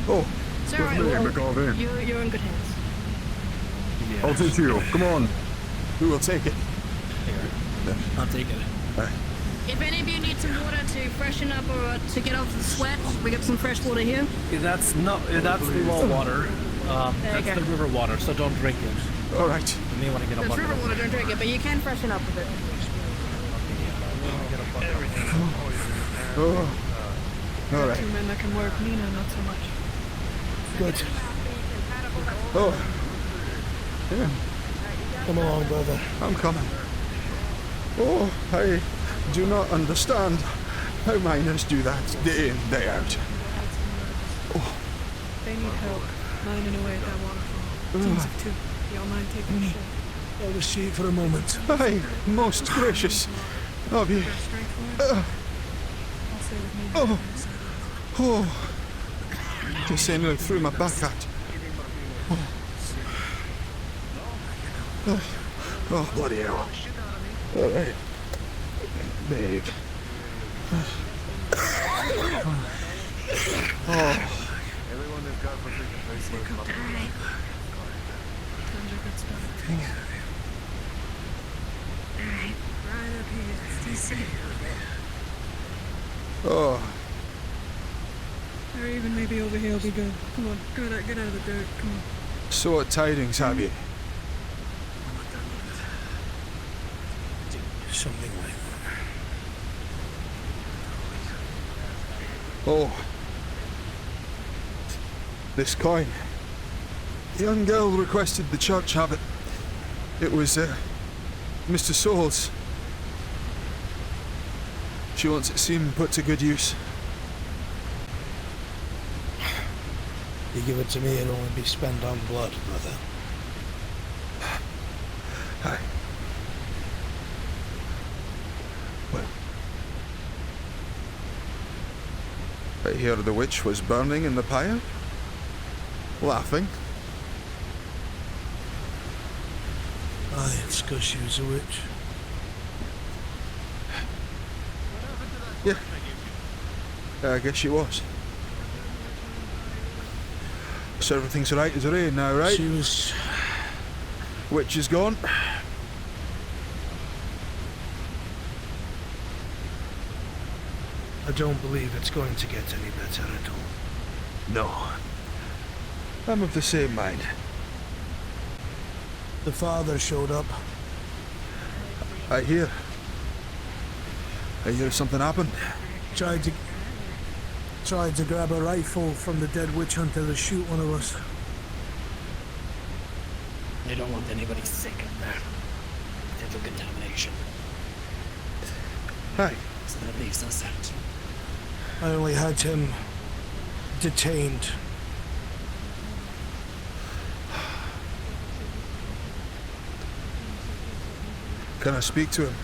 Oh, It's alright, McAuley. you're in good hands. I'll take you. Come on. Who will take it? I'll take it. If any of you need some water to freshen up or to get off the sweat, we got some fresh water here. That's the well water. That's Okay. the river water, so don't drink it. All right. You may want to get a It's bucket. river water, don't drink it, but you can freshen up with it. Oh. All right. Two men that can work, Nina, not so much. Good. Oh. Yeah. Come along, brother. I'm coming. Oh, I do not understand how miners do that day in, day out. Oh. They need help mining away at that waterfall. Teams of two. Y'all mind taking a shit? I'll just see it for a moment. Aye, most gracious of you. Oh, oh, just nearly threw my back out. Oh, bloody hell. All right, babe. Oh. Oh. Or even maybe over here will be good. Come on, get out of the dirt. Come on. So what tidings have you? Something like Oh. This coin. The young girl requested the church have it. It was, Mr. Souls. She wants it seen put to good use. You give it to me, it'll only be spent on blood, brother. Aye. Well, I hear the witch was burning in the pyre, laughing. Aye, it's 'cause she was a witch. Yeah. I guess she was. So everything's right as it is now, right? She was... Witch is gone. I don't believe it's going to get any better at all. No. I'm of the same mind. The father showed up. I hear something happened. Tried to grab a rifle from the dead witch hunter to shoot one of us. They don't want anybody sick in there. Potential contamination. Hi. So that leaves us out. I only had him detained. Can I speak to him?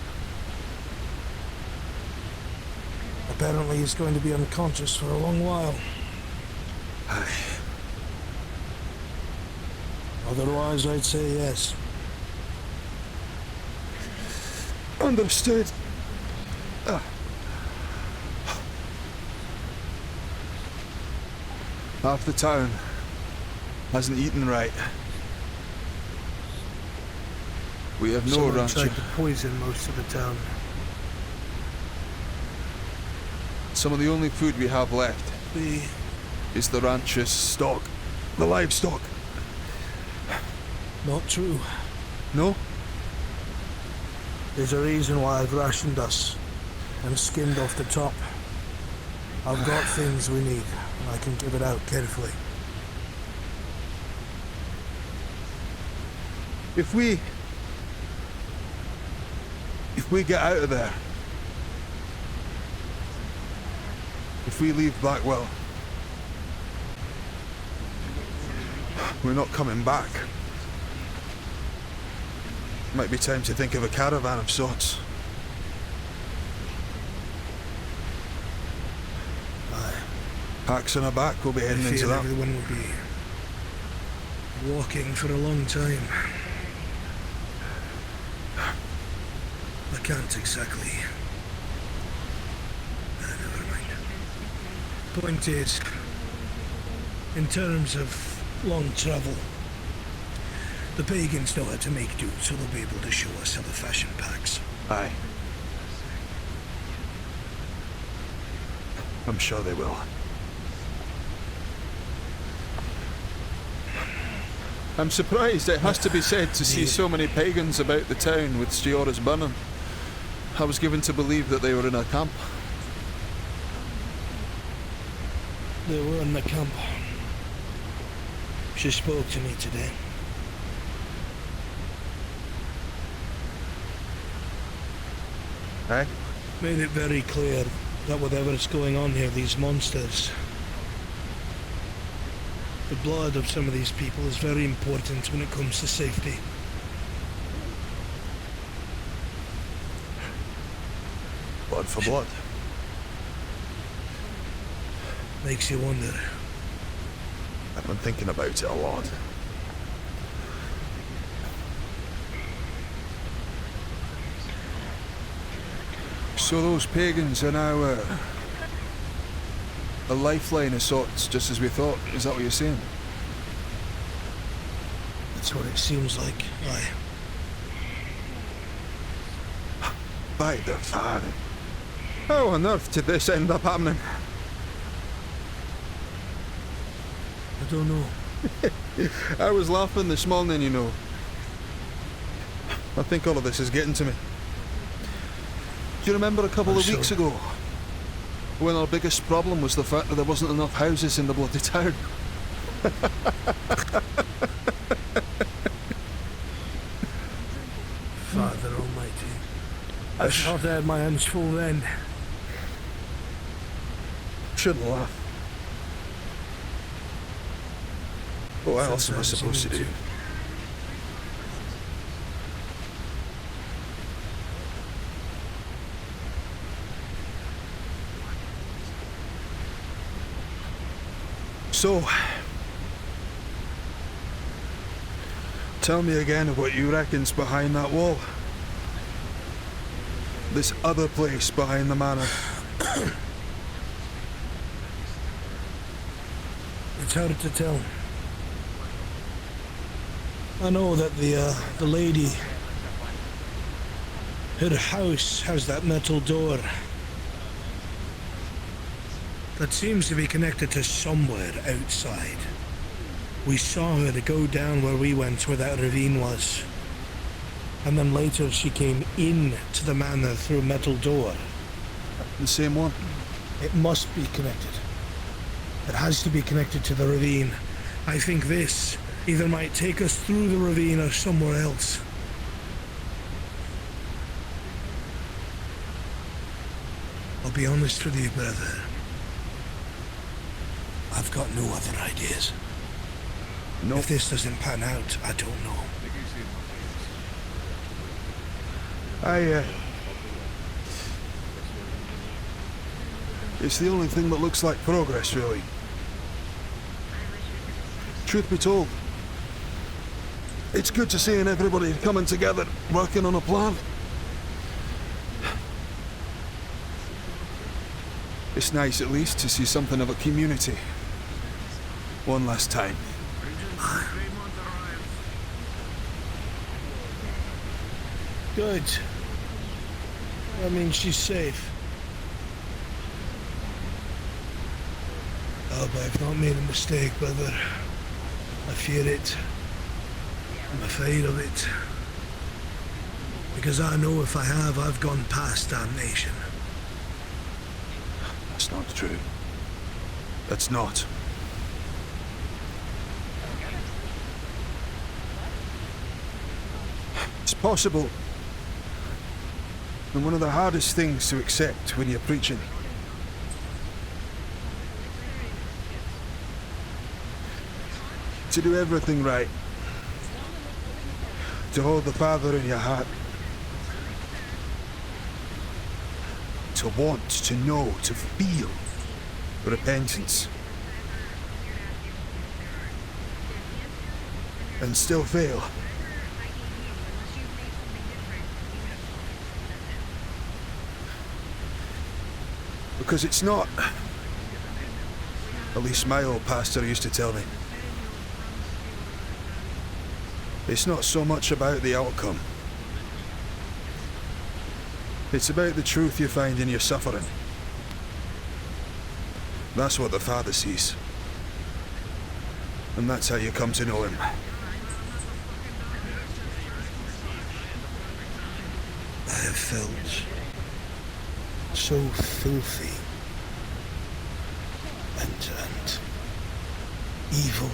Apparently he's going to be unconscious for a long while. Otherwise, I'd say yes. Understood. Half the town hasn't eaten right. We have no Someone ranch. tried to poison most of the town. Some of the only food we have left is the rancher's stock, the livestock. Not true. No? There's a reason why I've rationed us and skimmed off the top. I've got things we need, and I can give it out carefully. If we get out of there, if we leave Blackwell, we're not coming back. Might be time to think of a caravan of sorts. Packs on our back, we'll be heading I into feel that. everyone will be walking for a long time. I can't exactly Point is, in terms of long travel, the pagans know how to make do, so they'll be able to show us how the fashion packs. Aye. I'm sure they will. I'm surprised, it has to be said, to see so many pagans about the town with Stiora's burning. I was given to believe that they were in a camp. They were in the camp. She spoke to me today. Aye? Made it very clear that whatever's going on here, these monsters, the blood of some of these people is very important when it comes to safety. Blood for blood. Makes you wonder. I've been thinking about it a lot. So those pagans are now a lifeline of sorts, just as we thought. Is that what you're saying? That's what it seems like. Aye. By the Father. How on earth did this end up happening? I don't know. I was laughing this morning, you know. I think all of this is getting to me. Do you remember a couple of weeks ago when our biggest problem was the fact that there wasn't enough houses in the bloody town? Father Almighty. I thought I had my hands full then. Shouldn't laugh. What else am I supposed to do? So, tell me again what you reckon's behind that wall. This other place behind the manor. It's hard to tell. I know that the lady, her house has that metal door that seems to be connected to somewhere outside. We saw her to go down where we went, where that ravine was. And then later she came in to the manor through a metal door. The same one? It must be connected. It has to be connected to the ravine. I think this either might take us through the ravine or somewhere else. I'll be honest with you, brother. I've got no other ideas. No. If this doesn't pan out, I don't know. It's the only thing that looks like progress, really. Truth be told, it's good to see everybody coming together, working on a plan. It's nice, at least, to see something of a community. One last time. Good. That means she's safe. Oh, but I've not made a mistake, brother. I fear it. I'm afraid of it. Because I know if I have, I've gone past damnation. That's not true. That's not. It's possible. And one of the hardest things to accept when you're preaching. To do everything right. To hold the Father in your heart. To want, to know, to feel repentance. And still fail. Because it's not At least my old pastor used to tell me. It's not so much about the outcome. It's about the truth you find in your suffering. That's what the Father sees. And that's how you come to know him. I have felt so filthy and evil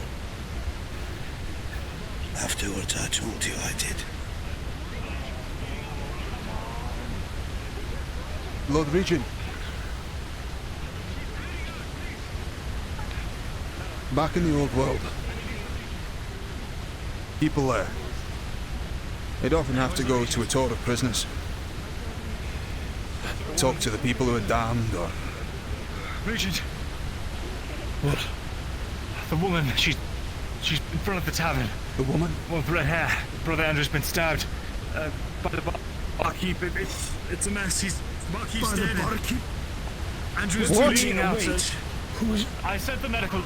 afterwards. I told you I did. Lord Regent. Back in the old world, people there, they'd often have to go to a tour of prisoners. Talk to the people who are damned, or... Regent! What? The woman, she's in front of the tavern. The woman? One with red hair. Brother Andrew's been stabbed. By the barkeep. It's a mess. The barkeep's By the dead. barkeep? Andrew's What? bleeding out. Wait. Who's... I sent the medical...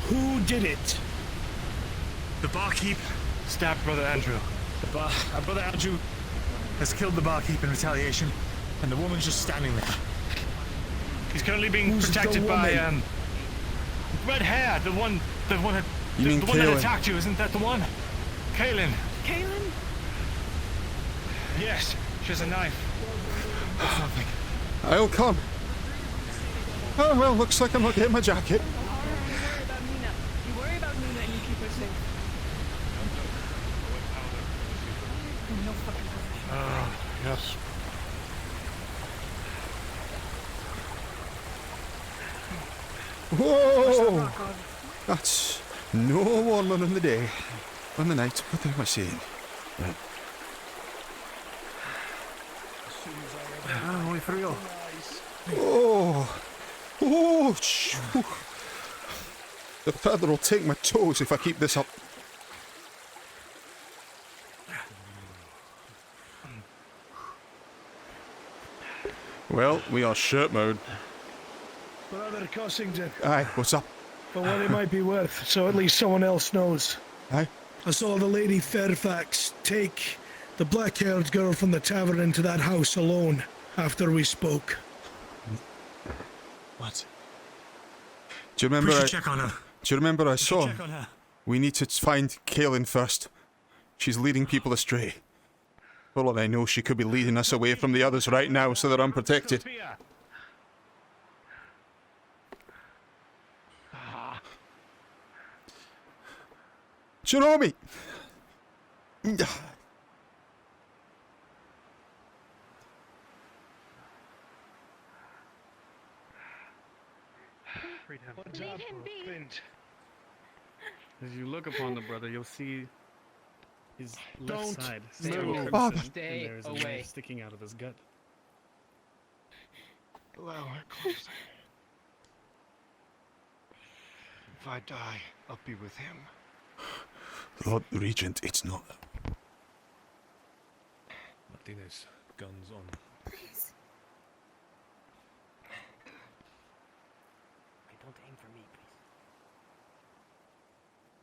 Who did it? The barkeep stabbed Brother Andrew. Brother Andrew has killed the barkeep in retaliation, and the woman's just standing there. He's currently being Who's protected the by woman? red hair. The one that You mean the one that Kaelin? attacked you. Isn't that the one? Kaelin. Kaelin? Yes, she has a knife. Or something. I'll come. Oh, well, looks like I'm not getting my jacket. You worry about Nina and you keep her safe. No fucking Yes. Whoa! That's no warmer than the day. On the night, what am I saying? Only for real. Oh! Oh! Shoo. The feather will take my toes if I keep this up. Well, we are shirt mode. Brother Cossington, Aye, what's up? for what it might be worth, so at least someone else knows. Aye? I saw the Lady Fairfax take the black-haired girl from the tavern into that house alone after we spoke. What? Do you remember? We should check on her. Do you remember I saw? Check on her. We need to find Kaelin first. She's leading people astray. For all I know, she could be leading us away from the others right now, so they're unprotected. Jerome! Leave him be. As you look upon the brother, you'll see his left Don't side move. stained Father. crimson, Stay and there's a away. knife sticking out of his gut. Allow her closer. If I die, I'll be with him. Lord Regent, it's not. Martinez, guns on. Please. Okay, don't aim for me,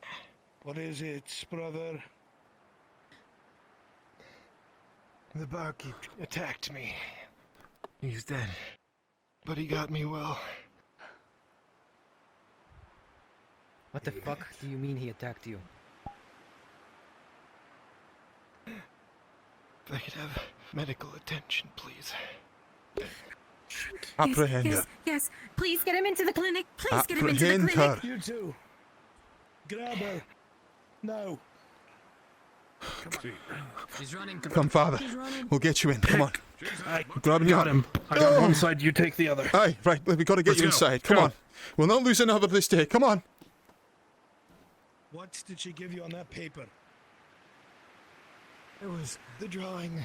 please. What is it, brother? The barkeep attacked me. He's dead. But he got me well. What the fuck do you mean he attacked you? If I could have medical attention, please. Apprehend her. Yes, please get him into the clinic. Please get him into the Apprehend clinic. her. You two. Grab her. Now. He's running. Come, Father. We'll get you in. Come on. Grab Got him. I got one side, you take the other. Aye, right. We've got to get Let's you go. inside. Come Go. on. We'll not lose another this day. Come on. What did she give you on that paper? It was the drawing.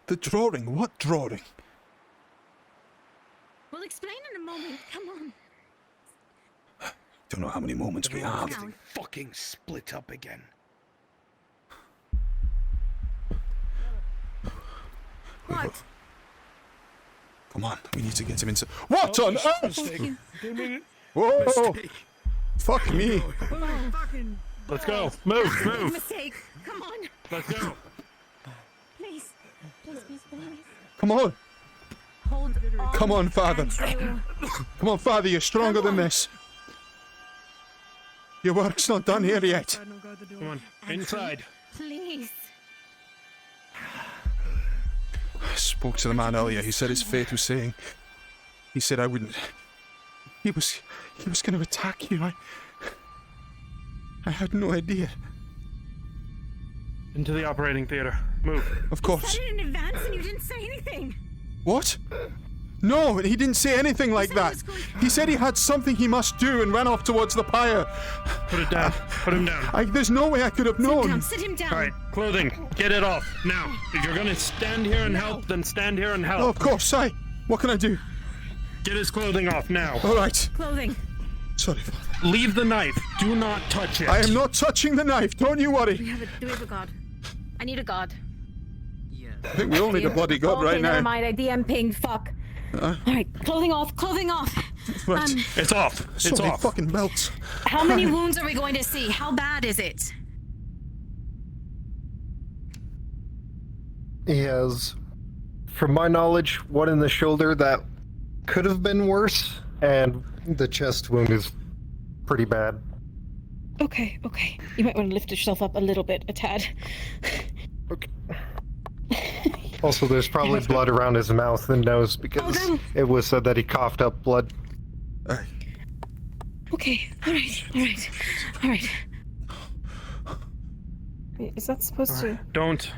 The drawing? What drawing? We'll explain in a moment. Come on. Don't know how many moments we have. Down. Fucking split up again. What? Come on, we need to get him inside. What on earth? Mistake. Whoa! Mistake. Fuck me. Let's go. Move. Mistake. Come on. Let's go. Please. Please. Come on. Hold on. Come on, Father. Andrew. Come on, Father, you're stronger than this. Your work's not done here yet. Come on, inside. Please. I spoke to the man earlier. He said his fate was saying. He said I wouldn't. He was going to attack you. I had no idea. Into the operating theater. Move. Of course. You said it in advance and you didn't say anything. What? No, he didn't say anything like that. He said he had something he must do and ran off towards the pyre. Put it down. Put him down. There's no way I could have known. Sit him down. All right, clothing. Get it off now. If you're gonna stand here and help, then stand here and help. Oh, of course. What can I do? Get his clothing off now. All right. Clothing. Sorry, Father. Leave the knife. Do not touch it. I am not touching the knife. Don't you worry. Do we have a god? I need a god. I think we all need a bloody god right now. Never mind. I DM pinged. Fuck. All right, clothing off. Right. It's off. So many fucking belts. How many wounds are we going to see? How bad is it? He has, from my knowledge, one in the shoulder that could have been worse, and the chest wound is pretty bad. Okay. You might want to lift yourself up a little bit, a tad. Okay. Also, there's probably blood around his mouth and nose because it was said that he coughed up blood. Okay, all right. Wait, is that supposed to? Don't.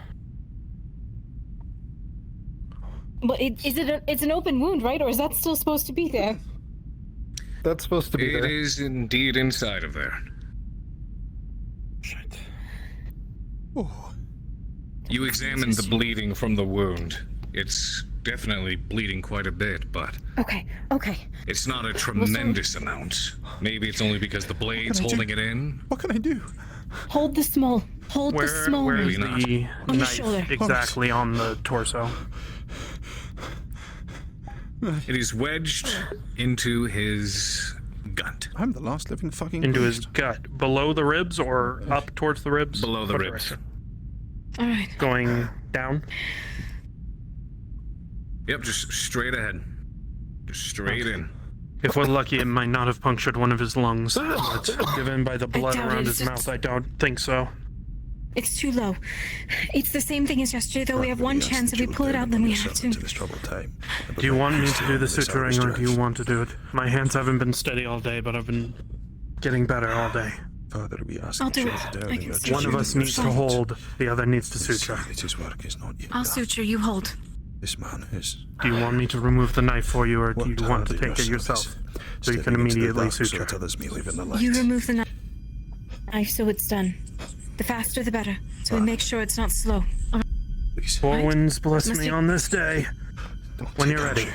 But it's an open wound, right? Or is that still supposed to be there? That's supposed to be there. It is indeed inside of there. Shit. Oh. You examined the bleeding from the wound. It's definitely bleeding quite a bit, but... Okay. It's not a tremendous amount. Maybe it's only because the blade's holding it in. What can I do? Hold the small Where is the on the knife shoulder. exactly on the torso? It is wedged into his gut. I'm the last living fucking Into priest. his gut. Below the ribs or up towards the ribs? Below the ribs. All right. Going down? Yep, just straight ahead. Just straight in. If we're lucky, it might not have punctured one of his lungs. But given by the blood doubt around it. his mouth, I don't think so. It's too low. It's the same thing as yesterday, though. We have one chance. If we pull it out, then we have to. This troubled time. Do you want me to do the suturing, or do you want to do it? My hands haven't been steady all day, but I've been getting better all day. Father, we ask I'll do it. I can see One of us needs to hold, the other needs to suture. His work is not yet I'll done. suture. You hold. This man is... Do you want me to remove the knife for you, or do you want to take it yourself? So you can immediately suture. You remove the knife, so it's done. The faster, the better. So we make sure it's not slow. Four winds bless me on this day. When you're ready.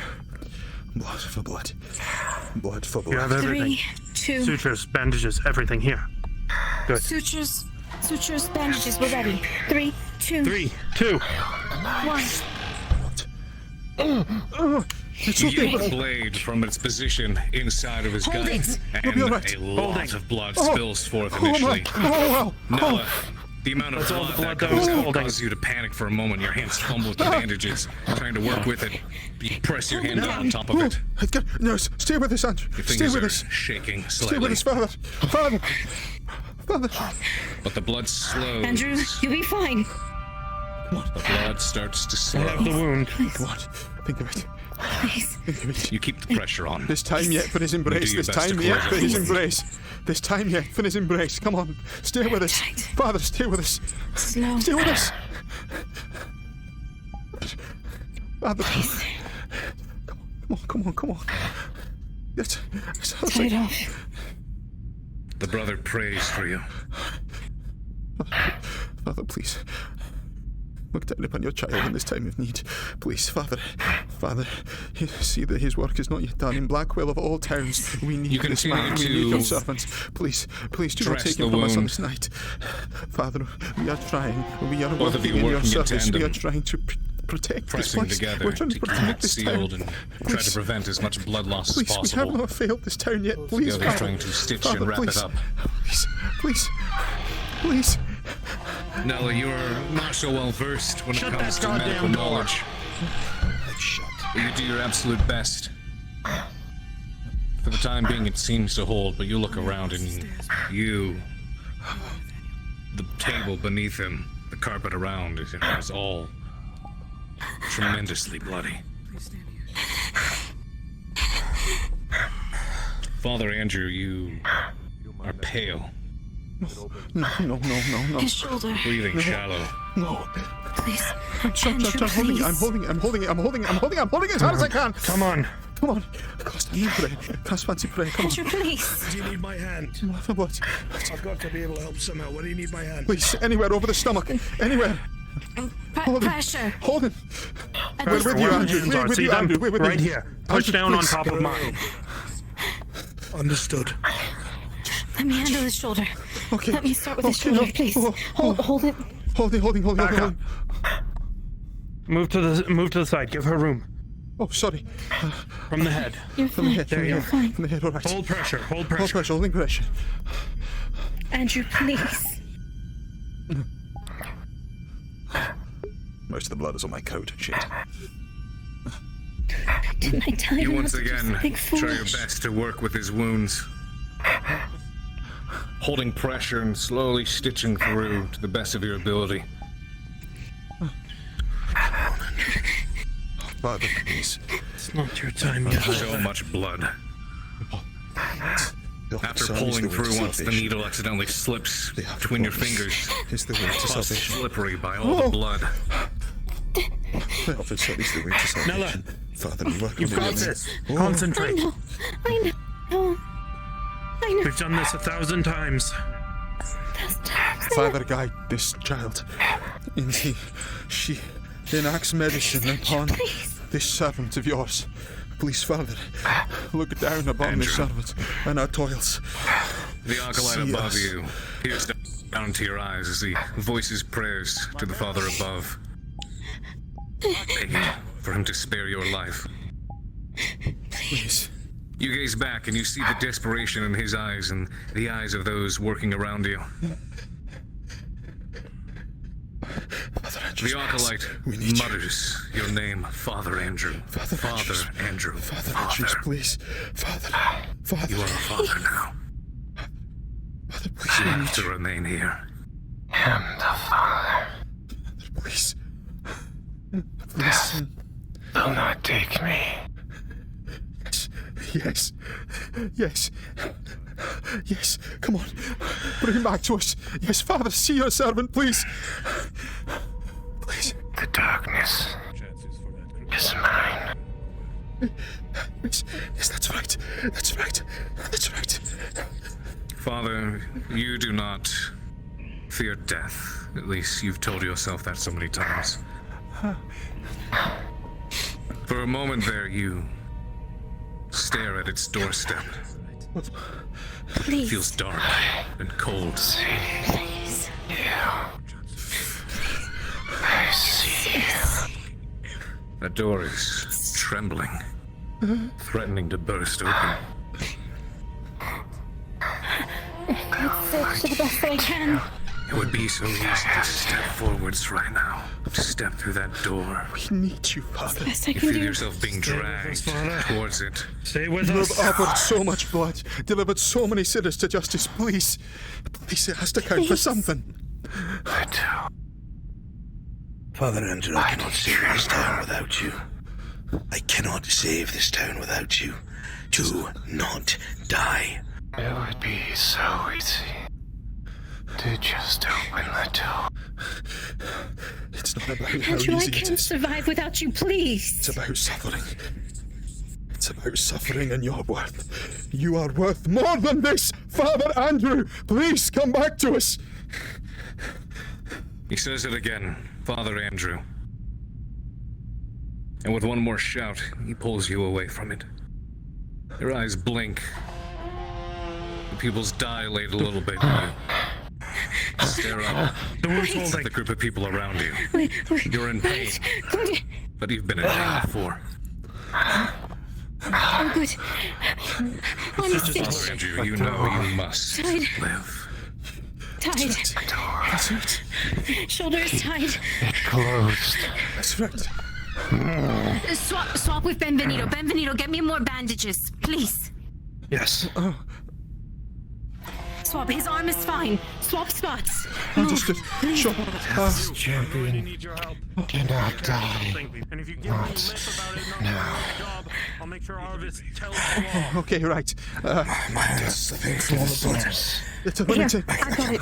Blood for blood. Blood for blood. You have everything. 3, 2. Sutures, bandages, everything here. Good. Sutures, bandages. We're ready. 3, 2. 3, 2. 1. It's You okay. get the blade from its position inside of his Hold gut, it. and You'll be all right. a lot of blood spills forth Oh, initially. wow. Noah, the amount of That's all blood the that blood comes that was out holding. causes you to panic for a moment. Your hands fumble with the bandages, trying to work with it. You press your hand on top of it. No, stay with us, Andrew. Your Stay fingers with are us. shaking Stay with slightly. us, Father. Father. But the blood slows. Andrew, you'll be fine. The blood starts to I slow. have the wound. Come on. Think of it. Please. Think of it. You keep the pressure on. This time yet for his embrace. Do your This best to time yet close for it. his embrace. This time yet for his embrace. Come on. Stay with us. Father, stay with us. Slow. Stay with us. Father. Come on. Yes. Tie it off. The brother prays for you. Father, please. Look down upon your child in this time of need. Please, Father, see that his work is not yet done. In Blackwell of all towns, we need You this continue man. We to need your servants. Please, do not dress take the him from us on wound. this night. Father, we are trying. We are Both of working you in your working in service. We are tandem. trying to... protect pressing this place. together We're trying to to keep protect it this sealed town. and try Please. to prevent as much blood loss Please, as we have possible. not failed this town yet. Please, The other's Father. trying to stitch Father, and wrap please. it up. Please. Please. Nella, you are not so well versed when Shut it comes that to medical goddamn door. knowledge. But you do your absolute best. For the time being, it seems to hold, but you look around and the table beneath him, the carpet around, is all tremendously bloody. Father Andrew, you are pale. No. His shoulder. Breathing shallow. No. Please. I'm holding it. I'm holding it as hard as I can. Come on. Can't fancy pray. Come on. Andrew, please. Do you need my hand? What? I've got to be able to help somehow. Where do you need my hand? Please, anywhere over the stomach. Anywhere. Pressure. Hold him. Where with you, Andrew. hands are. We're with See you, them? Andrew. We're with Right you. here. Touch Andrew, down on please. top of mine. Understood. Let me handle his shoulder. Okay. Let me start with his shoulder, please. Hold it. Holding. Back up. Move to the side. Give her room. Oh, sorry. From the head. You're From the fine. head. There you are. Fine. From the head, all right. Hold pressure. Holding pressure. Andrew, please. Most of the blood is on my coat. Shit. Didn't I tell you You not once to do again something try your foolish? best to work with his wounds. Holding pressure and slowly stitching through to the best of your ability. Father, please. It's not your time yet. So much blood. After pulling through once, the needle accidentally slips between your fingers. Is the way to Plus salvation. slippery by all the blood. The often said is the way to salvation. Father, we work You've on got the this. Oh. Concentrate. I know. We've done this 1,000 times. Father, guide this child. She enacts medicine upon this servant of yours. Please, Father, look down upon this servant and our toils. The acolyte See above us. you peers down into your eyes as he voices prayers to the Father above, begging for him to spare your life. Please. You gaze back and you see the desperation in his eyes and the eyes of those working around you. The acolyte mutters your name, Father Andrew. Father Andrew. Father Andrews, please. Father. You are a father now. Father, please. You have to remain here. I'm the father. Please. Please. Do not take me. Yes. Come on. Bring him back to us. Yes, Father, see your servant, please. Please. The darkness is mine. Yes, that's right. Father, you do not fear death. At least you've told yourself that so many times. For a moment there, you stare at its doorstep. Please. It feels dark and cold. Please. I see you. The door is trembling, threatening to burst open. Let's search to the best that I can. It would be so easy to step forwards right now, to step through that door. We need you, Father. Best I You can feel do. yourself being dragged towards it. Stay with You us. have offered so much blood, delivered so many sinners to justice. Please, it has to count for something. I do. Father Andrew, I cannot save this town without you. I cannot save this town without you. Do not die. It would be so easy to just open the door. It's not about how Andrew, I easy it can't is. survive without you, please. It's about suffering. It's about suffering and your worth. You are worth more than this! Father Andrew, please come back to us! He says it again, Father Andrew. And with one more shout, he pulls you away from it. Your eyes blink. The pupils dilate a little bit. Stare up. The wound's Look at the group of people around you. You're in pain, but you've been in pain before. Oh, good. I'm Father Andrew, you know you must Tied. live. Tied. Shoulder is tied. It closed. That's right. Swap with Benvenito. Benvenito, get me more bandages, please. Yes. Swap, his arm is fine. Swap spots. Understood. Sure. This champion cannot die. And if you give Not me a lip about it not now. doing the job, I'll make sure Arvis tells you all. Okay, right. Minus, I think, for the sinners. It's a running tape. I got it.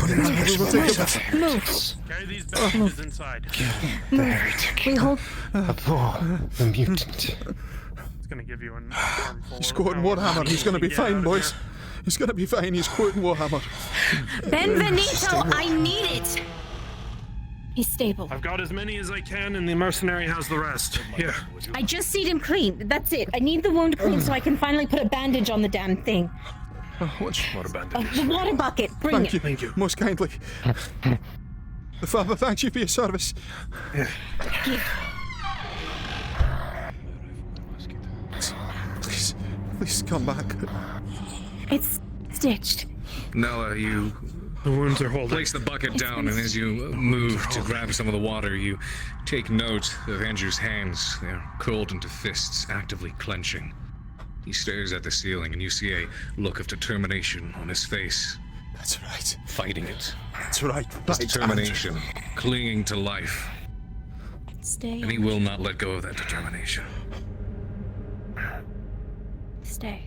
We'll take it. Move. Carry these bandages inside. We hold. Abhor the mutant. It's gonna give you an armful. He's quoting Warhammer. He's gonna be fine, boys. He's gonna be fine. He's quoting Warhammer. Benvenito, I need it. He's stable. I've got as many as I can, and the mercenary has the rest. Here. I just need him clean. That's it. I need the wound clean so I can finally put a bandage on the damn thing. What bandage? The water bucket. Bring it. Thank you. Most kindly. The Father thanks you for your service. Please come back. It's stitched. Nella, you The wounds are holding. place the bucket down, and as you move to grab some of the water, you take note of Andrew's hands. They're curled into fists, actively clenching. He stares at the ceiling, and you see a look of determination on his face. That's right. Fighting it. That's right. His determination, clinging to life. Stay. And he will not let go of that determination. Stay.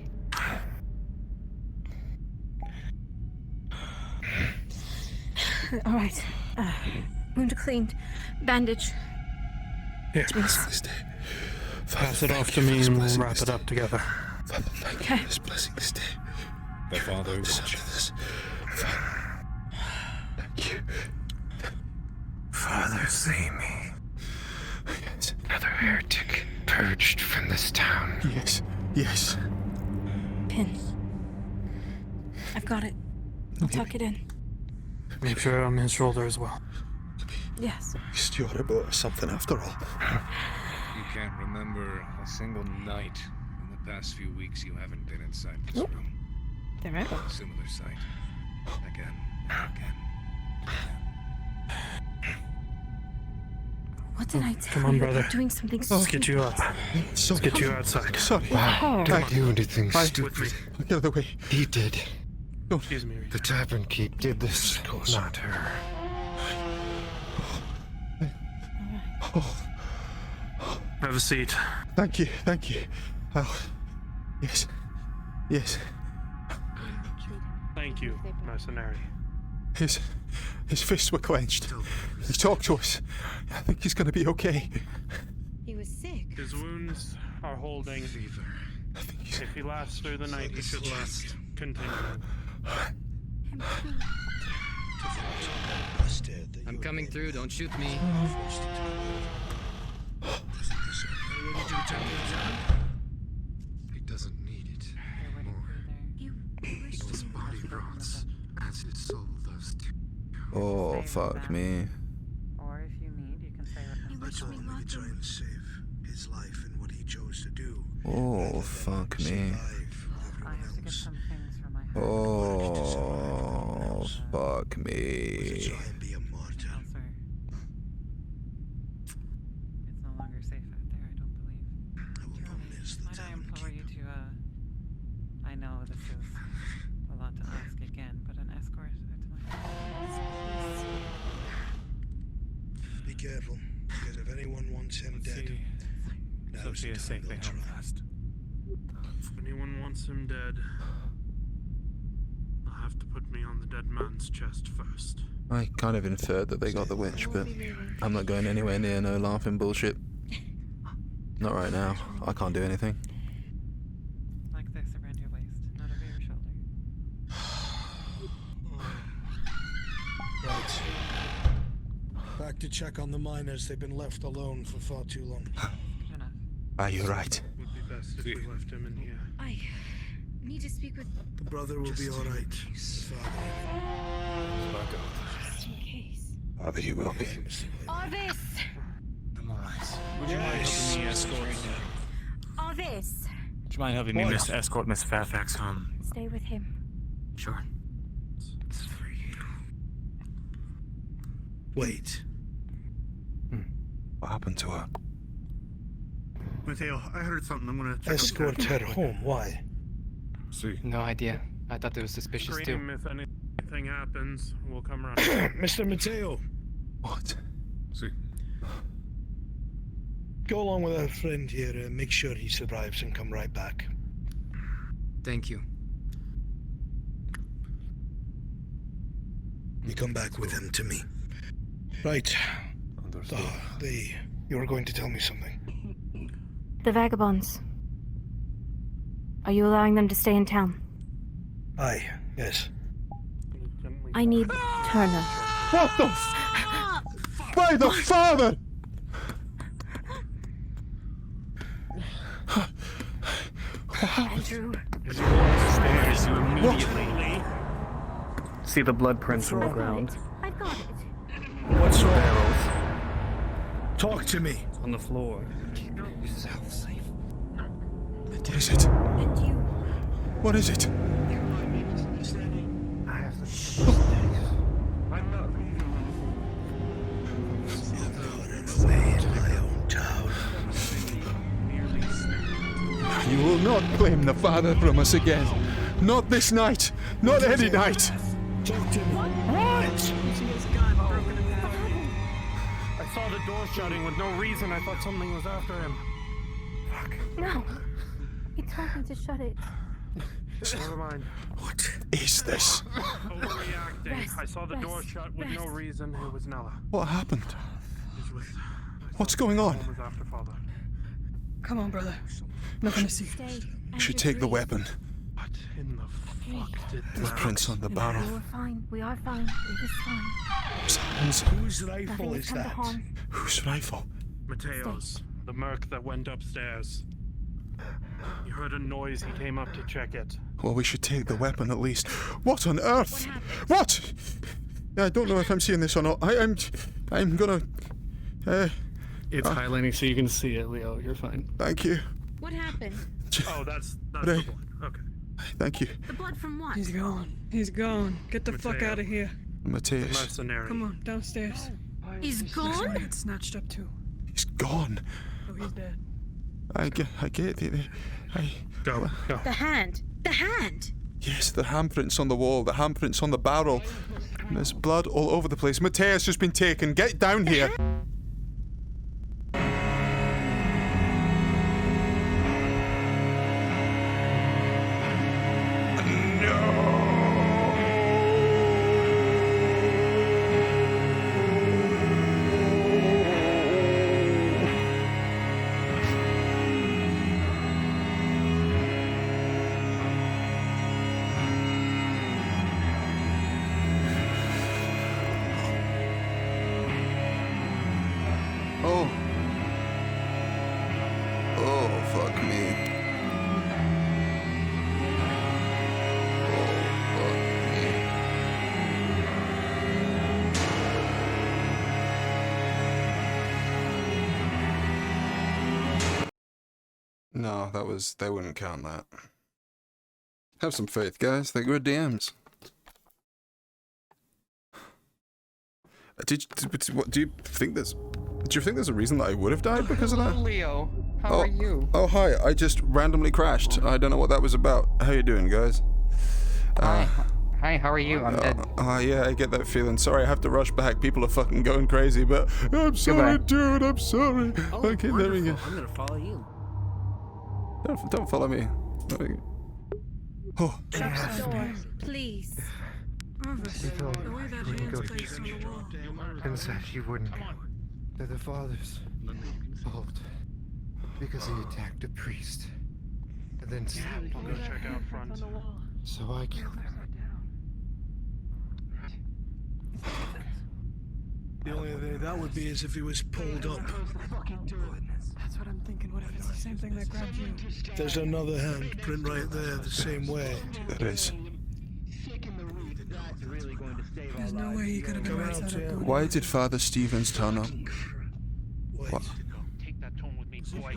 All right. Wound cleaned. Bandage. Here. Pass it off to me and we'll wrap it up together. Father, thank you for this blessing this day. The Father watches. Thank you. Father, see me. Yes. Another heretic purged from this town. Yes. Yes. Pin. I've got it. I'll tuck it in. Make sure on his shoulder as well. Yes. Stuart about something after all. You can't remember a single night in the past few weeks you haven't been inside this room. There I go. Similar sight. Again and again. What did I tell Come on, you brother. about doing something Let's get you up. So, Let's get you outside. Sorry. Wow, Come don't do anything stupid. Get out of the way. He did. Excuse me. The tavern keep did this, not her. Have a seat. Thank you. Thank you. Oh. Yes. Yes. Thank you, mercenary. His fists were clenched. He talked to us. I think he's gonna be okay. He was sick. His wounds are holding. Fever. If he lasts through the night, he should last. Continue. I'm coming through, don't shoot me. He doesn't need it anymore. His body rots as his soul does too. Oh, fuck me. Or if you need, you can say I told him we could try and save his life and what he chose to do. Oh, fuck me. I have to get some things for my Oh, fuck me. Counselor. It's no longer safe out there, I don't believe. Might I implore you to, I know this is a lot to ask again, but an escort out to my Be careful, because if anyone wants him dead, now's the time they'll try. If anyone wants him dead, they'll have to put me on the dead man's chest first. I kind of inferred that they got the witch, but I'm not going anywhere near no laughing bullshit. Not right now. I can't do anything. Like this around your waist, not over your shoulder. Right. Back to check on the miners. They've been left alone for far too long. Ah, you're right. Would be best if we left him in here. I need to speak with. The brother will be alright. His father. Father, you will be. Arvis! I'm alright. Would you mind helping me escort? Arvis! Would you mind helping me escort Miss Fairfax home? Stay with him. Sure. Wait. What happened to her? Mateo, I heard something. I'm gonna check Escort her home. Why? See. No idea. I thought they were suspicious too. Scream if anything happens. We'll come around. Mr. Mateo. What? See. Go along with our friend here and make sure he survives and come right back. Thank you. You come back with him to me. Right. Understood. You were going to tell me something. The vagabonds. Are you allowing them to stay in town? Aye, yes. I need Turner. What the By the Father! Andrew. As you walk upstairs, you immediately see the blood prints on the ground. I've got it. What's wrong? Barrels Talk to me. on the floor. Keep yourself safe. What is it? And you. What is it? I have to I'm not leaving. Away in my own town. You will not claim the Father from us again. Not this night. Not any night. Talk to me. What? I saw the door shutting with no reason. I thought something was after him. Fuck. No. He told me to shut it. Never mind. What is this? Overreacting. Rest, I saw the door rest, shut with no rest. reason. It was Nella. What happened? He's with. What's going on? One was after father. Come on, brother. Nothing to see. Stay. We should take the weapon. What in the fuck did The that? prints on the barrel. We're fine. We are fine. It is fine. Sounds. Whose rifle Nothing is has come to that? harm. Whose rifle? Mateo's. The merc that went upstairs. He heard a noise. He came up to check it. Well, we should take the weapon at least. What on earth? What? I don't know if I'm seeing this or not. I'm gonna. It's highlighting so you can see it, Leo. You're fine. Thank you. What happened? Oh, that's Ray. the blood. Okay. Thank you, The blood from what? He's gone. He's gone. Get the fuck Mateo. out of here. The Matthias. mercenary. Come on, downstairs. He's Next one gone? gets snatched up too. He's gone. Oh, he's dead. I get it. Go. The hand. The hand. Yes, the handprints on the wall, the handprints on the barrel. There's blood all over the place. Matea's just been taken. Get down here. Oh. Oh, fuck me. Oh, fuck me. No, they wouldn't count that. Have some faith, guys. Think we're DMs. Do you think there's a reason that I would have died because of that? Leo, how are you? Oh, hi. I just randomly crashed. I don't know what that was about. How you doing, guys? Hi, how are you? I'm dead. Yeah, I get that feeling. Sorry, I have to rush back. People are fucking going crazy, but I'm sorry, dude. I'm sorry. Okay, there we go. I'm gonna follow you. Don't follow me. Oh. Shut the door, please. Arvis, the way that hand's placed on the wall. And said you wouldn't go. That the father's fault. Because he attacked a priest. And then stabbed I'll go check out front. So I killed him. The only way that would be is if he was pulled up. That's what I'm thinking. What if it's the same thing that grabbed you? There's another handprint right there, the same way. There is. He's There's no way he could have been right side up doing Why did Father Stevens turn up? What? Take that tone with me, boy.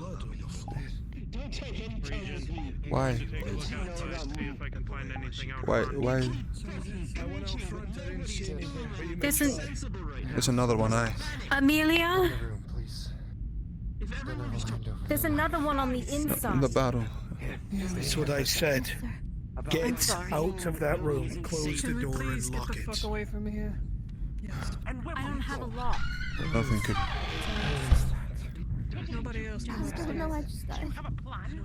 Don't take any time with me. Why? Take a look outside, see if I can find anything out Why? front. Why? I went out front, I didn't see anything. But you There's an There's another one, Amelia. please. There's another one on the inside. In the battle. That's what I said. Get sorry. out of that room, close the Can we door please and get lock the it. fuck away from here? Yes. I don't have a lock. Nothing could. Nobody else knows. I don't know, I just I don't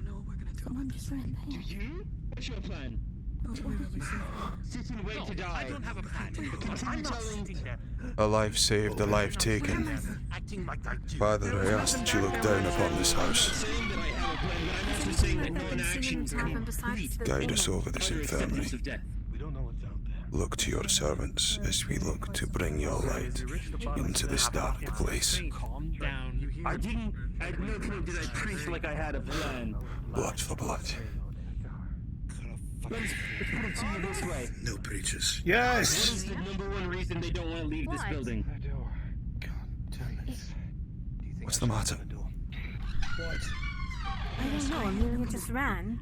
know what we're gonna do. Someone just ran there. You? What's your plan? Hopefully we'll be safe. Sit and wait to die. I don't have a plan. I'm not sitting there. A life saved, a life taken. Acting like I do. Father, I ask that you look down upon this house. Guide us over this infirmary. Look to your servants as we look to bring your light into this dark place. Calm down. I didn't. At no point did I preach like I had a plan. Blood for blood. Let's put it to you this way. No preachers. What Yes! is the #1 reason they don't want to leave this building? What's the matter? What? I don't know. Amelia just ran.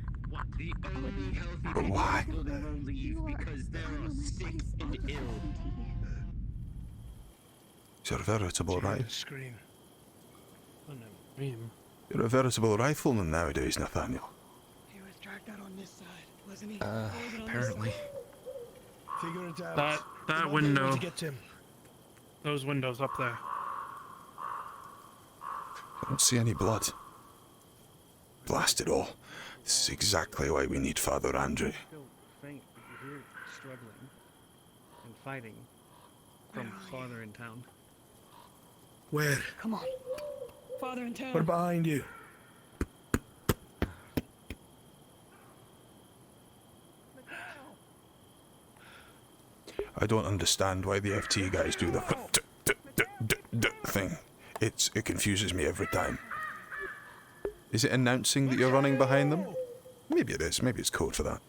The only healthy But people why? in this building won't leave because they're sick and ill. You're a veritable Scream. You're a veritable rifleman nowadays, Nathaniel. He was dragged out on this side, wasn't he? Apparently. Figure it out. That window. To get to him. Those windows up there. I don't see any blood. Blast it all. This is exactly why we need Father Andrew. Still faint, but you hear struggling and fighting from farther in town. Where? Come on. Father in town. We're behind you. I don't understand why the FT guys do the thing. It confuses me every time. Is it announcing that you're running behind them? Maybe it is. Maybe it's code for that.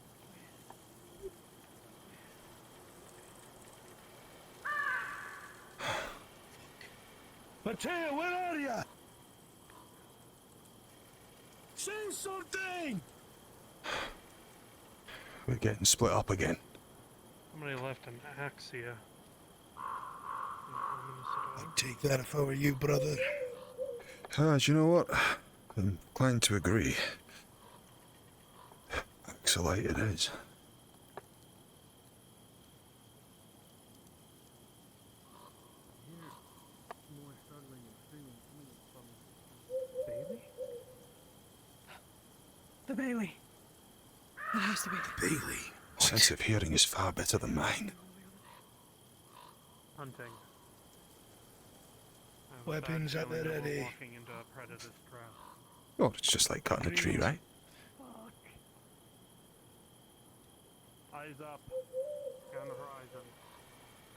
Mateo, where are you? Say something! We're getting split up again. Somebody left an axe here. I'd take that if I were you, brother. Do you know what? I'm inclined to agree. Axolite it is. The Bailey. It has to be. Bailey. Sense of hearing is far better than mine. Hunting. Weapons at the ready. Walking into a predator's trap. Oh, it's just like cutting a tree, right? Eyes up. On the horizon.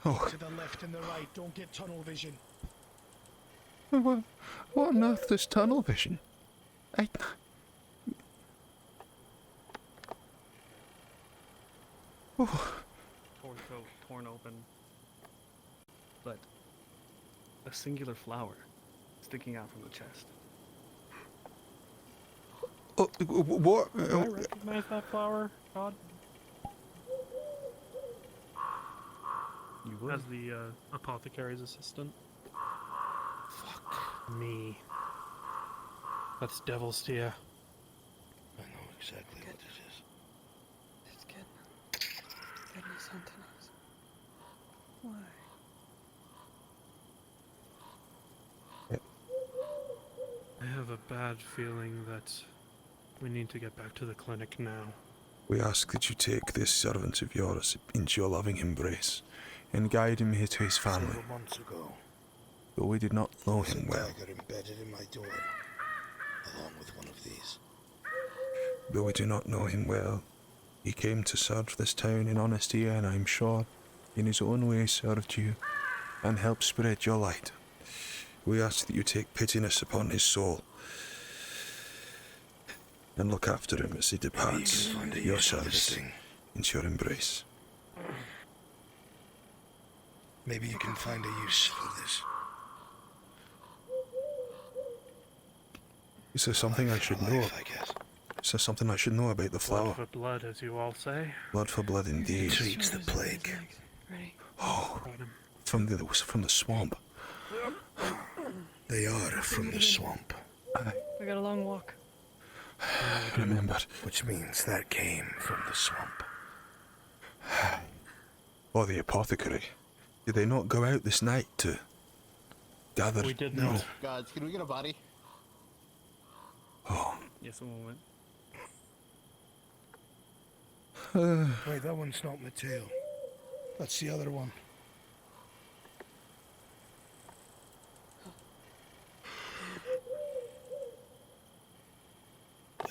Oh. To the left and the right, don't get tunnel vision. What on earth is tunnel vision? Torso torn open, but a singular flower sticking out from the chest. Oh, what? Do I recognize that flower, Todd? You would. As the apothecary's assistant. Fuck me. That's devil's tear. I know exactly what this is. It's getting something else. Why? I have a bad feeling that we need to get back to the clinic now. We ask that you take this servant of yours into your loving embrace and guide him here to his family. Several months ago, Though we did not know him well. dagger embedded in my door, along with one of these. Though we do not know him well, he came to serve this town in honesty, and I'm sure in his own way served you and helped spread your light. We ask that you take pitiness upon his soul and look after him as he departs your service into your embrace. Maybe you can find a use for this. Is there something I should know? Is there something I should know about the flower? Blood for blood, as you all say. Blood for blood, indeed. Treats the plague. Oh, from the swamp. They are from the swamp. We got a long walk. I remembered. Which means that came from the swamp. Oh, the apothecary. Did they not go out this night to gather? We did No. not. Guys, can we get a body? Oh. Yes, someone went. Wait, that one's not Mateo. That's the other one.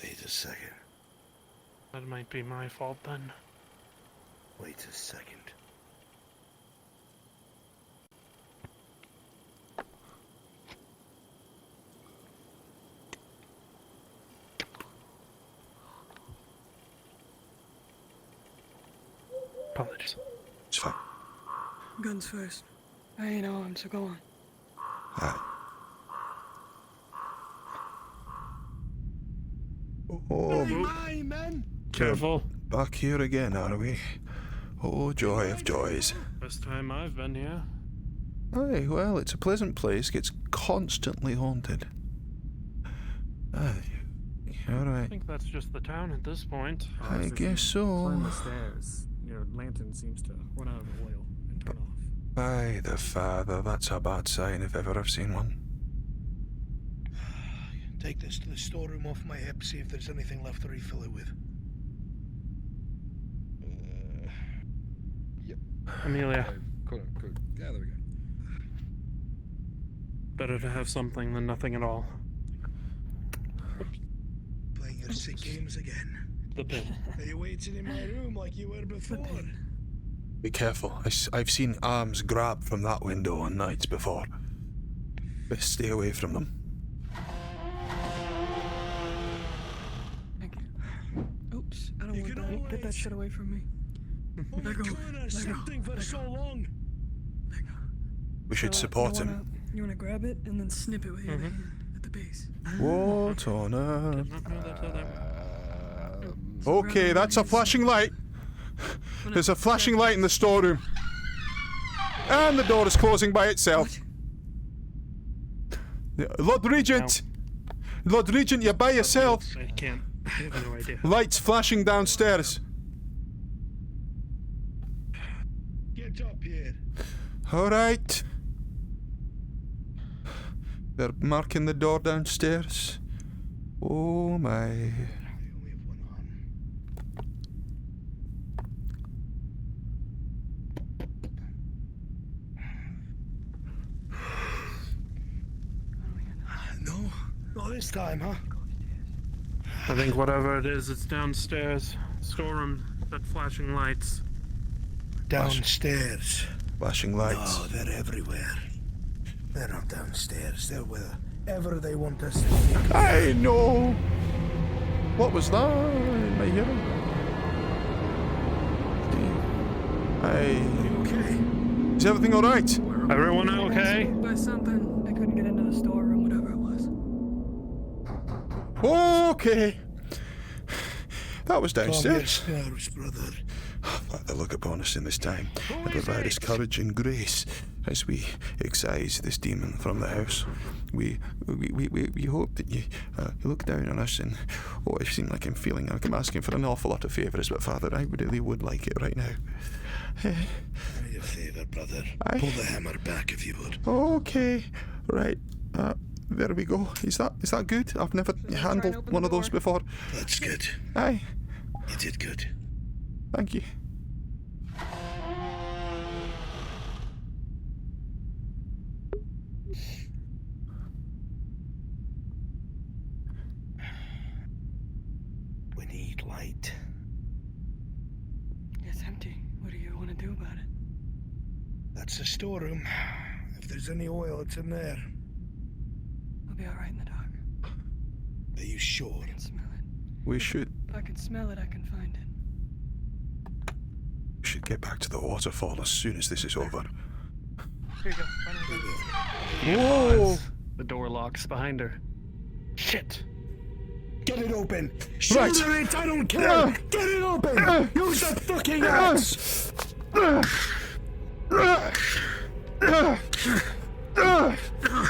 Wait a second. That might be my fault then. Wait a second. Apologies. It's fine. Guns first. I ain't armed, so go on. Oh, Mine, man! Careful. Back here again, are we? Oh, joy of joys. First time I've been here. Aye, well, it's a pleasant place. Gets constantly haunted. Aye. I Alright. think that's just the town at this point. I guess so. Climb the stairs. Your lantern seems to run out of oil and turn off. By the Father, that's a bad sign if ever I've seen one. Take this to the storeroom off my hip, see if there's anything left to refill it with. Yep. Amelia. Cool. Yeah, there we go. Better to have something than nothing at all. Playing your sick games again. The pin. Are you waiting in my room like you were before? Be careful. I've seen arms grabbed from that window on nights before. Best stay away from them. Oops, I don't want that. Get that shit away from me. Let go. Something for so long. We should support him. You wanna grab it and then snip it with your hand at the base. What on earth? Okay, that's a flashing light. There's a flashing light in the storeroom. And the door is closing by itself. Lord Regent! Lord Regent, you're by yourself. I can't. I have no idea. Lights flashing downstairs. Get up here. Alright. They're marking the door downstairs. Oh my. No, not this time, huh? I think whatever it is, it's downstairs. Storeroom, that flashing lights. Downstairs. Flashing lights. No, they're everywhere. They're not downstairs. They're wherever they want us to be. I know. What was that in my hearing? Okay. Is everything alright? Everyone okay? By something, I couldn't get into the storeroom, whatever it was. Okay. That was downstairs. Brother. Father, look upon us in this time and provide us courage and grace as we excise this demon from the house. We hope that you look down on us and, oh, I seem like I'm asking for an awful lot of favours, but Father, I really would like it right now. Your favour, brother. Pull the hammer back if you would. Okay, right. There we go. Is that good? I've never handled one of those before. That's good. Aye. You did good. Thank you. We need light. It's empty. What do you want to do about it? That's the storeroom. If there's any oil, it's in there. I'll be alright in the dark. Are you sure? I can smell it. We should If I can smell it, I can find it. get back to the waterfall as soon as this is over. Here you go. Whoa! The door locks behind her. Shit! Get it open! Right. Shoulder it! I don't care! Get it open! Use that fucking axe!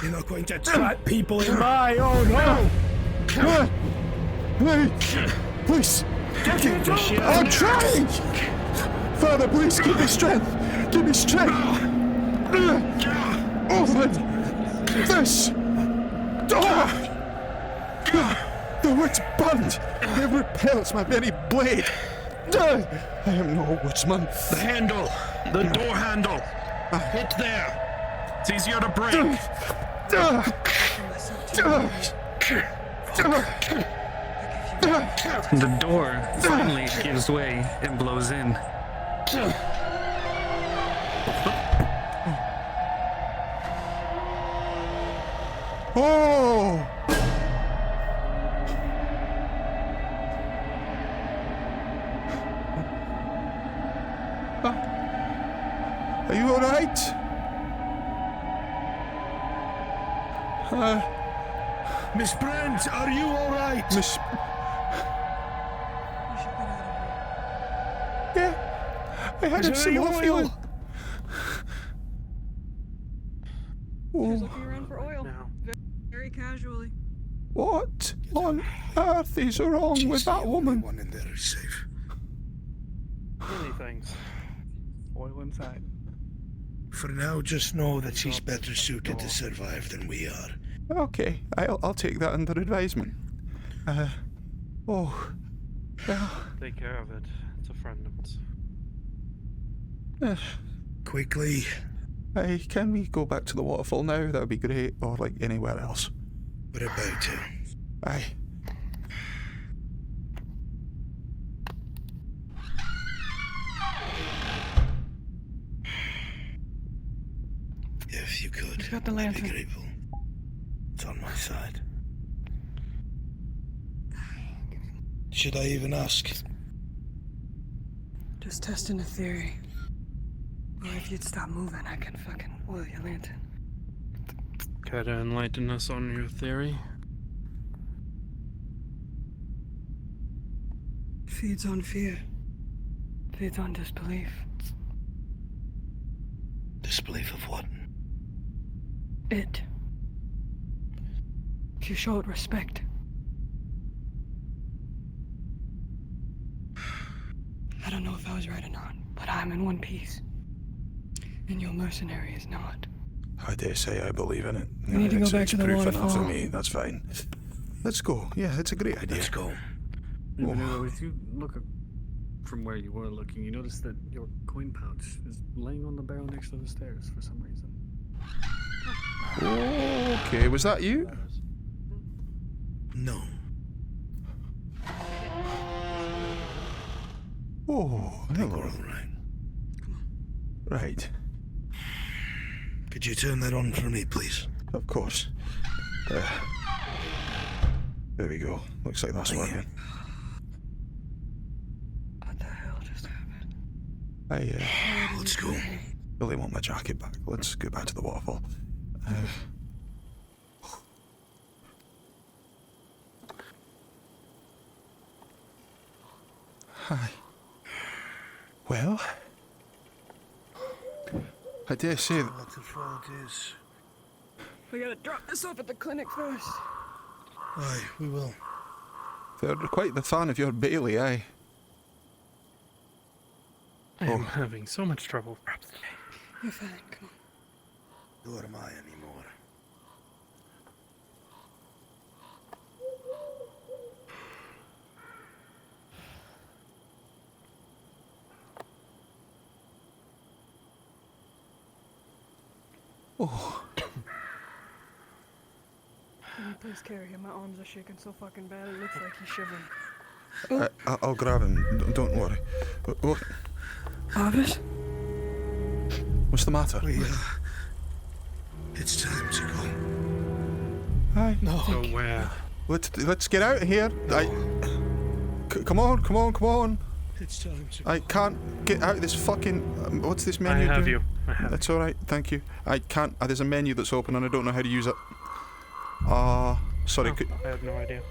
You're not going to trap people in my... Oh no! Wait! Please! Get it open! I'm trying! Father, please give me strength! Give me strength! Open this door! The wood's burned! It repels my very blade! I am no woodsman. The handle! The door handle! Hit there! It's easier to break! The door finally gives way and blows in. Oh! Are you alright? Miss Brent, are you alright? Miss... Yeah, I had some oil. She was looking around for oil. Very casually. What on earth is wrong with that woman? One in there is safe. Many things. Oil inside. For now, just know that she's better suited to survive than we are. Okay, I'll take that under advisement. Oh, well. Take care of it. It's a friend of ours. Quickly. Hey, can we go back to the waterfall now? That would be great, or like anywhere else. We're about to. Aye. If you could, Who's got the I'd be lantern? grateful. It's on my side. Should I even ask? Just testing a theory. Or if you'd stop moving, I can fucking oil your lantern. Care to enlighten us on your theory? Feeds on fear. Feeds on disbelief. Disbelief of what? It. If you show it respect. I don't know if I was right or not, but I'm in one piece. And your mercenary is not. I dare say I believe in it. We need to go back to the proof enough waterfall. for me, that's fine. Let's go. Yeah, it's a great idea. Let's go. If you look from where you were looking, you notice that your coin pouch is laying on the barrel next to the stairs for some reason. Okay, was that you? No. Oh, I think hello. we're all right. Right. Could you turn that on for me, please? Of course. There we go. Looks like that's working. What the hell just happened? Let's go. Really want my jacket back. Let's go back to the waterfall. Hi. Well, I dare say that... Waterfall it is. We gotta drop this off at the clinic first. Aye, we will. They're quite the fan of your Bailey, aye. I am having so much trouble. You're fine, come on. Nor am I anymore. Oh. Can you please carry him? My arms are shaking so fucking bad it looks like he's shivering. I'll grab him. Don't worry. What? Harvest? What's the matter? It's time to go. Aye. No. Go where? Let's get out of here. Come on. It's time to. I can't get out of this fucking. What's this menu? I have doing? you. I have That's all right. Thank you. I can't. There's a menu that's open and I don't know how to use it. Sorry. Oh, I have no idea.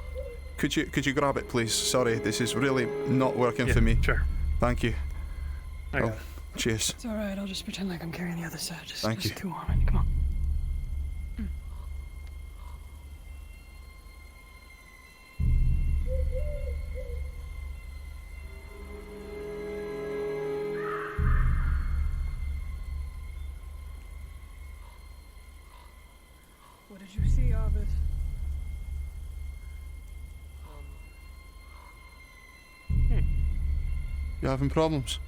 Could you grab it, please? Sorry, this is really not working Yeah, for me. Sure. Thank you. I got it. Cheers. It's alright, I'll just pretend like I'm carrying the other side. Thank you. Just go on, come on. What did you see, Arvis? You having problems?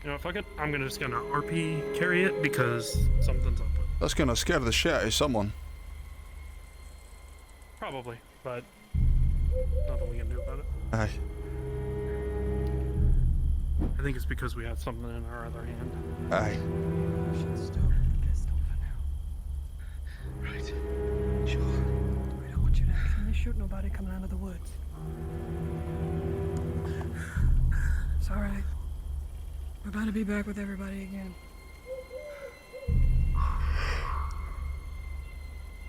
You know, fuck it. I'm just gonna RP carry it because something's up with it. That's gonna scare the shit out of someone. Probably, but nothing we can do about it. Aye. I think it's because we have something in our other hand. Aye. Right. Sure. We don't want you to accidentally shoot nobody coming out of the woods. It's alright. We're about to be back with everybody again.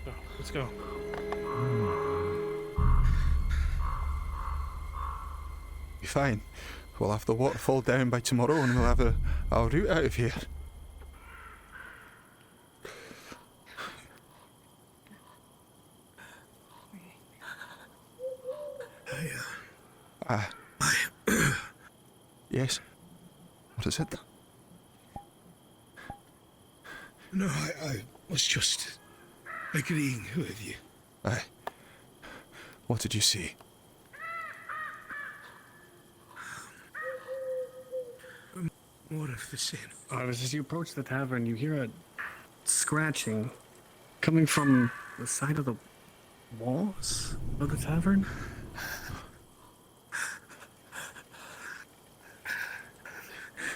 So, let's go. Be fine. We'll have the waterfall down by tomorrow and we'll have our route out of here. Yes. What is it? No, I was just agreeing with you. Aye. What did you see? More of the same. As you approach the tavern, you hear a scratching coming from the side of the walls of the tavern.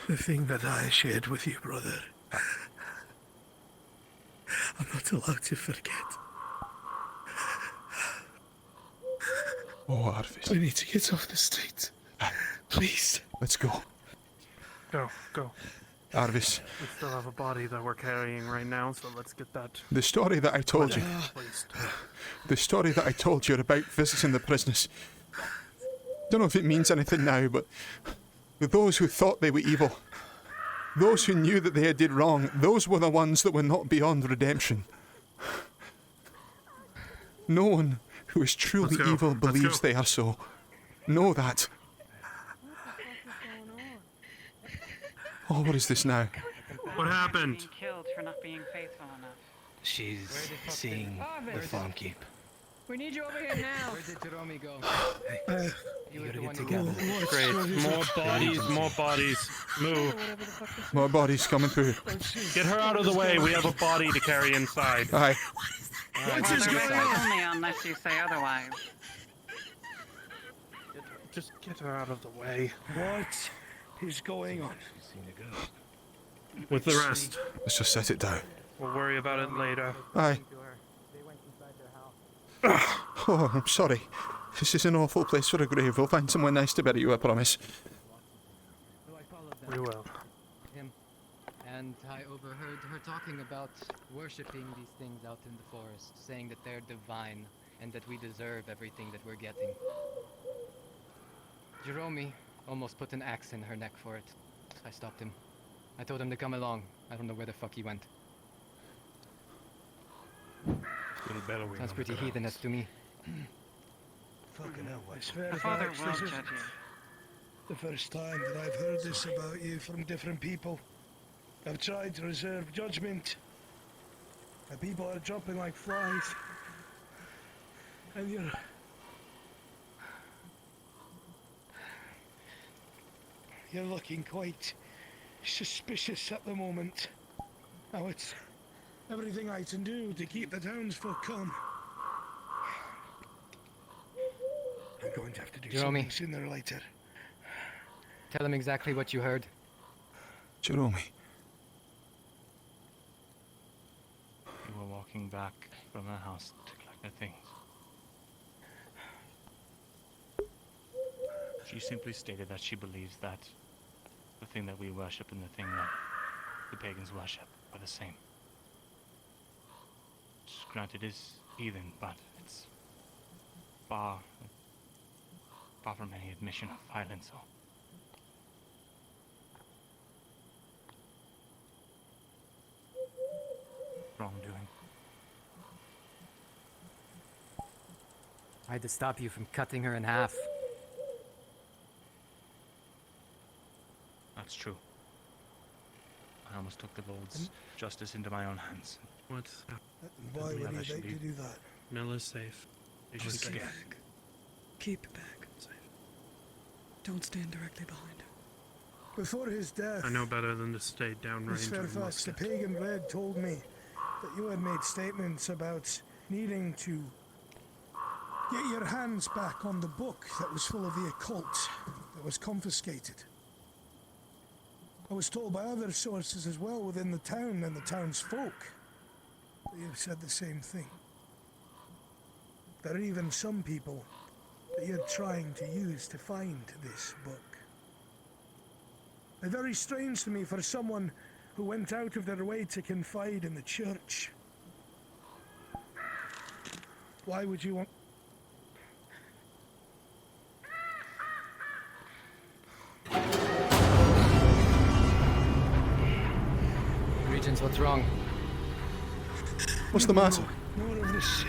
The thing that I shared with you, brother. I'm not allowed to forget. Oh, Arvis. We need to get off the street. Please. Let's go. Go. Arvis. We still have a body that we're carrying right now, so let's get that. The story that I told you. Placed. The story that I told you about visiting the prisoners. Don't know if it means anything now, but those who thought they were evil, those who knew that they did wrong, those were the ones that were not beyond redemption. No one who is truly evil believes they are so. Know that. Oh, what is this now? What happened? Being killed for not being faithful enough. She's seeing the farm keep. We need you over here now. Where did Jerome go? You gotta get together. Great. More bodies. Move. More bodies coming through. Get her out of the way. We have a body to carry inside. Aye. What is going on? Only unless you say otherwise. Just get her out of the way. What is going on? With the rest. Let's just set it down. We'll worry about it later. Aye. Oh, I'm sorry. This is an awful place for a grave. We'll find somewhere nice to bury you, I promise. We will. Him. And I overheard her talking about worshipping these things out in the forest, saying that they're divine and that we deserve everything that we're getting. Jerome almost put an axe in her neck for it. I stopped him. I told him to come along. I don't know where the fuck he went. Sounds pretty heathenish to me. Fucking hell, I swear The if Father this will is judge you. the first time that I've heard this about you from different people. I've tried to reserve judgment. And people are dropping like flies. And you're looking quite suspicious at the moment. Now it's everything I can do to keep the townsfolk calm. I'm going to have to do Jerome. something sooner or later. Tell him exactly what you heard. Jerome. You were walking back from the house to collect the things. She simply stated that she believes that the thing that we worship and the thing that the pagans worship are the same. Granted, it is heathen, but it's far from any admission of violence or wrongdoing. I had to stop you from cutting her in half. That's true. I almost took the Lord's justice into my own hands. What? Why would he let you do that? Nella's safe. She's Keep safe. back. Keep it back. Don't stand directly behind her. Before his death, I know better than to stay Miss downrange and Fairfax, look the pagan red told me that you had made statements about needing to get your hands back on the book that was full of the occult that was confiscated. I was told by other sources as well within the town and the townsfolk that you've said the same thing. There are even some people that you're trying to use to find this book. It's very strange to me for someone who went out of their way to confide in the church. Why would you want... Regents, what's wrong? What's the matter? More of the same.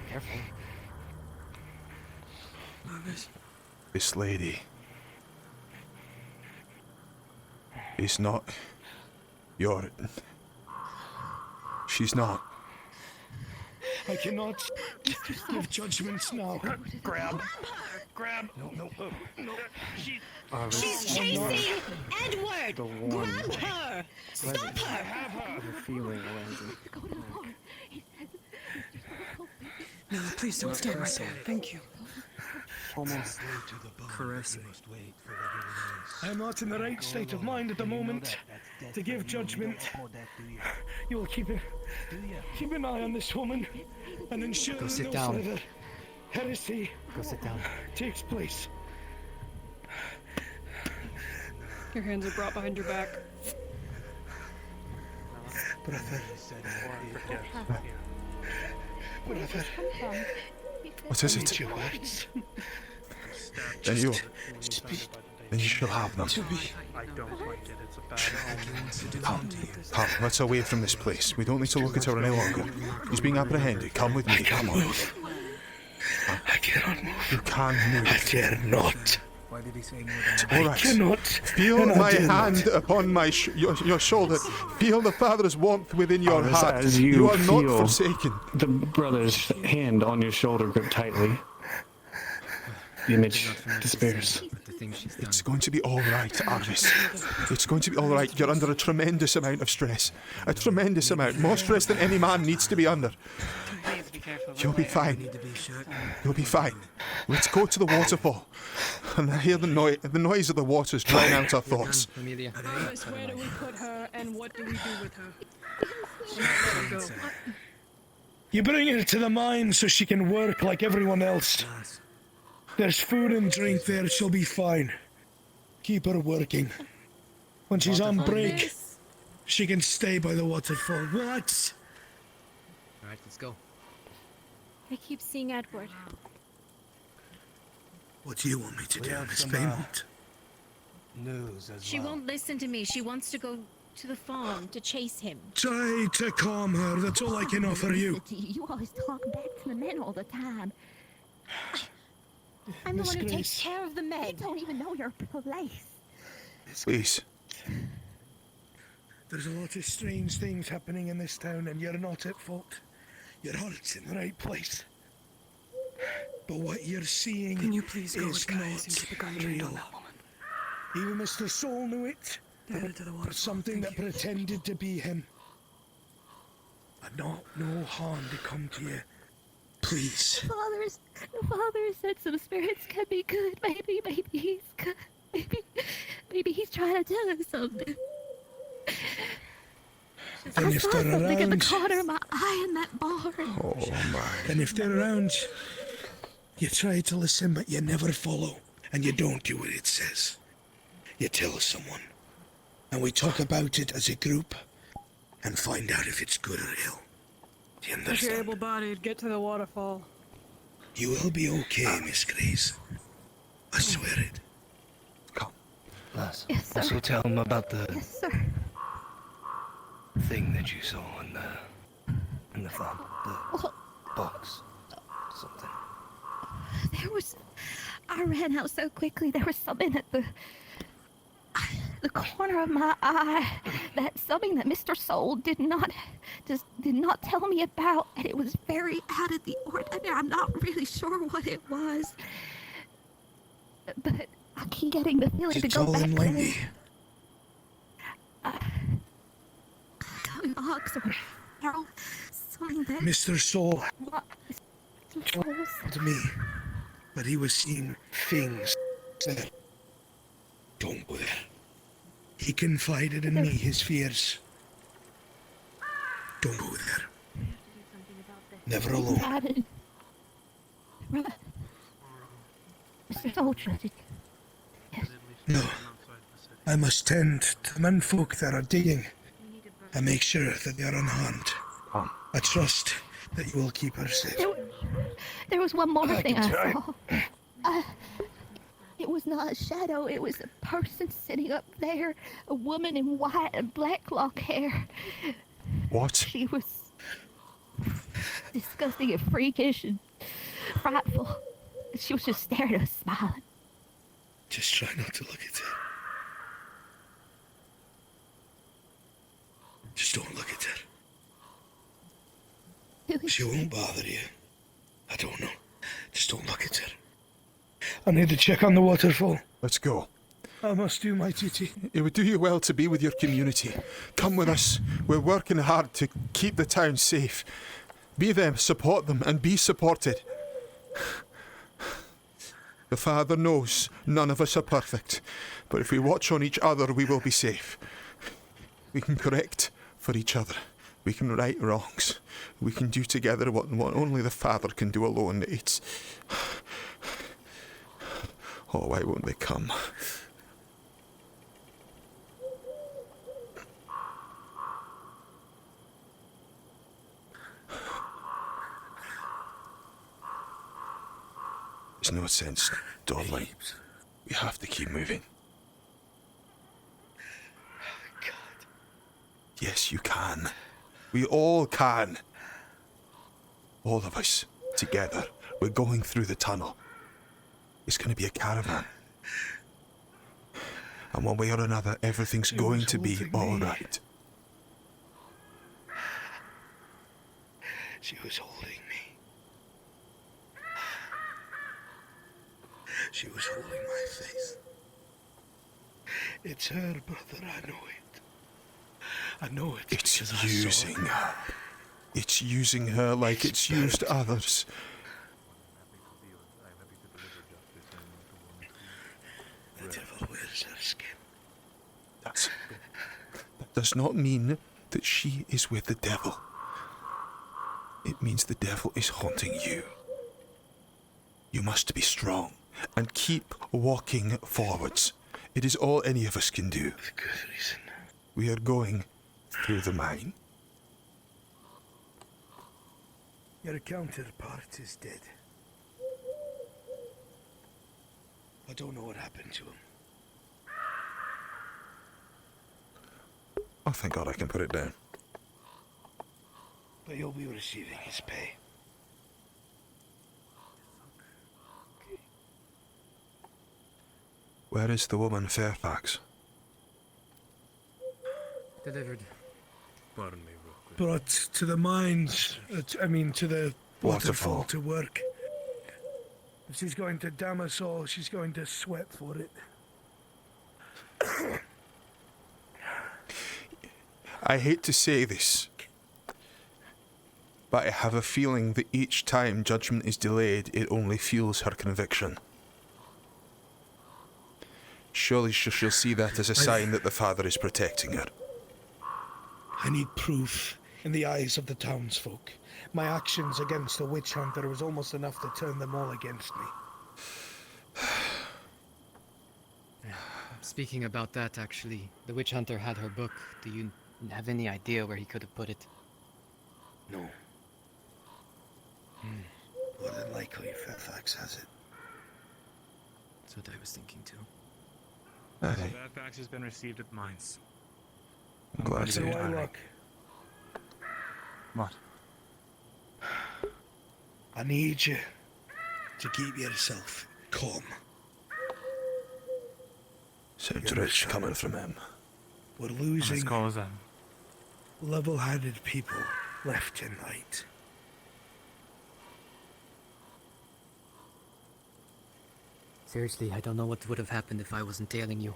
Careful. This lady is not your... She's not. I cannot give judgments now. Grab. No. She's chasing Edward! The one. Grab her! Stop her! Have her. The feeling, Landon. No, please don't stay right there. Thank you. Almost Caressing. I am not in the right state of mind at the moment to give judgment. You will keep an eye on this woman and ensure Go sit no down. further heresy Go sit down. takes place. Your hands are brought behind your back. What is it? Then you shall have them. I don't like it. It's a bad omen. Come, let's away from this place. We don't need to look at her any longer. She's being apprehended. Come with me. I can't move. I cannot move. You can't move. I dare not. It's all right. I cannot. Feel and I my dare not. hand upon my your shoulder. Feel the Father's warmth within your heart. As You are feel not forsaken. the brother's hand on your shoulder grip tightly, the image despairs. It's going to be all right, Arvis. It's going to be all right. You're under a tremendous amount of stress. A tremendous amount. More stress than any man needs to be under. Please be careful. You'll be fine. You'll be fine. Let's go to the waterfall. And I hear the noise of the waters drown out our thoughts. Amelia. Where do we put her and what do we do with her? We'll not let her go. You bring her to the mine so she can work like everyone else. There's food and drink there, she'll be fine. Keep her working. When she's on break, she can stay by the waterfall. What? Alright, let's go. I keep seeing Edward. What do you want me to do, Miss Paymont? News as She well. won't listen to me. She wants to go to the farm to chase him. Try to calm her, that's all I can offer you. You always talk back to the men all the time. I'm the Miss one who Grace. takes care of the men. They don't even know your place. Please. There's a lot of strange things happening in this town and you're not at fault. Your heart's in the right place. But what you're seeing Can you please go is with guys and keep a gun trained real. on that woman? Even Mr. Soul knew it. Headed to the For waterfall. something that pretended to be him. I don't no harm to come to you. Please. The father said some spirits can be good. Maybe he's good. Maybe he's trying to tell us something. And I if saw they're something in the around, corner of my eye in that barn. Oh my. and if they're around, You try to listen, but you never follow, and you don't do what it says. You tell someone, and we talk about it as a group, and find out if it's good or ill. Do you If you're understand? able-bodied, get to the waterfall. You will be okay, Miss Grace. I swear it. Les, Yes, sir. also tell him about the Yes, sir. thing that you saw in the fog, the box, something. There was. I ran out so quickly. There was something at the corner of my eye. That's something that Mr. Soul did not tell me about, and it was very out of the ordinary. I'm not really sure what it was, but I keep getting the feeling to go back in there. Lindy. Box or barrel, something that. Mr. Soul What? told me, but he was seeing things that don't go there. He confided in me his fears. Don't go there. Never alone. Right. Mr. Soldier, No. I must tend to the menfolk that are digging and make sure that they are unharmed. I trust that you will keep her safe. there was one more thing can I try. saw. It was not a shadow, it was a person sitting up there, a woman in white and black lock hair. What? She was disgusting and freakish and frightful. She was just staring at us, smiling. Just try not to look at her. Just don't look at her. She won't bother you. I don't know. Just don't look at her. I need to check on the waterfall. Let's go. I must do my duty. It would do you well to be with your community. Come with us. We're working hard to keep the town safe. Be them, support them, and be supported. The Father knows none of us are perfect, but if we watch on each other, we will be safe. We can correct for each other. We can right wrongs. We can do together what only the Father can do alone. It's... Oh, why won't they come? There's no sense, darling. We have to keep moving. Yes, you can. We all can. All of us, together. We're going through the tunnel. It's going to be a caravan. And one way or another, everything's going to be all right. She was holding me. She was holding my face. It's her, brother, I know it. I know it. It's because I using saw it. her. It's using her like it's used others. The devil wears her skin. That does not mean that she is with the devil. It means the devil is haunting you. You must be strong and keep walking forwards. It is all any of us can do. With good reason. We are going through the mine. Your counterpart is dead. I don't know what happened to him. Oh, thank God I can put it down. But you'll be receiving his pay. Where is the woman Fairfax? Delivered. Pardon me, real quick. Brought to the mines, to the waterfall to work. If she's going to damn us all, she's going to sweat for it. I hate to say this, but I have a feeling that each time judgment is delayed, it only fuels her conviction. Surely she'll see that as a sign that the Father is protecting her. I need proof in the eyes of the townsfolk My actions against the witch hunter was almost enough to turn them all against me. Speaking about that, actually, the witch hunter had her book. Do you have any idea where he could have put it? No. More than likely, Fairfax has it. That's what I was thinking too. Hey. Fairfax has been received at the mines. I'm glad to So hear I that. look. What? I need you to keep yourself calm. Sounds rich coming from him. We're losing call is that? level-headed people left and right. Seriously, I don't know what would have happened if I wasn't tailing you.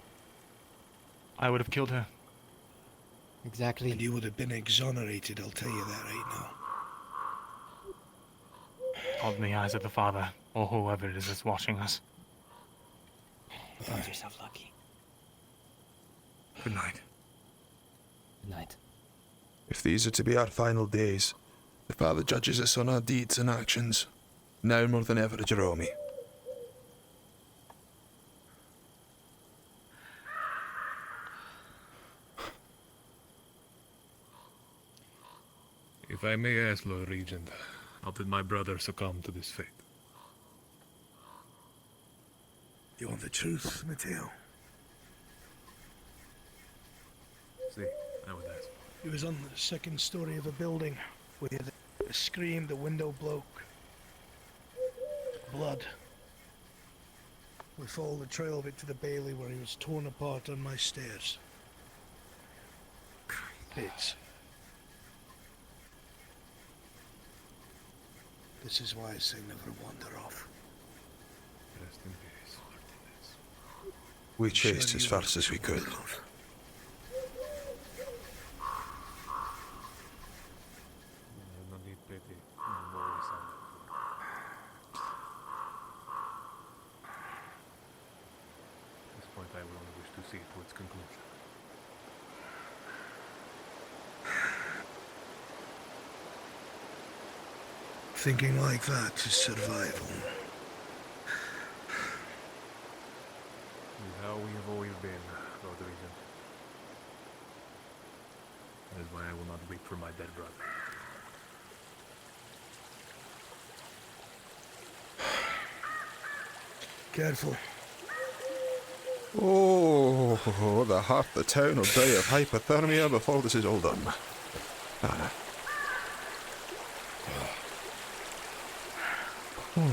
I would have killed her. Exactly. And you would have been exonerated, I'll tell you that right now. Hold in the eyes of the Father, or whoever it is that's watching us. Count yourself lucky. Good night. Good night. If these are to be our final days, the Father judges us on our deeds and actions. Now more than ever, Jerome. If I may ask, Lord Regent, how did my brother succumb to this fate? You want the truth, Matteo? See, I would ask. He was on the second story of a building. We had a scream, the window broke. Blood. We followed the trail of it to the bailey where he was torn apart on my stairs. Bits. This is why I say never wander off. Rest in peace, Martinez. We chased as fast as we could. No need pity, no more resentment. At this point, I will only wish to see it to its conclusion. Thinking like that is survival. Is how we have always been, Lord Regent. That is why I will not weep for my dead brother. Careful. Oh, the half the town will die of hypothermia before this is all done. Ah. Oh.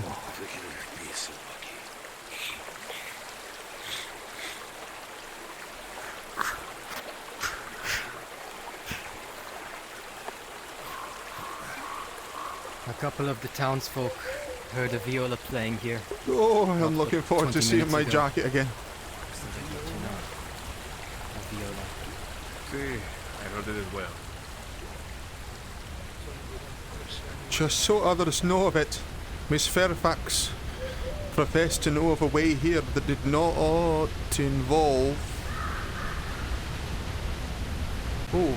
A couple of the townsfolk heard a viola playing here. Oh, I'm looking forward to seeing my jacket again. A viola. See, I heard it as well. Just so others know of it, Miss Fairfax professed to know of a way here that did not involve... Oh.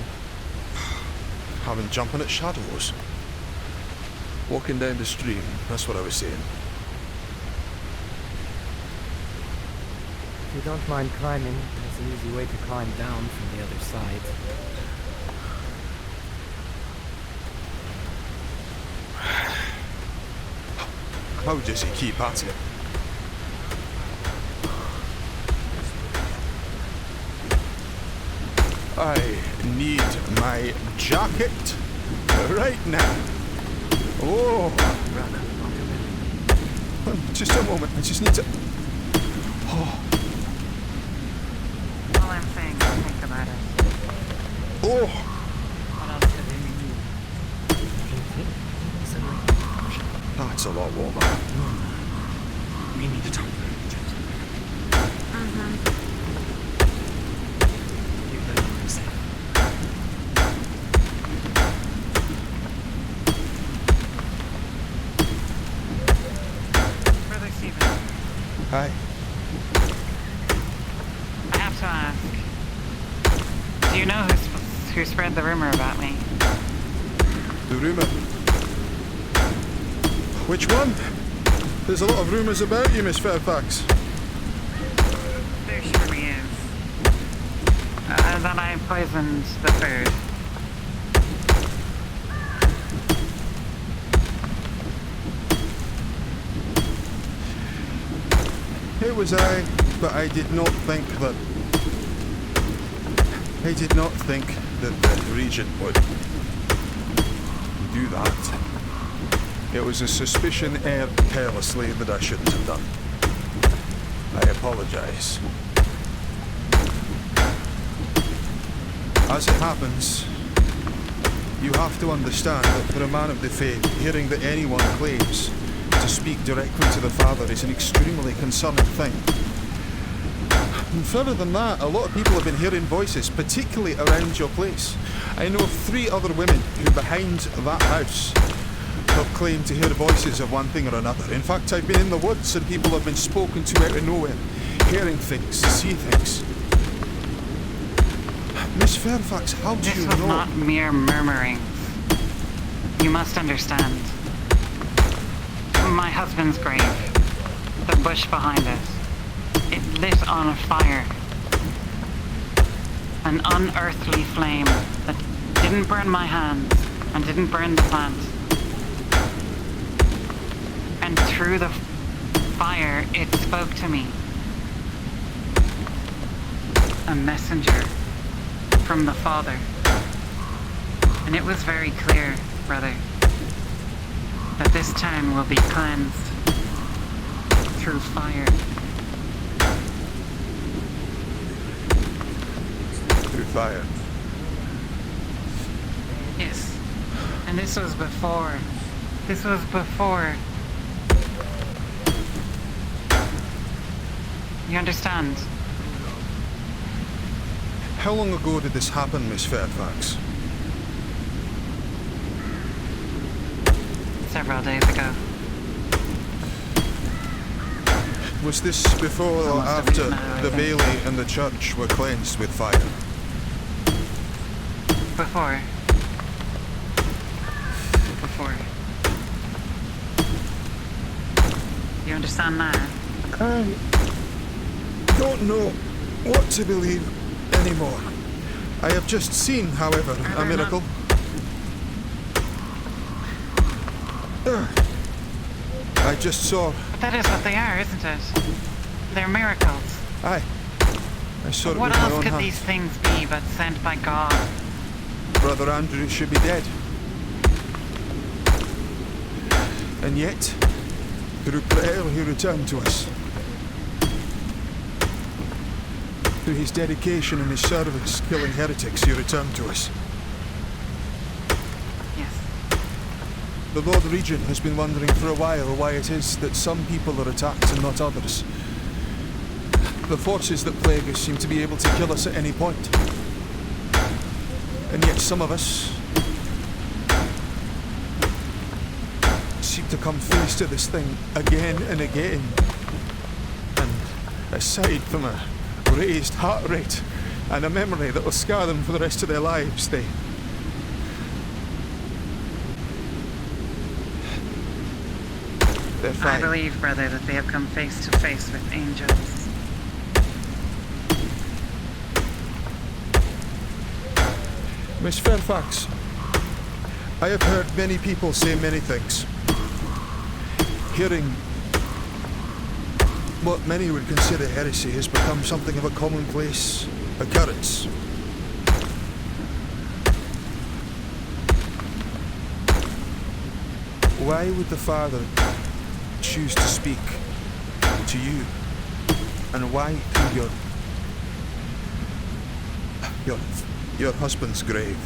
Having jumping at shadows. Walking down the stream, that's what I was saying. If you don't mind climbing, there's an easy way to climb down from the other side. How does he keep at it? I need my jacket right now. Oh, just a moment. I just need to. Oh. All I'm saying is think about it. Oh. What else could they mean? That's a lot warmer. We need to talk. Brother Stephen, Hi. I have to ask. Do you know who spread the rumor about me? The rumour? Which one? There's a lot of rumours about you, Miss Fairfax. There surely is. That I poisoned the food. It was I, but I did not think that the Regent would do that. It was a suspicion aired carelessly that I shouldn't have done. I apologize. As it happens, you have to understand that for a man of the faith, hearing that anyone claims to speak directly to the Father is an extremely concerning thing. And further than that, a lot of people have been hearing voices, particularly around your place. I know of 3 other women who behind that house have claimed to hear voices of one thing or another. In fact, I've been in the woods and people have been spoken to out of nowhere, hearing things, see things. Miss Fairfax, how do you know? This was not mere murmurings. You must understand. My husband's grave, the bush behind it, it lit on a fire. An unearthly flame that didn't burn my hands and didn't burn the plant. And through the fire, it spoke to me. A messenger from the Father. And it was very clear, brother, that this town will be cleansed through fire. Through fire? Yes. And this was before. This was before. You understand? How long ago did this happen, Miss Fairfax? Several days ago. Was this before or after the Bailey and the church were cleansed with fire? Before. Before. You understand now? I don't know what to believe anymore. I have just seen, however, a miracle. I just saw... But that is what they are, isn't it? They're miracles. Aye. I saw it What with my else own could hands. these things be but sent by God? Brother Andrew should be dead. And yet, through prayer he returned to us. Through his dedication and his service killing heretics, he returned to us. Yes. The Lord Regent has been wondering for a while why it is that some people are attacked and not others. The forces that plague us seem to be able to kill us at any point. And yet some of us seem to come face to this thing again and again. And aside from a raised heart rate and a memory that will scar them for the rest of their lives, they're fine. I believe, brother, that they have come face to face with angels. Miss Fairfax, I have heard many people say many things. Hearing what many would consider heresy has become something of a commonplace occurrence. Why would the Father choose to speak to you? And why through your husband's grave?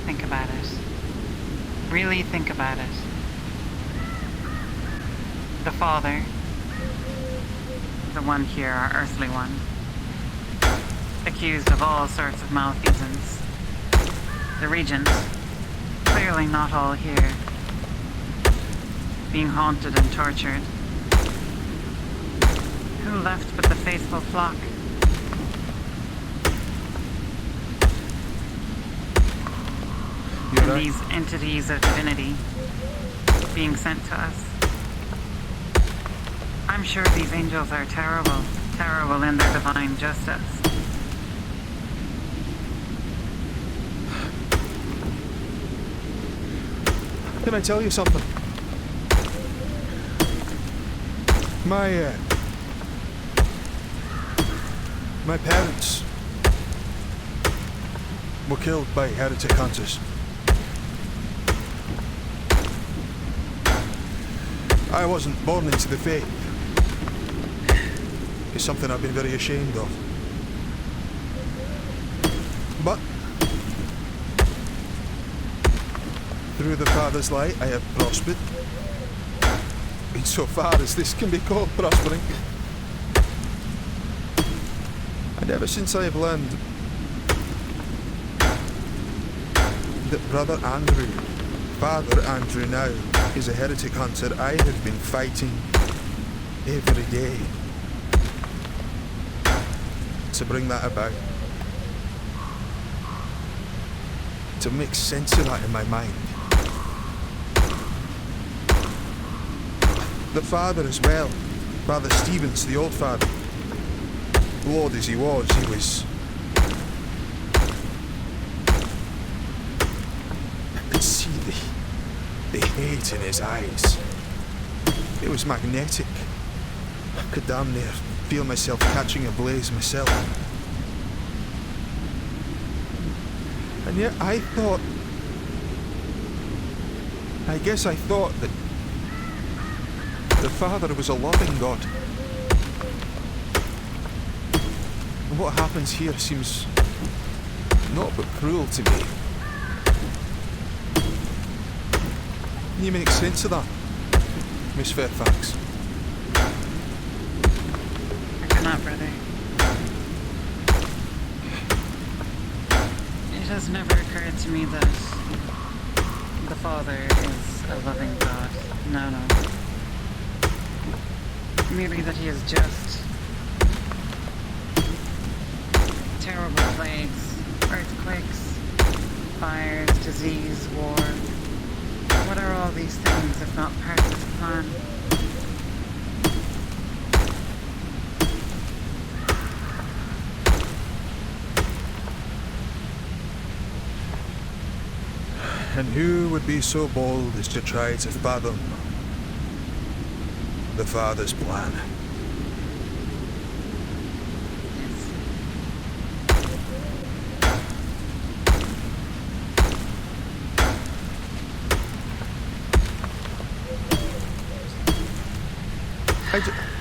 Think about it. Really think about it. The Father, the one here, our earthly one, accused of all sorts of malfeasance. The Regent, clearly not all here, being haunted and tortured. Who left but the faithful flock? You mentioned these entities of divinity being sent to us. I'm sure these angels are terrible, terrible in their divine justice. Can I tell you something? My parents were killed by heretic hunters. I wasn't born into the faith. It's something I've been very ashamed of. But through the Father's light I have prospered. Insofar as this can be called prospering. And ever since I have learned that Brother Andrew, Father Andrew now, is a heretic hunter, I have been fighting every day to bring that about. To make sense of that in my mind. The father as well, Father Stevens, the old father, Lord as he was, I could see the hate in his eyes. It was magnetic. I could damn near feel myself catching a blaze myself. And yet I guess I thought that the Father was a loving God. And what happens here seems not but cruel to me. Can you make sense of that, Miss Fairfax? I cannot, brother. It has never occurred to me that the Father is a loving God. No. Merely that he is just. Terrible plagues, earthquakes, fires, disease, war. What are all these things if not part of his plan? And who would be so bold as to try to fathom the Father's plan?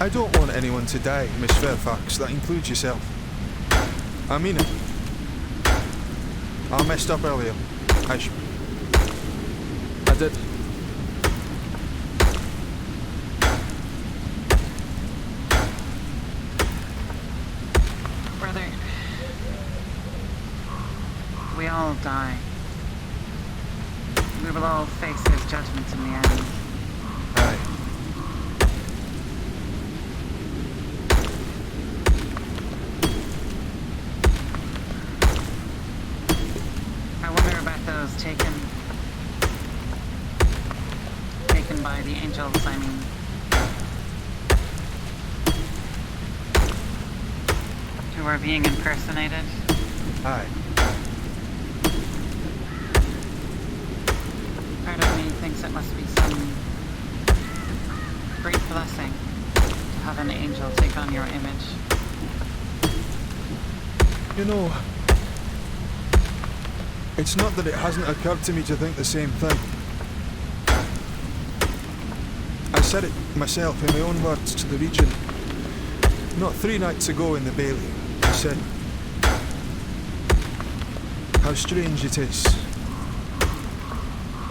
I don't want anyone to die, Miss Fairfax. That includes yourself. I mean it. I messed up earlier. I did. Brother, we all die. We will all face his judgment in the end. Aye. I wonder about those taken by the angels, I mean. Who are being impersonated. Aye. Part of me thinks it must be some great blessing to have an angel take on your image. You know, it's not that it hasn't occurred to me to think the same thing. I said it myself in my own words to the Regent not 3 nights ago in the Bailey. I said how strange it is,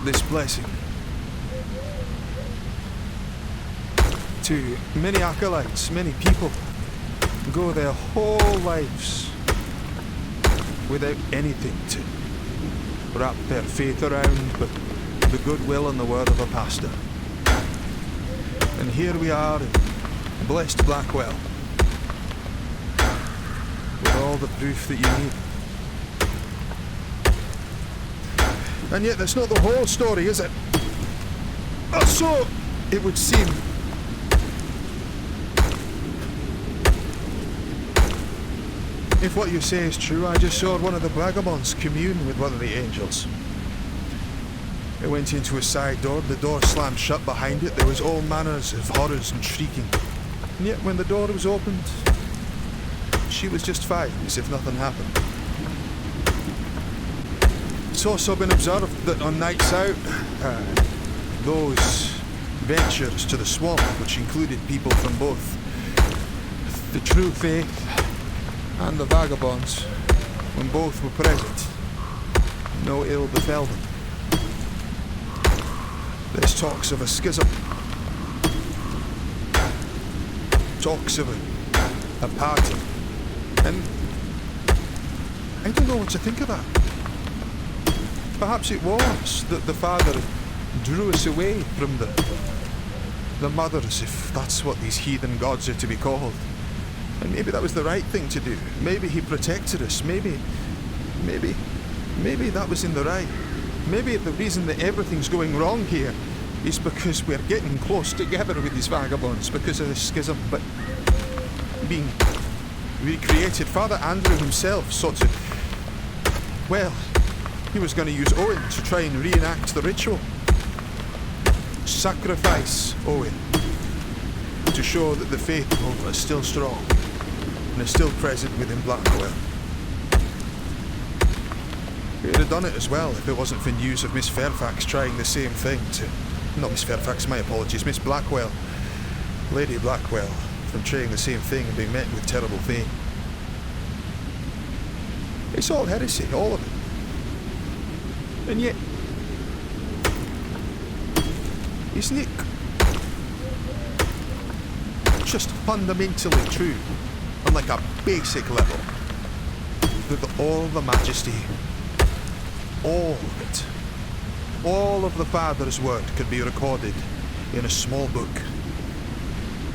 this blessing. To many acolytes, many people go their whole lives without anything to wrap their faith around but the goodwill and the word of a pastor. And here we are in blessed Blackwell, with all the proof that you need. And yet that's not the whole story, is it? Or so it would seem. If what you say is true, I just saw one of the vagabonds commune with one of the angels. It went into a side door, the door slammed shut behind it, there was all manners of horrors and shrieking. And yet when the door was opened, she was just fine, as if nothing happened. It's also been observed that on nights out, those ventures to the swamp, which included people from both the true faith and the vagabonds, when both were present, no ill befell them. There's talks of a schism, talks of a party, and I don't know what to think of that. Perhaps it was that the father drew us away from the mothers, if that's what these heathen gods are to be called. And maybe that was the right thing to do. Maybe he protected us. Maybe that was in the right. Maybe the reason that everything's going wrong here is because we're getting close together with these vagabonds because of this schism, but being recreated. Father Andrew himself sort of, well, he was going to use Owen to try and reenact the ritual. Sacrifice Owen to show that the faithful are still strong and are still present within Blackwell. We would have done it as well if it wasn't for news of Miss Fairfax trying the same thing to... Not Miss Fairfax, my apologies, Miss Blackwell. Lady Blackwell, from trying the same thing and being met with terrible fate. It's all heresy, all of it. And yet... isn't it just fundamentally true, on like a basic level, that all the majesty, all of it, all of the Father's word could be recorded in a small book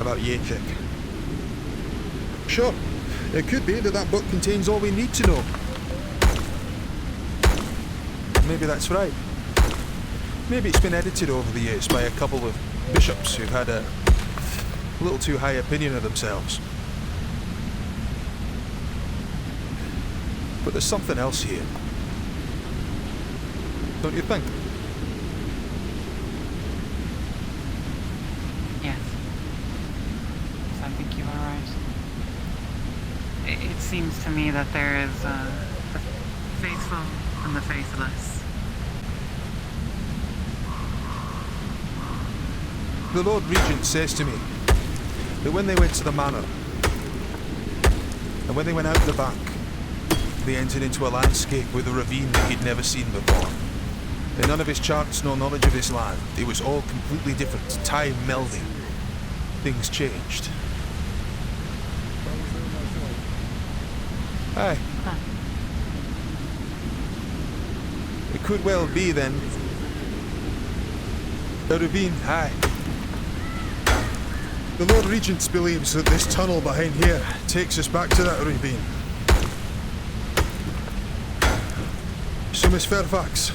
about Yachik? Sure, it could be that that book contains all we need to know. Maybe that's right. Maybe it's been edited over the years by a couple of bishops who've had a little too high opinion of themselves. But there's something else here. Don't you think? Yes. I think you are right. It seems to me that there is the faithful and the faithless. The Lord Regent says to me that when they went to the manor, and when they went out the back, they entered into a landscape with a ravine that he'd never seen before. In none of his charts, no knowledge of his land. It was all completely different. Time melding. Things changed. Aye. It could well be then. A ravine, aye. The Lord Regent believes that this tunnel behind here takes us back to that ravine. So, Miss Fairfax,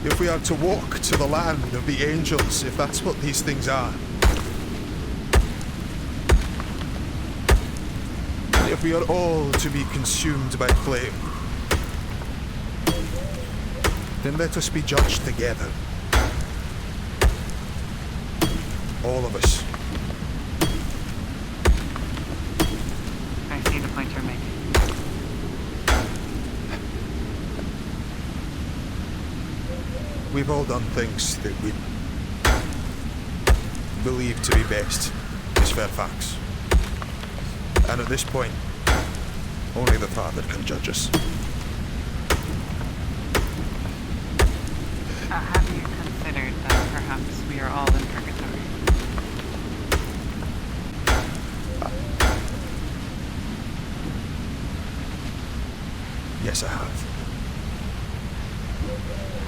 if we are to walk to the land of the angels, if that's what these things are, and if we are all to be consumed by flame, then let us be judged together. All of us. I see the point you're making. We've all done things that we believe to be best, Miss Fairfax. And at this point, only the Father can judge us. Have you considered that perhaps we are all in purgatory? Yes, I have.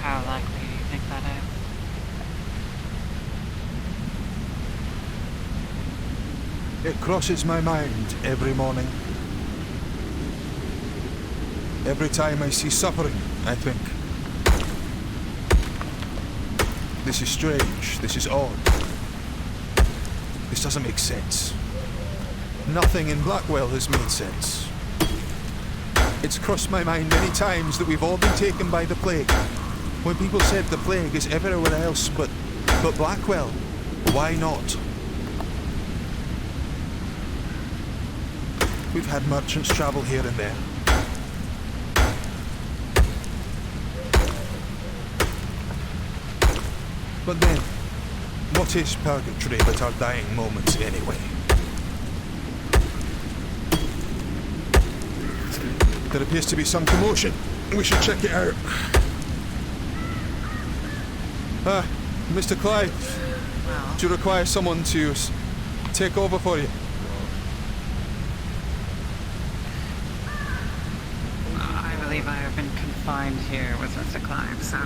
How likely do you think that is? It crosses my mind every morning. Every time I see suffering, I think, this is strange, this is odd. This doesn't make sense. Nothing in Blackwell has made sense. It's crossed my mind many times that we've all been taken by the plague. When people said the plague is everywhere else, but Blackwell, why not? We've had merchants travel here and there. But then, what is purgatory but our dying moments anyway? There appears to be some commotion. We should check it out. Mr. Clive, do you require someone to take over for you? I believe I have been confined here with Mr. Clive, so...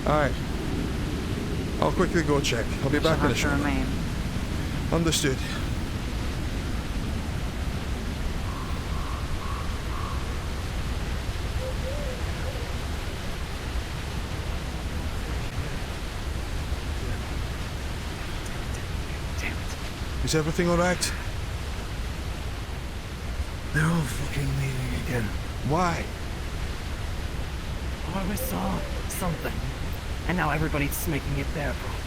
Alright. I'll quickly go check. I'll be back in a short. Understood. Is everything alright? They're all fucking leaving again. Why? Oh, we saw something. And now everybody's making it their problem.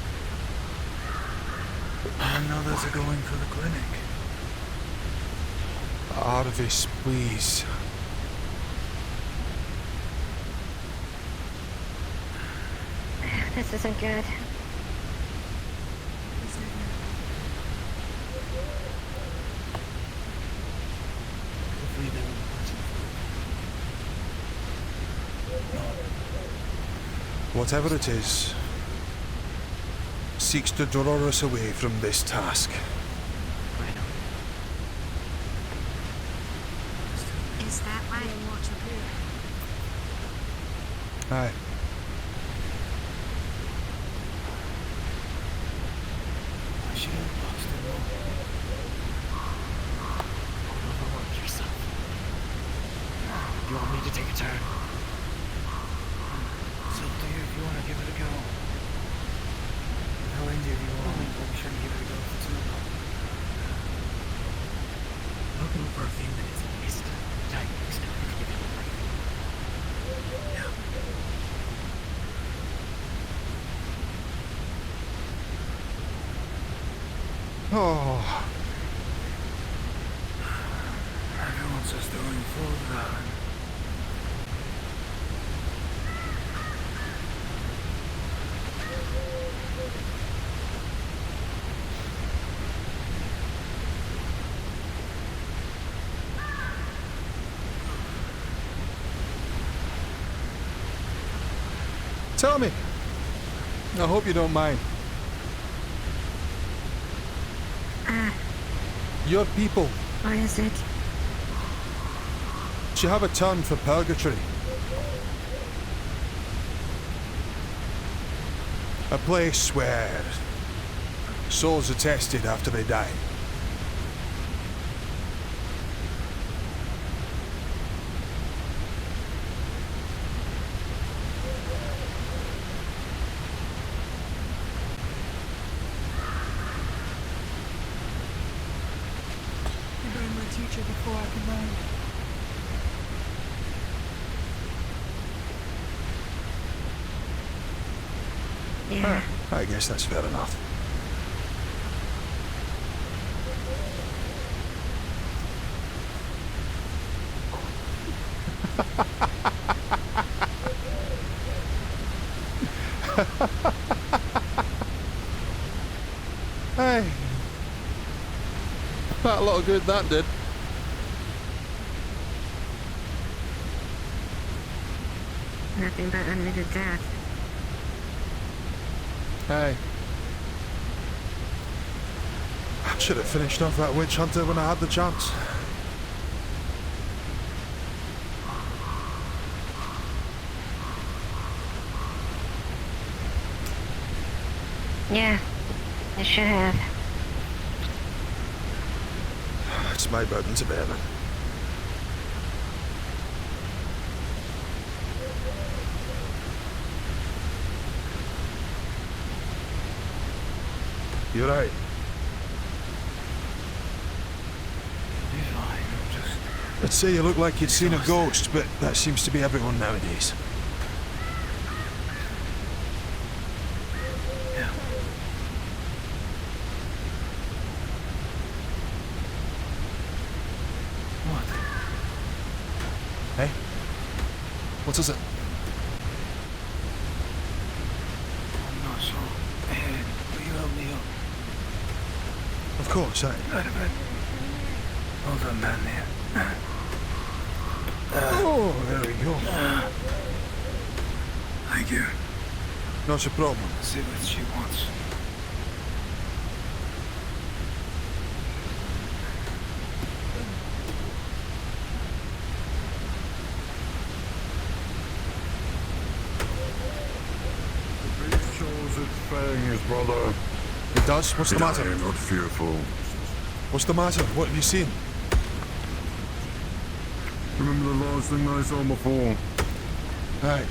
And others are going for the clinic. Arvis, please. This isn't good. Whatever it is, seeks to draw us away from this task. Is that right? Aye. I should have lost it all. Overwork yourself. Do you want me to take a turn? It's up to you if you want to give it a go. How into you want? We shouldn't give it a go for too long. I'll go for a few minutes at least. Time next time to give it a break. Yeah. Oh. Everyone's just doing full that. Tell me. I hope you don't mind. Your people. What is it? Do you have a term for purgatory? A place where souls are tested after they die. I burned my teacher before I could learn. Yeah. I guess that's fair enough. Hey. Quite a lot of good that did. Nothing but unlimited death. Hey. I should have finished off that witch hunter when I had the chance. Yeah, I should have. It's my burden to bear then. You're right. I'd say you look like you'd seen a ghost, but that seems to be everyone nowadays. Yeah. What? Hey? What is it? I'm not sure. Hey, will you help me up? Of course, Right a bit. Hold on, man, there. Oh, there we go. Thank you. Not a problem. See what she wants. The beast shows its fangs, brother. It does? What's the matter? I am not fearful. What's the matter? What have you seen? Remember the last thing I saw before? Right.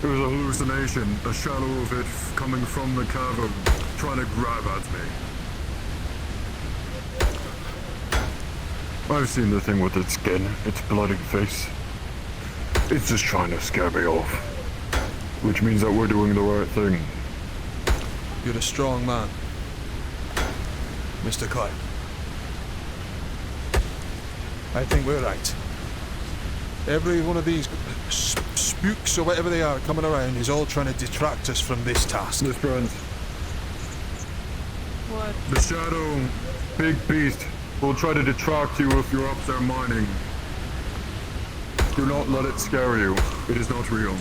It was a hallucination, a shadow of it coming from the cavern, trying to grab at me. I've seen the thing with its skin, its bloody face. It's just trying to scare me off. Which means that we're doing the right thing. You're a strong man, Mr. Kyle. I think we're right. Every one of these spooks or whatever they are coming around is all trying to detract us from this task. Miss Burns. What? The shadow, big beast, will try to detract you if you're up there mining. Do not let it scare you. It is not real.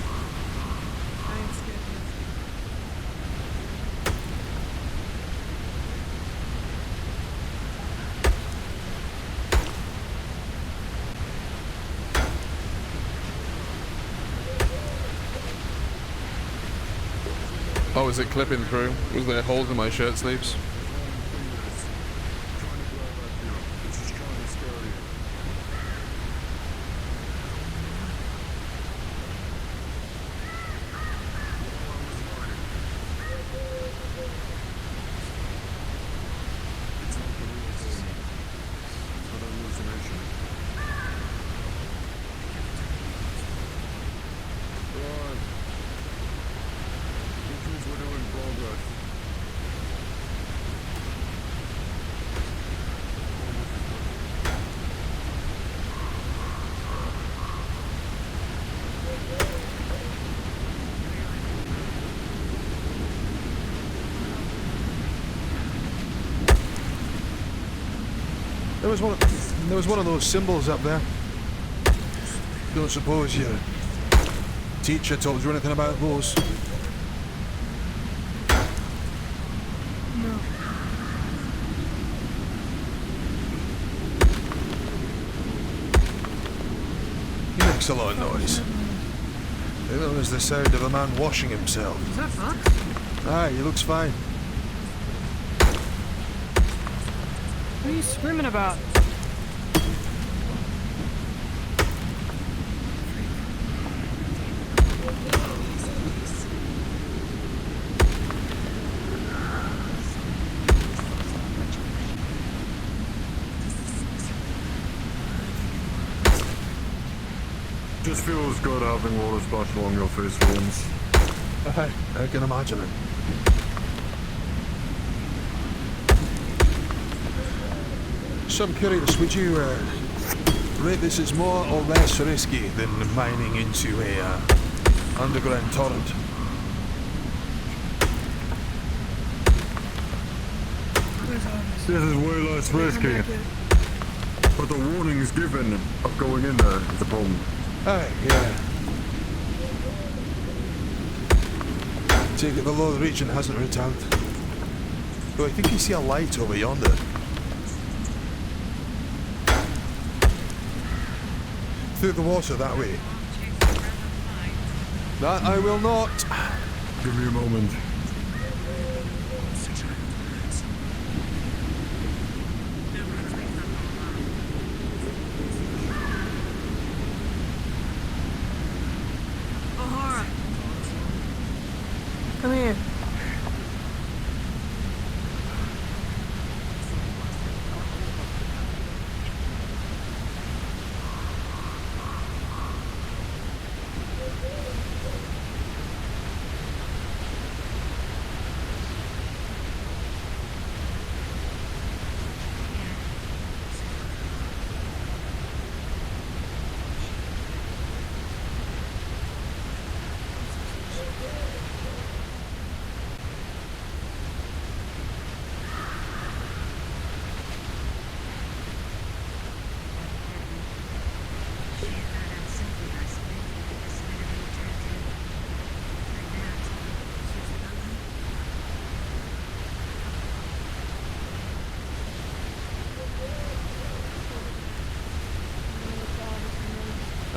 Oh, was it clipping through? Was there holes in my shirt sleeves? There was one of those symbols up there. Don't suppose your teacher told you anything about those? No. He makes a lot of noise. It was the sound of a man washing himself. Is that Fox? Aye, he looks fine. What are you screaming about? Just feels good having water splash along your face for once. Aye, I can imagine it. So I'm curious, would you rate this as more or less risky than mining into a underground torrent? This is way less risky. But the warnings given of going in there is the problem. Aye, yeah. Take it the lower region hasn't returned. Though I think you see a light over yonder. Through the water that way. That I will not. Give me a moment. Come here.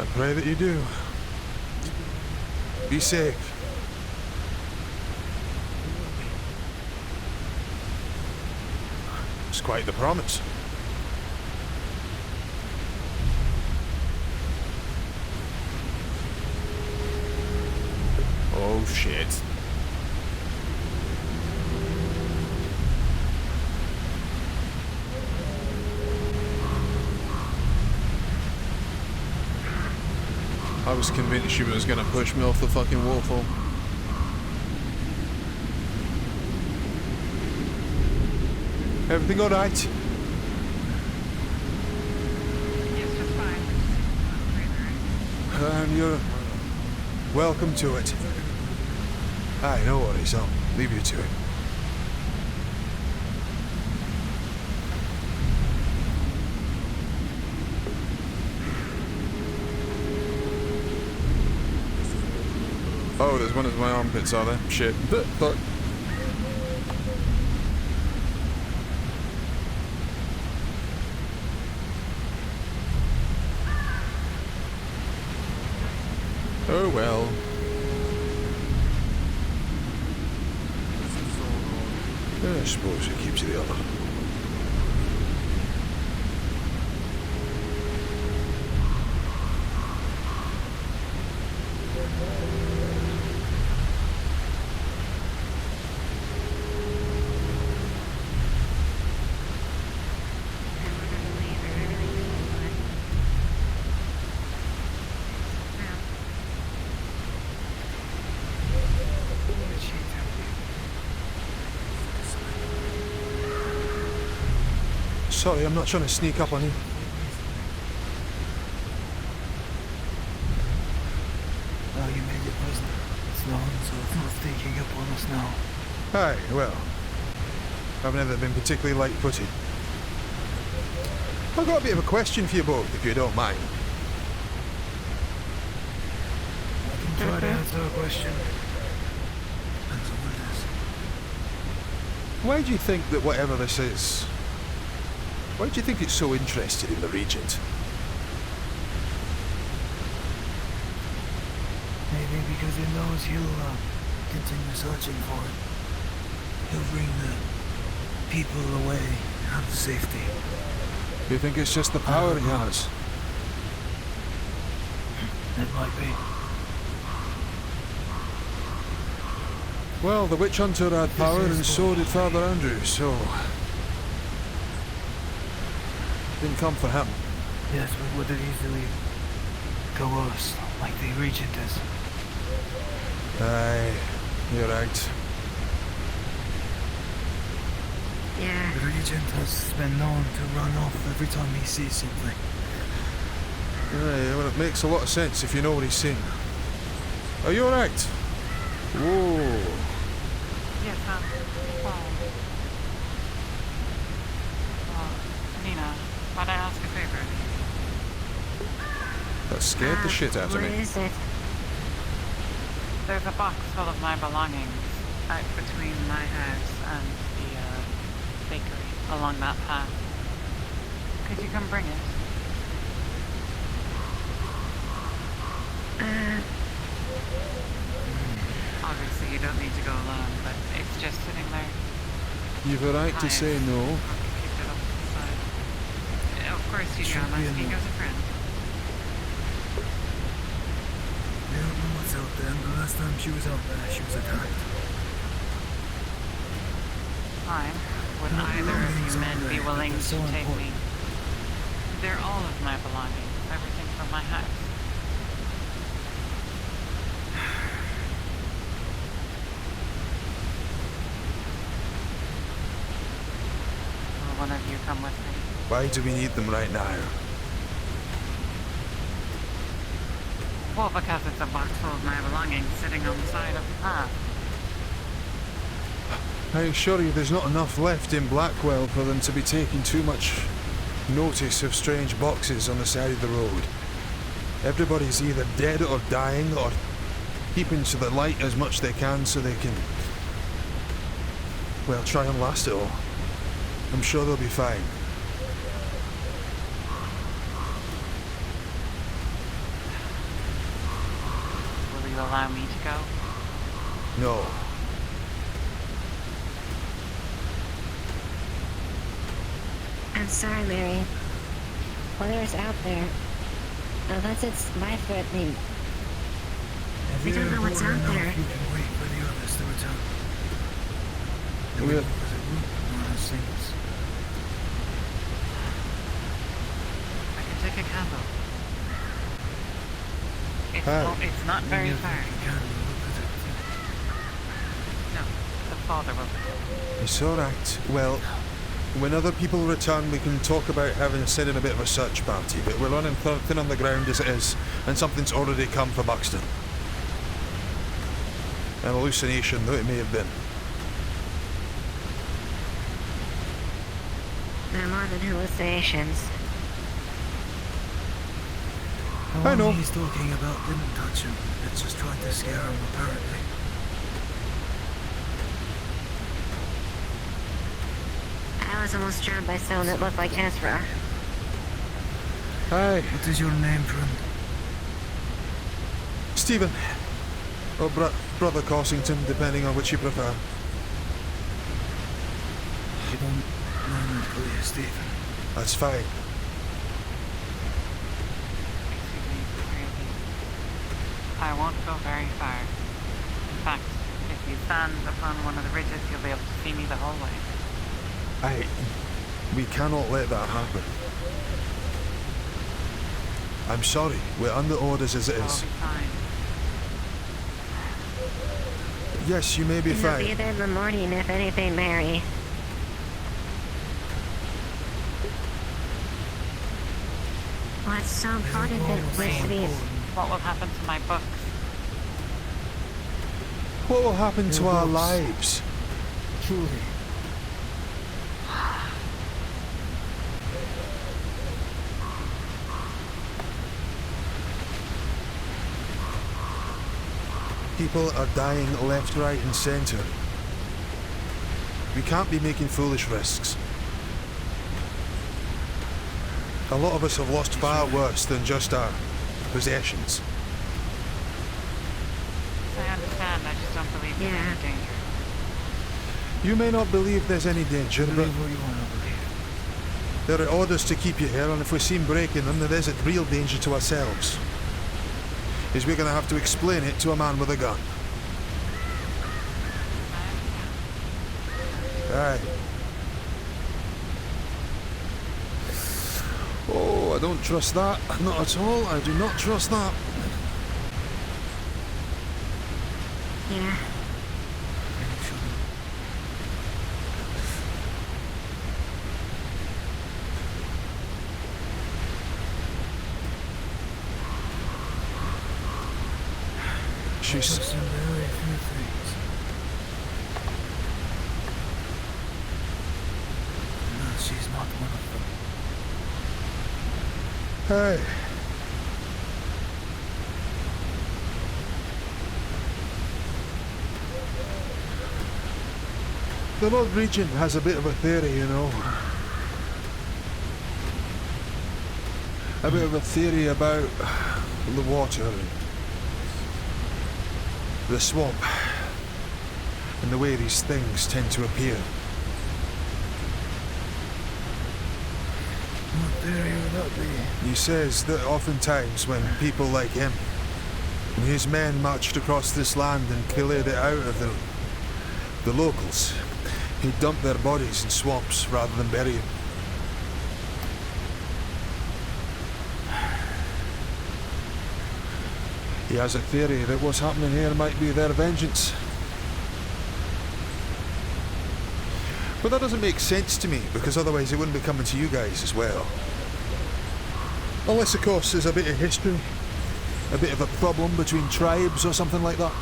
I pray that you do. Be safe. It's quite the promise. Oh shit. I was convinced she was gonna push me off the fucking waterfall. Everything alright? Yes, just fine. And you're welcome to it. Aye, no worries, I'll leave you to it. Oh, there's one of my armpits, are there? Shit. Fuck. Oh well. I suppose it keeps the other. Sorry, I'm not trying to sneak up on you. Oh, you made it present. It's long, so it's not sneaking up on us now. Aye, well, I've never been particularly light-footed. I've got a bit of a question for you both, if you don't mind. I can try to answer a question. Depends on what it is. Why do you think that whatever this is, why do you think it's so interested in the Regent? Maybe because he knows he'll continue searching for it. He'll bring the people away out of safety. Do you think it's just the power he has? It might be. Well, the witch hunter had power and so did Father Andrew, so... didn't come for him. Yes, but would it easily coerce like the Regent is? Aye, you're right. Yeah. The Regent has been known to run off every time he sees something. Aye, well, it makes a lot of sense if you know what he's saying. Are you alright? Whoa. Yes, Nina, might I ask a favor? That scared the shit out of me. Where is it? There's a box full of my belongings out between my house and the bakery along that path. Could you come bring it? Obviously you don't need to go alone, but it's just sitting there. You've a right to say no. Of course you do, I'm asking as a friend. We don't know what's out there, and the last time she was out there, she was attacked. Fine. Would either of you men be willing to take me? They're all of my belongings, everything from my house. Will one of you come with me? Why do we need them right now? Well, because it's a box full of my belongings sitting on the side of the path. I assure you there's not enough left in Blackwell for them to be taking too much notice of strange boxes on the side of the road. Everybody's either dead or dying or keeping to the light as much they can so they can, well, try and last it all. I'm sure they'll be fine. allow me to go? No. I'm sorry, Mary. Whatever's out there, unless it's life-threatening, we don't know what's out there. You can wait for the others to return. And we We'll- move as a group, not as singles. I can take a candle. Ah. It's not very far. No, the father will. It's alright. Well, when other people return, we can talk about having sent in a bit of a search party, but we're running thin on the ground as it is, and something's already come for Buxton. An hallucination, though it may have been. They're more than hallucinations. The I know. one he's talking about didn't touch him. It just tried to scare him, apparently. I was almost drowned by someone that looked like Ezra. Hi. What is your name, friend? Stephen. Or Brother Cossington, depending on which you prefer. You don't mind me call you Stephen? That's fine. I won't go very far. In fact, if you stand upon one of the ridges, you'll be able to see me the whole way. We cannot let that happen. I'm sorry, we're under orders as it I'll is. be fine. Yes, you may be He'll be fine. there in the morning, if anything, Mary. What's so important that this be... What will happen to my books? What will happen to our lives? Truly. People are dying left, right and centre. We can't be making foolish risks. A lot of us have lost far worse than just our possessions. I understand, I just don't believe there's any danger. You may not believe there's any danger, but there are orders to keep you here, and if we seem breaking them, there is a real danger to ourselves. Is we're going to have to explain it to a man with a gun. Aye. Oh, I don't trust that. Not at all. I do not trust that. Yeah. She's... Just a very few things. No, she's not one of them. Hey. The Lord Regent has a bit of a theory, you know. A bit of a theory about the water and the swamp and the way these things tend to appear. What theory would that be? He says that oftentimes when people like him and his men marched across this land and cleared it out of the locals, he dumped their bodies in swamps rather than bury them. He has a theory that what's happening here might be their vengeance. But that doesn't make sense to me, because otherwise it wouldn't be coming to you guys as well. Unless, of course, there's a bit of history, a bit of a problem between tribes or something like that.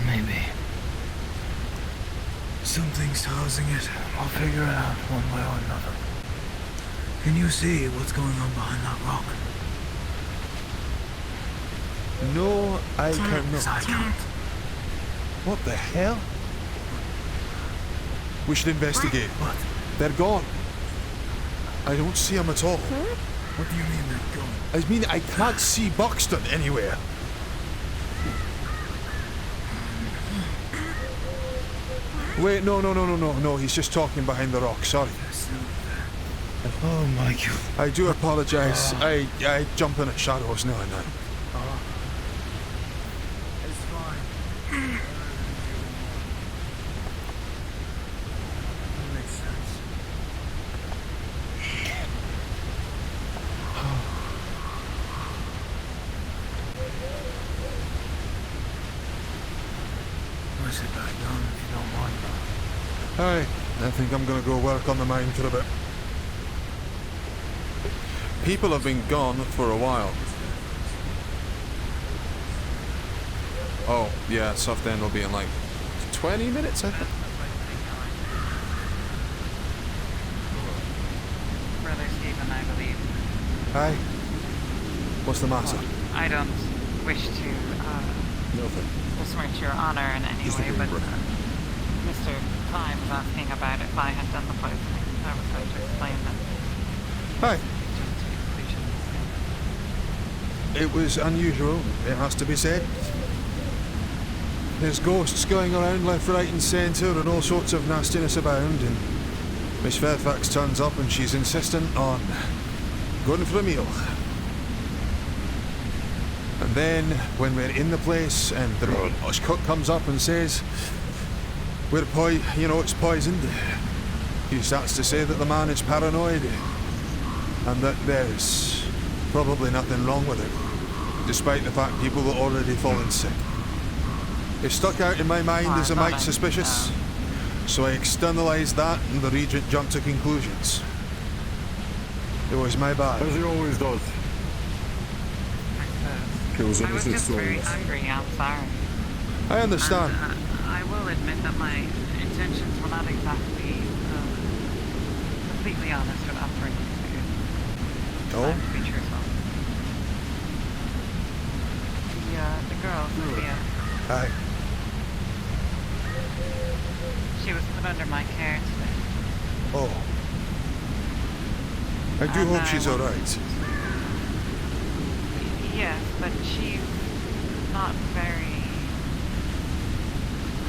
Maybe. Something's causing it. I'll figure it out one way or another. Can you see what's going on behind that rock? No, I cannot. I can't. What the hell? We should investigate. What? They're gone. I don't see them at all. What do you mean they're gone? I mean, I can't see Buxton anywhere. Wait, no, he's just talking behind the rock, sorry. Oh my God. I do apologise. I jump in at shadows now and then. It's fine. That makes sense. I'll sit back down if you don't mind. Aye, I think I'm gonna go work on the mine for a bit. People have been gone for a while. Oh, yeah, soft end will be in like 20 minutes, I think. Brother Stephen, I believe. Aye. What's the matter? I don't wish to Nothing. besmirch your honor in any way, but Mr. Klein was asking about if I had done the poisoning. I was going to explain that. Aye. It was unusual, it has to be said. There's ghosts going around left, right and centre and all sorts of nastiness abound, and Miss Fairfax turns up and she's insistent on going for a meal. And then, when we're in the place and the cook comes up and says, it's poisoned, he starts to say that the man is paranoid and that there's probably nothing wrong with it, despite the fact people are already fallen sick. It stuck out in my mind as a mite suspicious, so I externalised that and the Regent jumped to conclusions. It was my bad. As he always does. I was just very hungry, I'm sorry. I understand. And, I will admit that my intentions were not exactly completely honest with offering food. Oh? To be truthful. The girl, Sophia. Aye. She was put under my care today. Oh. I do hope she's alright. Yes, but she's not very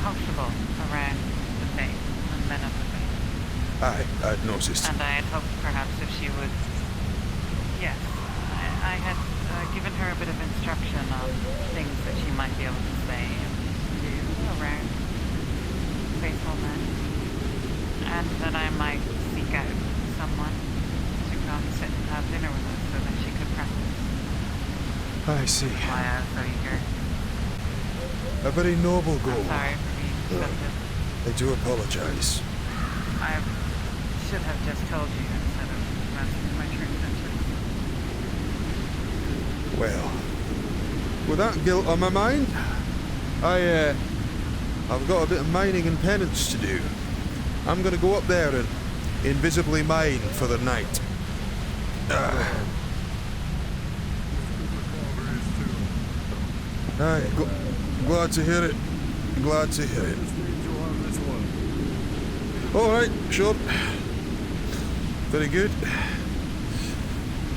comfortable around the faith and men of the faith. Aye, I'd noticed. And I had hoped perhaps if she would... Yes, I had given her a bit of instruction on things that she might be able to say and do around faithful men. And that I might seek out someone to come sit and have dinner with us so that she could practice. I see. Why I was so eager. A very noble goal. I'm sorry for being deceptive. I do apologise. I should have just told you instead of asking my true intentions. Well, with that guilt on my mind, I've got a bit of mining and penance to do. I'm gonna go up there and invisibly mine for the night. Aye, glad to hear it. Glad to hear it. Alright, sure. Very good.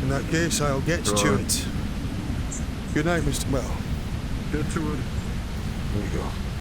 In that case, I'll get to it. Good night, Mr. Well. Get to it. There you go.